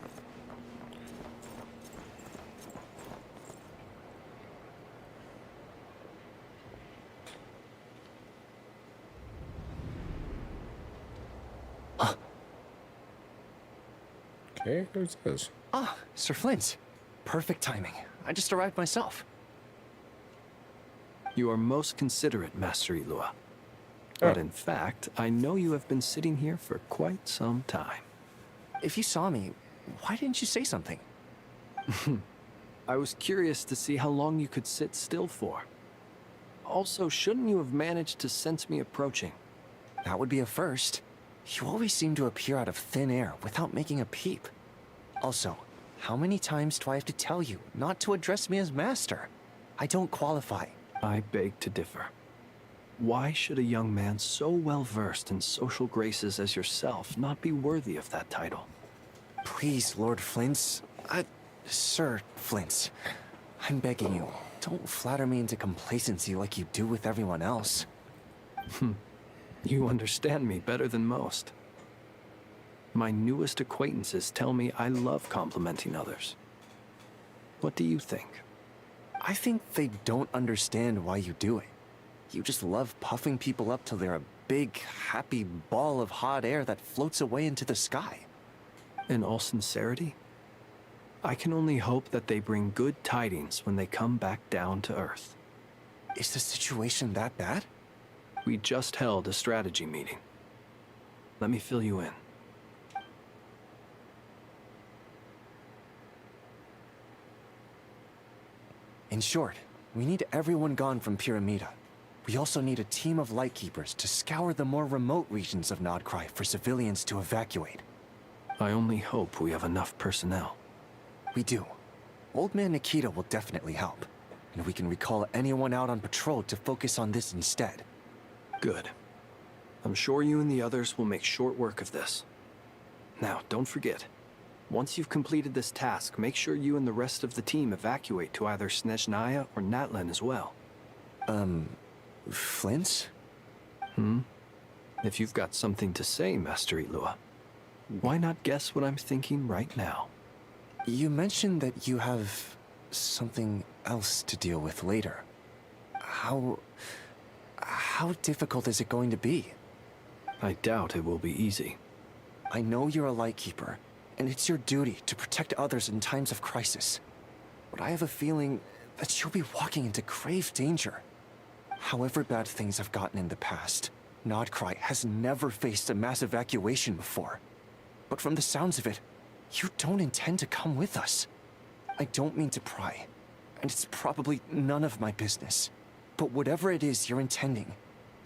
[SPEAKER 1] Okay, who's this?
[SPEAKER 3] Ah, Sir Flint. Perfect timing. I just arrived myself. You are most considerate, Master Ilua. But in fact, I know you have been sitting here for quite some time.
[SPEAKER 4] If you saw me,
[SPEAKER 3] Why didn't you say something? I was curious to see how long you could sit still for. Also, shouldn't you have managed to sense me approaching?
[SPEAKER 12] That would be a first. You always seem to appear out of thin air without making a peep. Also, how many times do I have to tell you not to address me as master? I don't qualify.
[SPEAKER 3] I beg to differ. Why should a young man so well versed in social graces as yourself not be worthy of that title?
[SPEAKER 12] Please, Lord Flint's... Sir Flint's. I'm begging you, don't flatter me into complacency like you do with everyone else.
[SPEAKER 3] You understand me better than most. My newest acquaintances tell me I love complimenting others. What do you think?
[SPEAKER 12] I think they don't understand why you do it. You just love puffing people up till they're a big, happy ball of hot air that floats away into the sky.
[SPEAKER 3] In all sincerity, I can only hope that they bring good tidings when they come back down to Earth.
[SPEAKER 12] Is the situation that bad?
[SPEAKER 3] We just held a strategy meeting. Let me fill you in.
[SPEAKER 12] In short, we need everyone gone from Pyramida. We also need a team of Lightkeepers to scour the more remote regions of Nodcry for civilians to evacuate.
[SPEAKER 3] I only hope we have enough personnel.
[SPEAKER 12] We do. Old Man Nikita will definitely help, and we can recall anyone out on patrol to focus on this instead.
[SPEAKER 3] Good. I'm sure you and the others will make short work of this. Now, don't forget, once you've completed this task, make sure you and the rest of the team evacuate to either Snezhnaya or Natlan as well.
[SPEAKER 12] Flint's?
[SPEAKER 3] If you've got something to say, Master Ilua, why not guess what I'm thinking right now?
[SPEAKER 12] You mentioned that you have something else to deal with later. How difficult is it going to be?
[SPEAKER 3] I doubt it will be easy.
[SPEAKER 12] I know you're a Lightkeeper, and it's your duty to protect others in times of crisis. But I have a feeling that you'll be walking into grave danger. However bad things have gotten in the past, Nodcry has never faced a mass evacuation before. But from the sounds of it, you don't intend to come with us. I don't mean to pry, and it's probably none of my business. But whatever it is you're intending,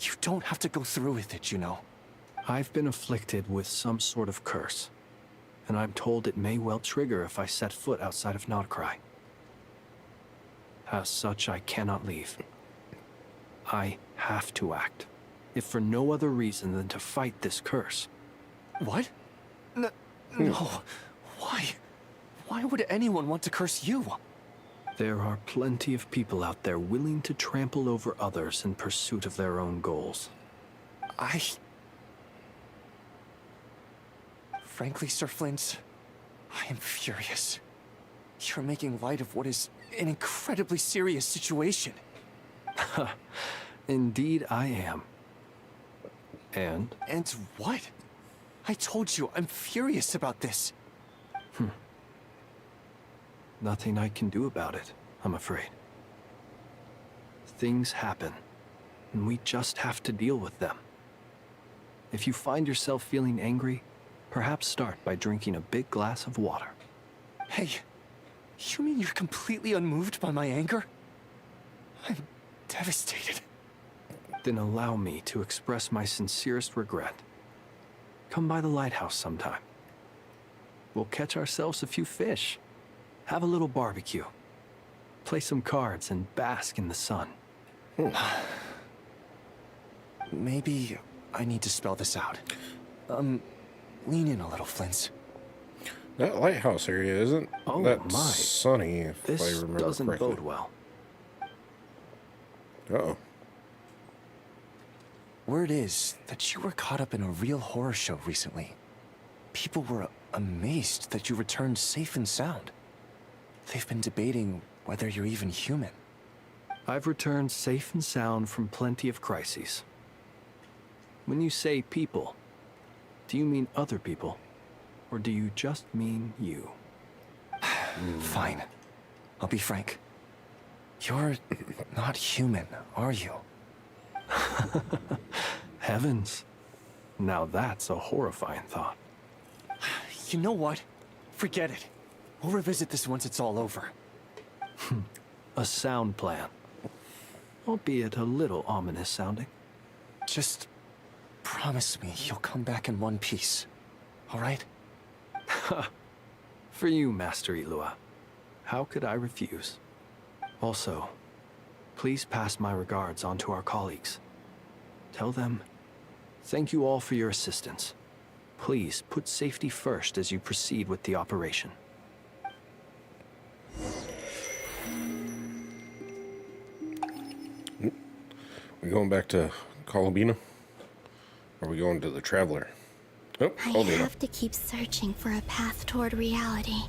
[SPEAKER 12] you don't have to go through with it, you know.
[SPEAKER 3] I've been afflicted with some sort of curse, and I'm told it may well trigger if I set foot outside of Nodcry. As such, I cannot leave. I have to act, if for no other reason than to fight this curse.
[SPEAKER 12] What? No. Why? Why would anyone want to curse you?
[SPEAKER 3] There are plenty of people out there willing to trample over others in pursuit of their own goals.
[SPEAKER 12] Frankly, Sir Flint, I am furious. You're making light of what is an incredibly serious situation.
[SPEAKER 3] Indeed I am. And?
[SPEAKER 12] And what? I told you, I'm furious about this.
[SPEAKER 3] Nothing I can do about it, I'm afraid. Things happen, and we just have to deal with them. If you find yourself feeling angry, perhaps start by drinking a big glass of water.
[SPEAKER 12] Hey, you mean you're completely unmoved by my anger? I'm devastated.
[SPEAKER 3] Then allow me to express my sincerest regret. Come by the lighthouse sometime. We'll catch ourselves a few fish, have a little barbecue, play some cards, and bask in the sun.
[SPEAKER 12] Maybe I need to spell this out. Lean in a little, Flint.
[SPEAKER 1] That lighthouse area isn't that sunny, if I remember
[SPEAKER 3] doesn't
[SPEAKER 1] correctly.
[SPEAKER 3] bode well.
[SPEAKER 1] Uh-oh.
[SPEAKER 12] Word is that you were caught up in a real horror show recently. People were amazed that you returned safe and sound. They've been debating whether you're even human.
[SPEAKER 3] I've returned safe and sound from plenty of crises. When you say people, do you mean other people? Or do you just mean you?
[SPEAKER 12] Fine. I'll be frank. You're not human, are you?
[SPEAKER 3] Heavens. Now that's a horrifying thought.
[SPEAKER 12] You know what? Forget it. We'll revisit this once it's all over.
[SPEAKER 3] A sound plan. Albeit a little ominous sounding.
[SPEAKER 12] Just promise me you'll come back in one piece. All right?
[SPEAKER 3] For you, Master Ilua. How could I refuse? Also, please pass my regards on to our colleagues. Tell them, thank you all for your assistance. Please put safety first as you proceed with the operation.
[SPEAKER 1] We going back to Columbina? Or are we going to the Traveler? Oh,
[SPEAKER 20] I
[SPEAKER 1] Columbina.
[SPEAKER 20] have to keep searching for a path toward reality.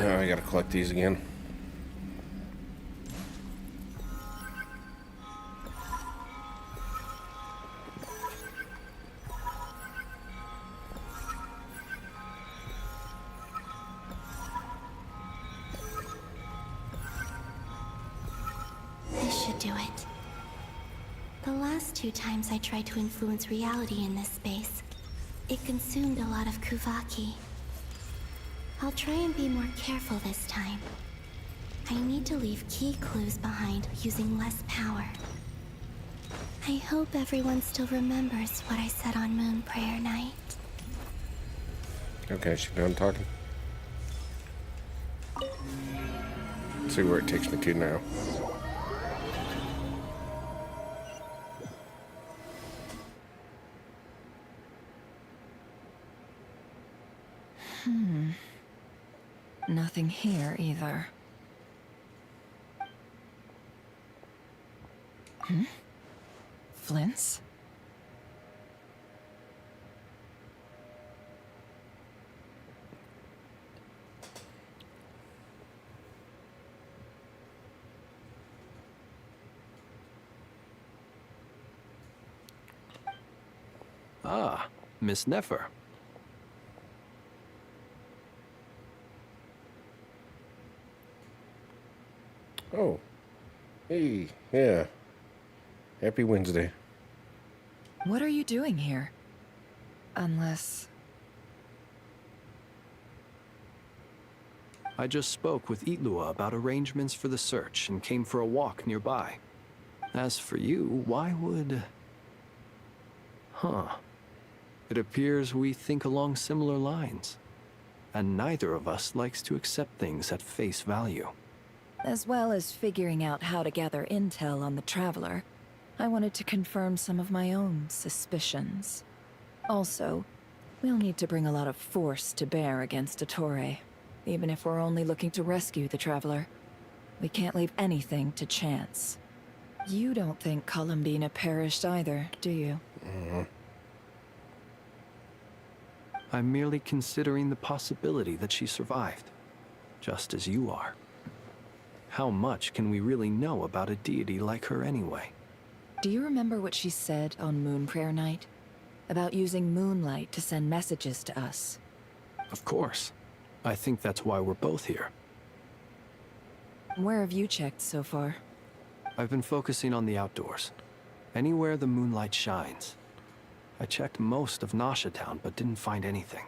[SPEAKER 1] I gotta collect these again.
[SPEAKER 20] This should do it. The last 2 times I tried to influence reality in this space, it consumed a lot of Kuvaki. I'll try and be more careful this time. I need to leave key clues behind using less power. I hope everyone still remembers what I said on Moon Prayer Night.
[SPEAKER 1] Okay, she's done talking. Let's see where it takes me to now.
[SPEAKER 8] Nothing here either. Flints?
[SPEAKER 3] Ah, Miss Nefer.
[SPEAKER 1] Oh. Hey, yeah. Happy Wednesday.
[SPEAKER 8] What are you doing here? Unless...
[SPEAKER 3] I just spoke with Itlua about arrangements for the search and came for a walk nearby. As for you, why would... Huh. It appears we think along similar lines. And neither of us likes to accept things at face value.
[SPEAKER 8] As well as figuring out how to gather intel on the Traveler, I wanted to confirm some of my own suspicions. Also, we'll need to bring a lot of force to bear against Ettore, even if we're only looking to rescue the Traveler. We can't leave anything to chance. You don't think Columbina perished either, do you?
[SPEAKER 3] I'm merely considering the possibility that she survived, just as you are. How much can we really know about a deity like her anyway?
[SPEAKER 8] Do you remember what she said on Moon Prayer Night? About using moonlight to send messages to us?
[SPEAKER 3] Of course. I think that's why we're both here.
[SPEAKER 8] Where have you checked so far?
[SPEAKER 3] I've been focusing on the outdoors. Anywhere the moonlight shines. I checked most of Nasha Town, but didn't find anything.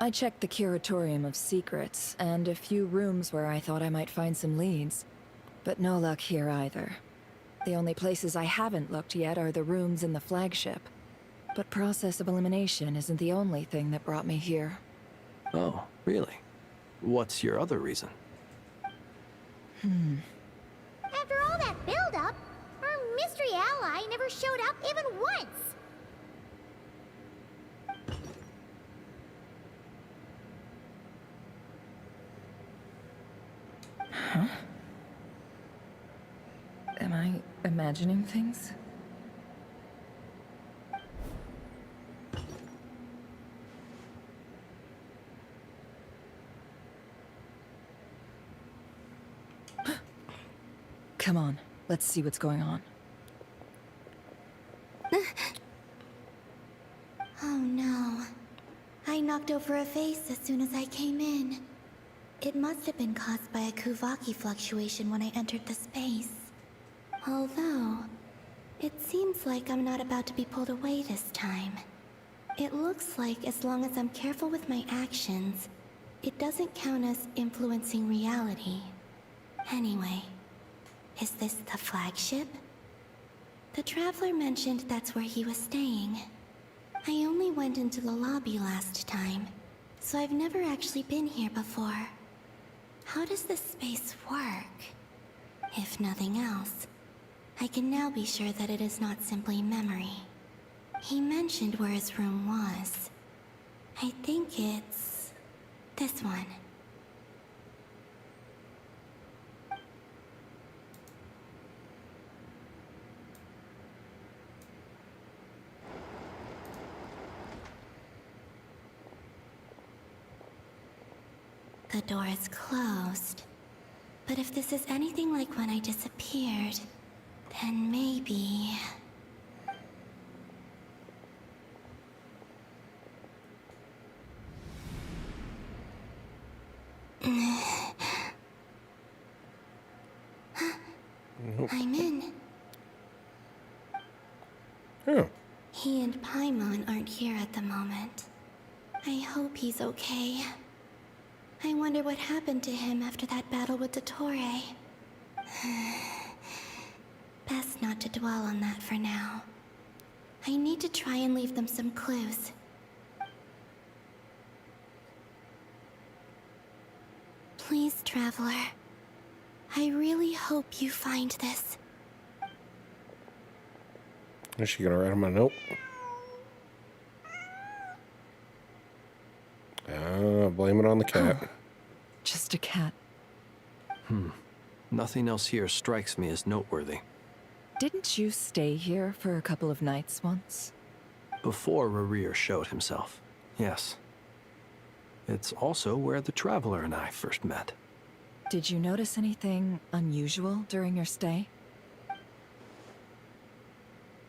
[SPEAKER 8] I checked the Curatorium of Secrets, and a few rooms where I thought I might find some leads. But no luck here either. The only places I haven't looked yet are the rooms in the flagship. But process of elimination isn't the only thing that brought me here.
[SPEAKER 3] Oh, really? What's your other reason?
[SPEAKER 9] After all that build-up, our mystery ally never showed up even once.
[SPEAKER 8] Huh? Am I imagining things? Come on, let's see what's going on.
[SPEAKER 20] over a vase as soon as I came in. It must have been caused by a Kuvaki fluctuation when I entered the space. Although, it seems like I'm not about to be pulled away this time. It looks like as long as I'm careful with my actions, it doesn't count as influencing reality. Anyway, is this the flagship? The Traveler mentioned that's where he was staying. I only went into the lobby last time, so I've never actually been here before. How does this space work? If nothing else, I can now be sure that it is not simply memory. He mentioned where his room was. I think it's this one. The door is closed. But if this is anything like when I disappeared, then maybe... I'm in.
[SPEAKER 1] Yeah.
[SPEAKER 20] He and Paimon aren't here at the moment. I hope he's okay. I wonder what happened to him after that battle with Dottore. Best not to dwell on that for now. I need to try and leave them some clues. Please, Traveler. I really hope you find this.
[SPEAKER 1] Is she gonna write him a note? Blame it on the cat.
[SPEAKER 8] Just a cat.
[SPEAKER 3] Nothing else here strikes me as noteworthy.
[SPEAKER 8] Didn't you stay here for a couple of nights once?
[SPEAKER 3] Before Rerir showed himself, yes. It's also where the Traveler and I first met.
[SPEAKER 8] Did you notice anything unusual during your stay?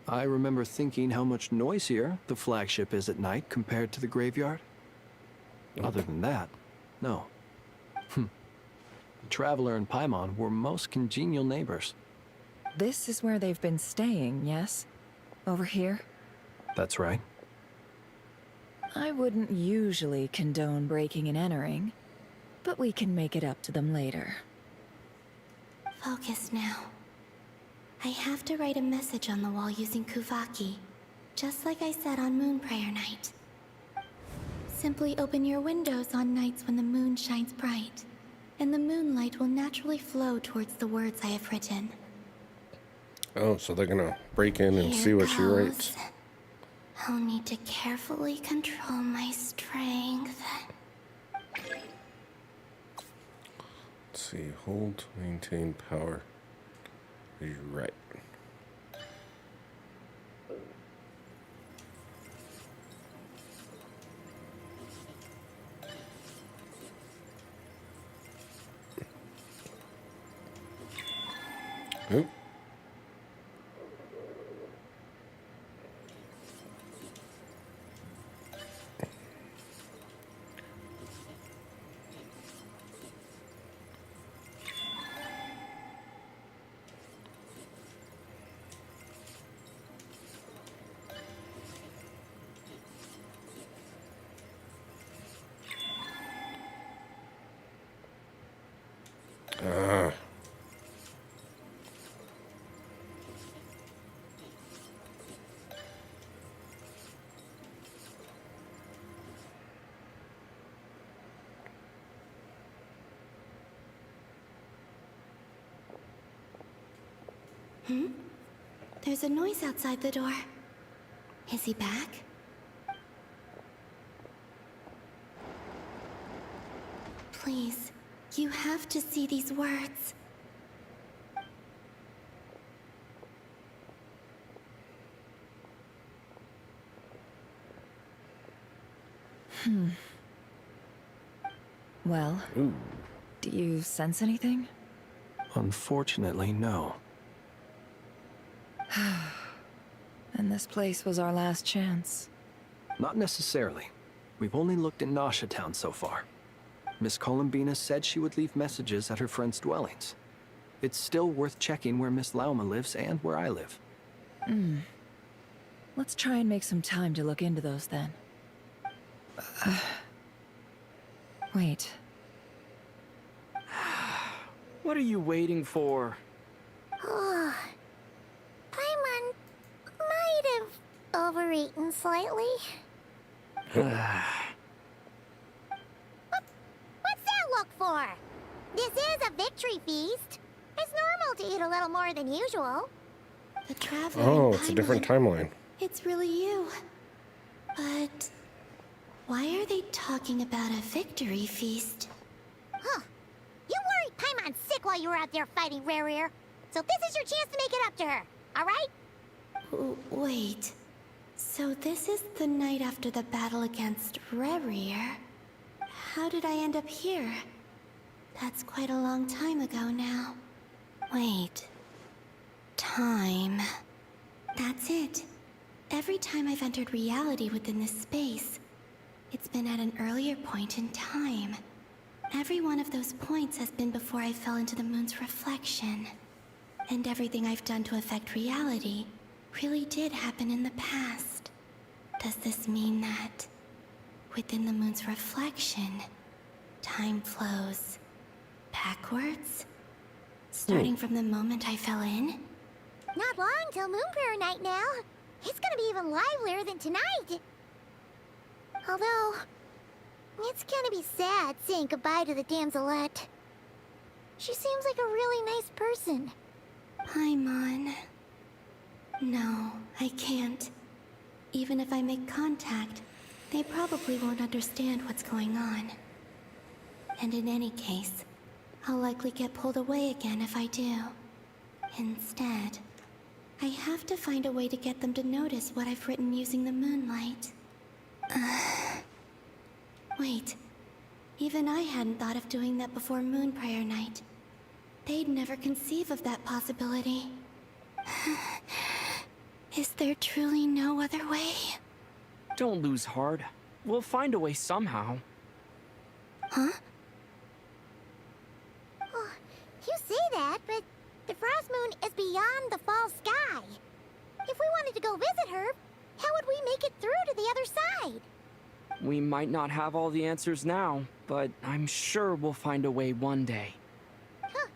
[SPEAKER 3] I remember thinking how much noisier the flagship is at night compared to the graveyard. Other than that, no. The Traveler and Paimon were most congenial neighbors.
[SPEAKER 8] This is where they've been staying, yes? Over here?
[SPEAKER 3] That's right.
[SPEAKER 8] I wouldn't usually condone breaking and entering, but we can make it up to them later.
[SPEAKER 20] Focus now. I have to write a message on the wall using Kuvaki, just like I said on Moon Prayer Night. Simply open your windows on nights when the moon shines bright, and the moonlight will naturally flow towards the words I have written.
[SPEAKER 1] Oh, so they're gonna break in and see what she writes.
[SPEAKER 20] I'll need to carefully control my strength.
[SPEAKER 1] Let's see, hold to maintain power. You're right. Oop.
[SPEAKER 20] There's a noise outside the door. Is he back? Please, you have to see these words.
[SPEAKER 8] Well, do you sense anything?
[SPEAKER 3] Unfortunately, no.
[SPEAKER 8] And this place was our last chance.
[SPEAKER 3] Not necessarily. We've only looked in Nasha Town so far. Miss Columbina said she would leave messages at her friends' dwellings. It's still worth checking where Miss Lauma lives and where I live.
[SPEAKER 8] Let's try and make some time to look into those then. Wait.
[SPEAKER 13] What are you waiting for?
[SPEAKER 9] Oh, Paimon might have overeaten slightly. What's that look for? This is a victory feast. It's normal to eat a little more than usual.
[SPEAKER 20] The traveler.
[SPEAKER 1] Oh, it's a different timeline.
[SPEAKER 20] It's really you. But why are they talking about a victory feast?
[SPEAKER 9] Huh. You worried Paimon sick while you were out there fighting Rare. So this is your chance to make it up to her, alright?
[SPEAKER 20] Wait. So this is the night after the battle against Rare. How did I end up here? That's quite a long time ago now. Wait. Time. That's it. Every time I've entered reality within this space, it's been at an earlier point in time. Every one of those points has been before I fell into the moon's reflection. And everything I've done to affect reality really did happen in the past. Does this mean that within the moon's reflection, time flows backwards? Starting from the moment I fell in?
[SPEAKER 9] Not long till Moon Prayer Night now. It's gonna be even livelier than tonight. Although, it's gonna be sad saying goodbye to the damselette. She seems like a really nice person.
[SPEAKER 20] Paimon. No, I can't. Even if I make contact, they probably won't understand what's going on. And in any case, I'll likely get pulled away again if I do. Instead, I have to find a way to get them to notice what I've written using the moonlight. Wait. Even I hadn't thought of doing that before Moon Prayer Night. They'd never conceive of that possibility. Is there truly no other way?
[SPEAKER 13] Don't lose heart. We'll find a way somehow.
[SPEAKER 20] Huh?
[SPEAKER 9] Oh, you say that, but the Frost Moon is beyond the fall sky. If we wanted to go visit her, how would we make it through to the other side?
[SPEAKER 13] We might not have all the answers now, but I'm sure we'll find a way one day.
[SPEAKER 9] Huh.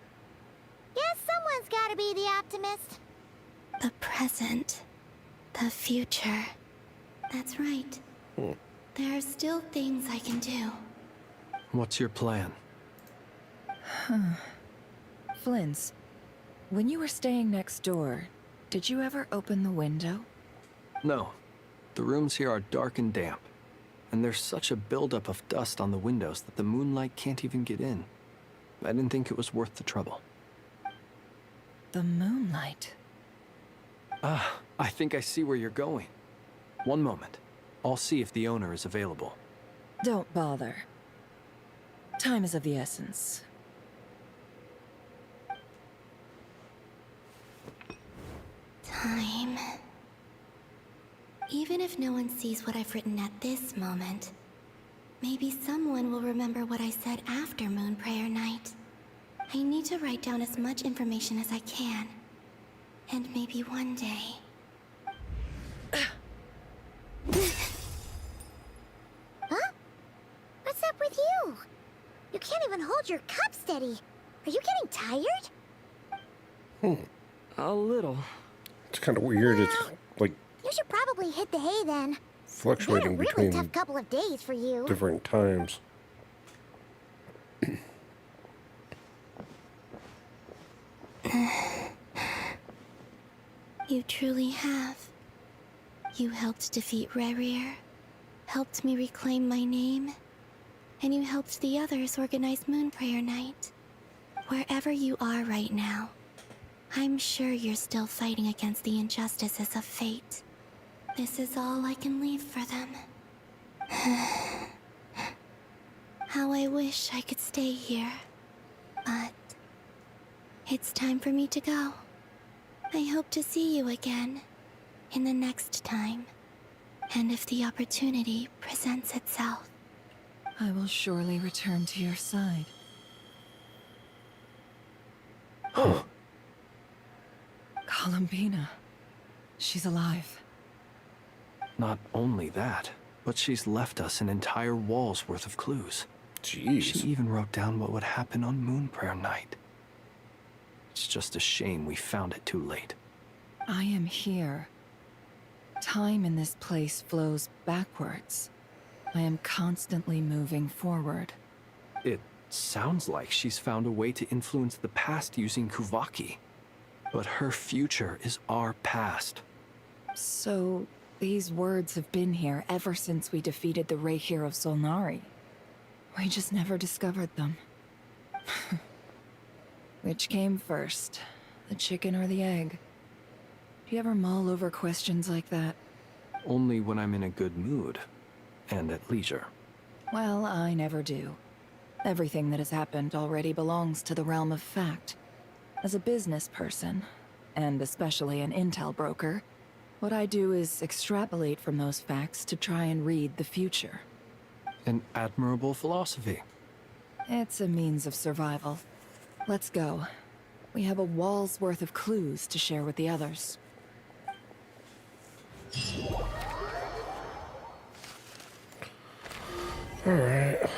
[SPEAKER 9] Guess someone's gotta be the optimist.
[SPEAKER 20] The present. The future. That's right. There are still things I can do.
[SPEAKER 3] What's your plan?
[SPEAKER 8] Flins, when you were staying next door, did you ever open the window?
[SPEAKER 3] No. The rooms here are dark and damp. And there's such a buildup of dust on the windows that the moonlight can't even get in. I didn't think it was worth the trouble.
[SPEAKER 8] The moonlight.
[SPEAKER 3] Ah, I think I see where you're going. One moment. I'll see if the owner is available.
[SPEAKER 8] Don't bother. Time is of the essence.
[SPEAKER 20] Time. Even if no one sees what I've written at this moment, maybe someone will remember what I said after Moon Prayer Night. I need to write down as much information as I can. And maybe one day...
[SPEAKER 9] Huh? What's up with you? You can't even hold your cup steady. Are you getting tired?
[SPEAKER 13] A little.
[SPEAKER 1] It's kind of weird. It's like
[SPEAKER 9] You should probably hit the hay then.
[SPEAKER 1] fluctuating
[SPEAKER 9] Been a really
[SPEAKER 1] between
[SPEAKER 9] tough couple of days for you.
[SPEAKER 1] different times.
[SPEAKER 20] You truly have. You helped defeat Rare, helped me reclaim my name, and you helped the others organize Moon Prayer Night. Wherever you are right now, I'm sure you're still fighting against the injustices of fate. This is all I can leave for them. How I wish I could stay here. But it's time for me to go. I hope to see you again in the next time. And if the opportunity presents itself,
[SPEAKER 8] I will surely return to your side. Columbina. She's alive.
[SPEAKER 3] Not only that, but she's left us an entire wall's worth of clues.
[SPEAKER 1] Jeez.
[SPEAKER 3] She even wrote down what would happen on Moon Prayer Night. It's just a shame we found it too late.
[SPEAKER 8] I am here. Time in this place flows backwards. I am constantly moving forward.
[SPEAKER 3] It sounds like she's found a way to influence the past using Kuvaki. But her future is our past.
[SPEAKER 8] So, these words have been here ever since we defeated the Reikir of Solnari. We just never discovered them. Which came first, the chicken or the egg? Do you ever mull over questions like that?
[SPEAKER 3] Only when I'm in a good mood. And at leisure.
[SPEAKER 8] Well, I never do. Everything that has happened already belongs to the realm of fact. As a business person, and especially an intel broker, what I do is extrapolate from those facts to try and read the future.
[SPEAKER 3] An admirable philosophy.
[SPEAKER 8] It's a means of survival. Let's go. We have a wall's worth of clues to share with the others.
[SPEAKER 1] Alright.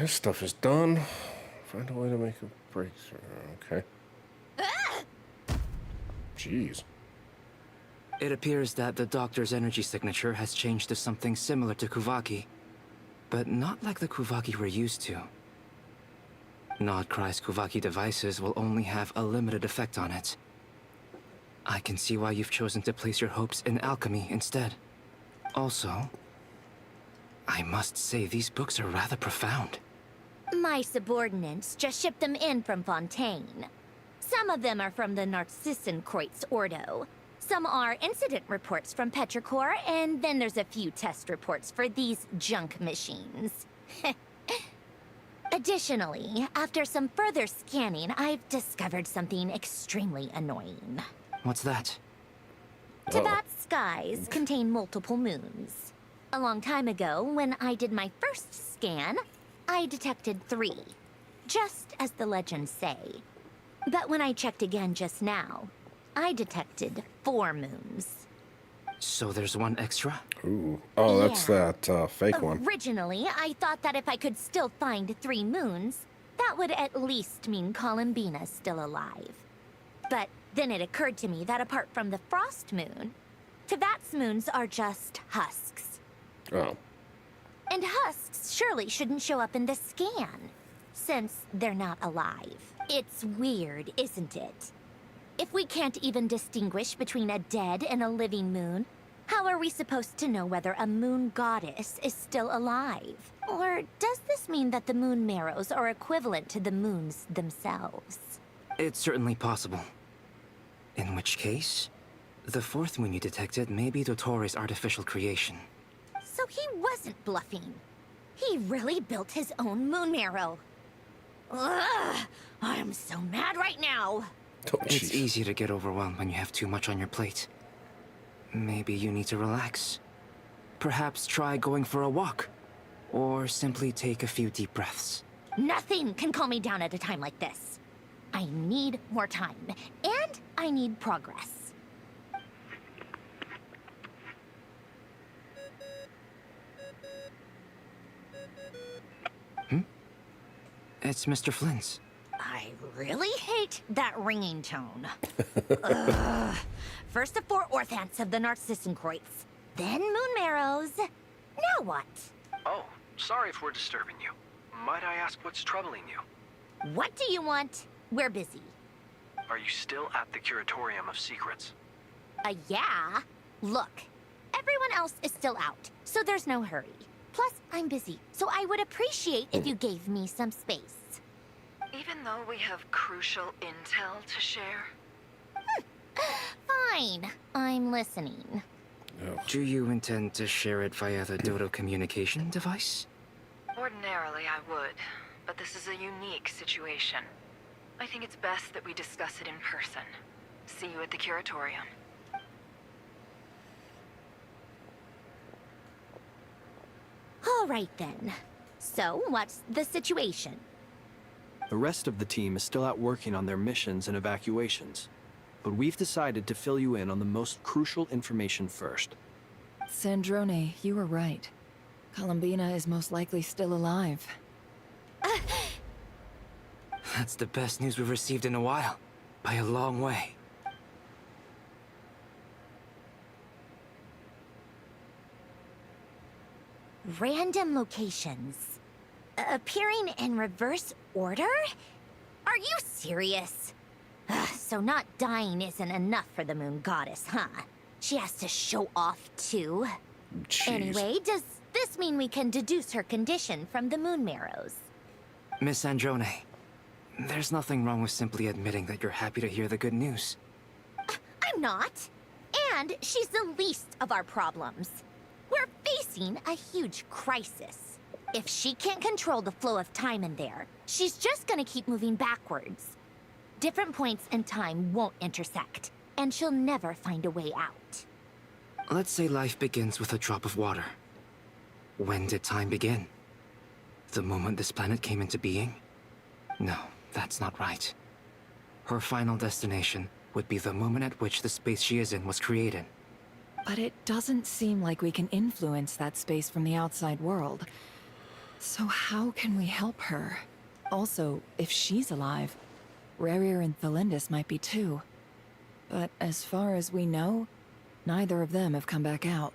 [SPEAKER 1] This stuff is done. Find a way to make a breakthrough. Okay. Jeez.
[SPEAKER 4] It appears that the doctor's energy signature has changed to something similar to Kuvaki, but not like the Kuvaki we're used to. Nodcry's Kuvaki devices will only have a limited effect on it. I can see why you've chosen to place your hopes in alchemy instead. Also, I must say these books are rather profound.
[SPEAKER 9] My subordinates just shipped them in from Fontaine. Some of them are from the Narcissenkreuz Ordo. Some are incident reports from Petrichor, and then there's a few test reports for these junk machines. Additionally, after some further scanning, I've discovered something extremely annoying.
[SPEAKER 4] What's that?
[SPEAKER 9] Tibet's skies contain multiple moons. A long time ago, when I did my first scan, I detected 3, just as the legends say. But when I checked again just now, I detected 4 moons.
[SPEAKER 4] So there's one extra?
[SPEAKER 1] Ooh. Oh, that's that fake one.
[SPEAKER 9] Originally, I thought that if I could still find 3 moons, that would at least mean Columbina's still alive. But then it occurred to me that apart from the frost moon, Teyvat's moons are just husks.
[SPEAKER 1] Oh.
[SPEAKER 9] And husks surely shouldn't show up in the scan, since they're not alive. It's weird, isn't it? If we can't even distinguish between a dead and a living moon, how are we supposed to know whether a moon goddess is still alive? Or does this mean that the moon marrows are equivalent to the moons themselves?
[SPEAKER 4] It's certainly possible. In which case, the 4th moon you detected may be Dottore artificial creation.
[SPEAKER 9] So he wasn't bluffing. He really built his own moon marrow. Ugh! I am so mad right now.
[SPEAKER 4] It's easy to get overwhelmed when you have too much on your plate. Maybe you need to relax. Perhaps try going for a walk. Or simply take a few deep breaths.
[SPEAKER 9] Nothing can calm me down at a time like this. I need more time, and I need progress.
[SPEAKER 4] It's Mr. Flynn's.
[SPEAKER 9] I really hate that ringing tone. Ugh. First the 4 orthants of the Narcissenkreuz, then moon marrows. Now what?
[SPEAKER 15] Oh, sorry if we're disturbing you. Might I ask what's troubling you?
[SPEAKER 9] What do you want? We're busy.
[SPEAKER 15] Are you still at the Curatorium of Secrets?
[SPEAKER 9] Yeah. Look, everyone else is still out, so there's no hurry. Plus, I'm busy, so I would appreciate if you gave me some space.
[SPEAKER 16] Even though we have crucial intel to share?
[SPEAKER 9] Fine, I'm listening.
[SPEAKER 4] Do you intend to share it via the Dodo communication device?
[SPEAKER 16] Ordinarily, I would, but this is a unique situation. I think it's best that we discuss it in person. See you at the Curatorium.
[SPEAKER 9] All right then. So, what's the situation?
[SPEAKER 3] The rest of the team is still out working on their missions and evacuations. But we've decided to fill you in on the most crucial information first.
[SPEAKER 8] Sandrone, you were right. Columbina is most likely still alive.
[SPEAKER 4] That's the best news we've received in a while. By a long way.
[SPEAKER 9] Random locations. Appearing in reverse order? Are you serious? So not dying isn't enough for the moon goddess, huh? She has to show off too.
[SPEAKER 1] Jeez.
[SPEAKER 9] Anyway, does this mean we can deduce her condition from the moon marrows?
[SPEAKER 4] Miss Androne, there's nothing wrong with simply admitting that you're happy to hear the good news.
[SPEAKER 9] I'm not. And she's the least of our problems. We're facing a huge crisis. If she can't control the flow of time in there, she's just gonna keep moving backwards. Different points in time won't intersect, and she'll never find a way out.
[SPEAKER 4] Let's say life begins with a drop of water. When did time begin? The moment this planet came into being? No, that's not right. Her final destination would be the moment at which the space she is in was created.
[SPEAKER 8] But it doesn't seem like we can influence that space from the outside world. So how can we help her? Also, if she's alive, Rerir and Thalindis might be too. But as far as we know, neither of them have come back out.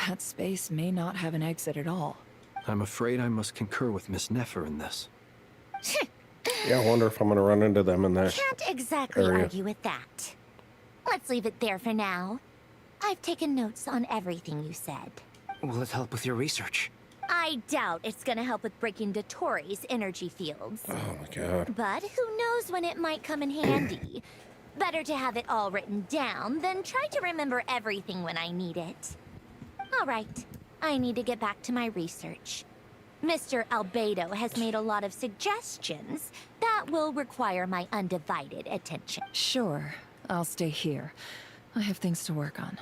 [SPEAKER 8] That space may not have an exit at all.
[SPEAKER 3] I'm afraid I must concur with Miss Nefer in this.
[SPEAKER 1] Yeah, I wonder if I'm gonna run into them in that
[SPEAKER 9] Can't exactly
[SPEAKER 1] area.
[SPEAKER 9] argue with that. Let's leave it there for now. I've taken notes on everything you said.
[SPEAKER 4] Will it help with your research?
[SPEAKER 9] I doubt it's gonna help with breaking Dottoro's energy fields.
[SPEAKER 1] Oh my god.
[SPEAKER 9] But who knows when it might come in handy. Better to have it all written down than try to remember everything when I need it. Alright, I need to get back to my research. Mr. Albedo has made a lot of suggestions that will require my undivided attention.
[SPEAKER 8] Sure, I'll stay here. I have things to work on.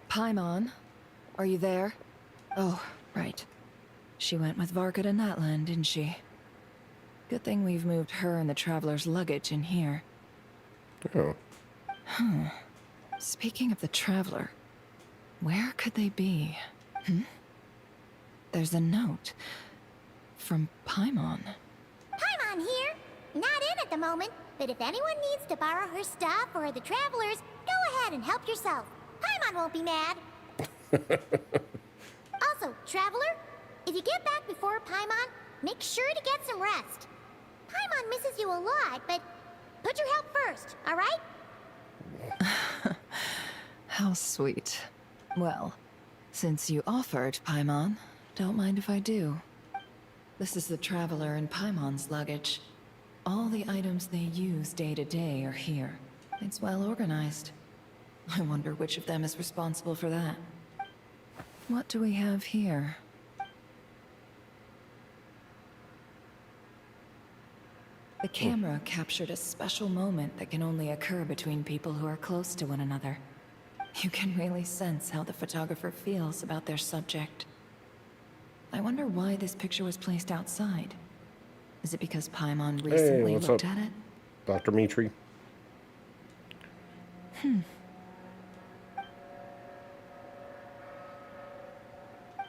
[SPEAKER 8] Paimon, are you there? Oh, right. She went with Varka to Natlan, didn't she? Good thing we've moved her and the Traveler's luggage in here.
[SPEAKER 1] Oh.
[SPEAKER 8] Speaking of the Traveler, where could they be? There's a note from Paimon.
[SPEAKER 9] Paimon here. Not in at the moment, but if anyone needs to borrow her stuff or the Travelers, go ahead and help yourself. Paimon won't be mad. Also, Traveler, if you get back before Paimon, make sure to get some rest. Paimon misses you a lot, but put your health first, all right?
[SPEAKER 8] How sweet. Well, since you offered, Paimon, don't mind if I do. This is the Traveler and Paimon's luggage. All the items they use day to day are here. It's well organized. I wonder which of them is responsible for that. What do we have here? The camera captured a special moment that can only occur between people who are close to one another. You can really sense how the photographer feels about their subject. I wonder why this picture was placed outside. Is it because Paimon recently
[SPEAKER 1] what's
[SPEAKER 8] looked
[SPEAKER 1] up,
[SPEAKER 8] at it?
[SPEAKER 1] Dr. Mitri?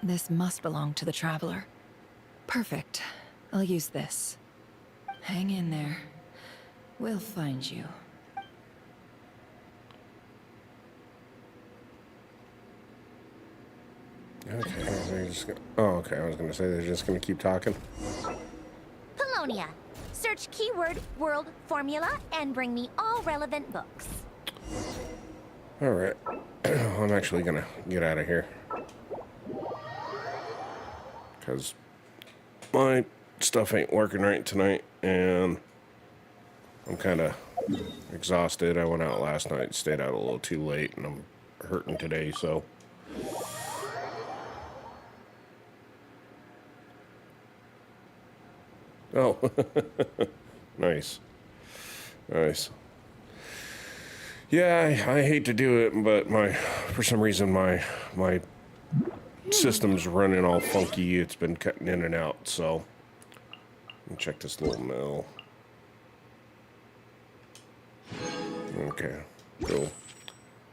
[SPEAKER 8] This must belong to the Traveler. Perfect. I'll use this. Hang in there. We'll find you.
[SPEAKER 1] Okay, they're just gonna, oh, okay, I was gonna say they're just gonna keep talking.
[SPEAKER 9] Polonia. Search keyword world formula and bring me all relevant books.
[SPEAKER 1] Alright. I'm actually gonna get out of here. Because my stuff ain't working right tonight, and I'm kind of exhausted. I went out last night, stayed out a little too late, and I'm hurting today, so... Oh, nice. Nice. Yeah, I hate to do it, but for some reason my system's running all funky. It's been cutting in and out, so let me check this little mill. Okay, cool.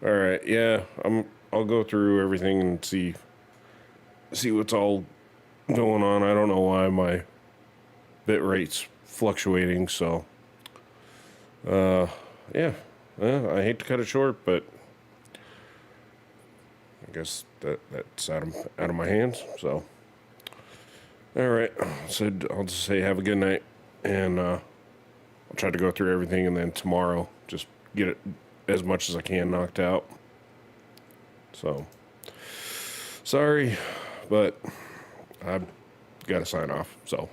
[SPEAKER 1] All right, yeah, I'll go through everything and see what's all going on. I don't know why my bit rate's fluctuating, so yeah. Well, I hate to cut it short, but I guess that's out of my hands. So, all right. So I'll just say have a good night, and I'll try to go through everything, and then tomorrow just get it as much as I can knocked out. So, sorry, but I've got to sign off. So.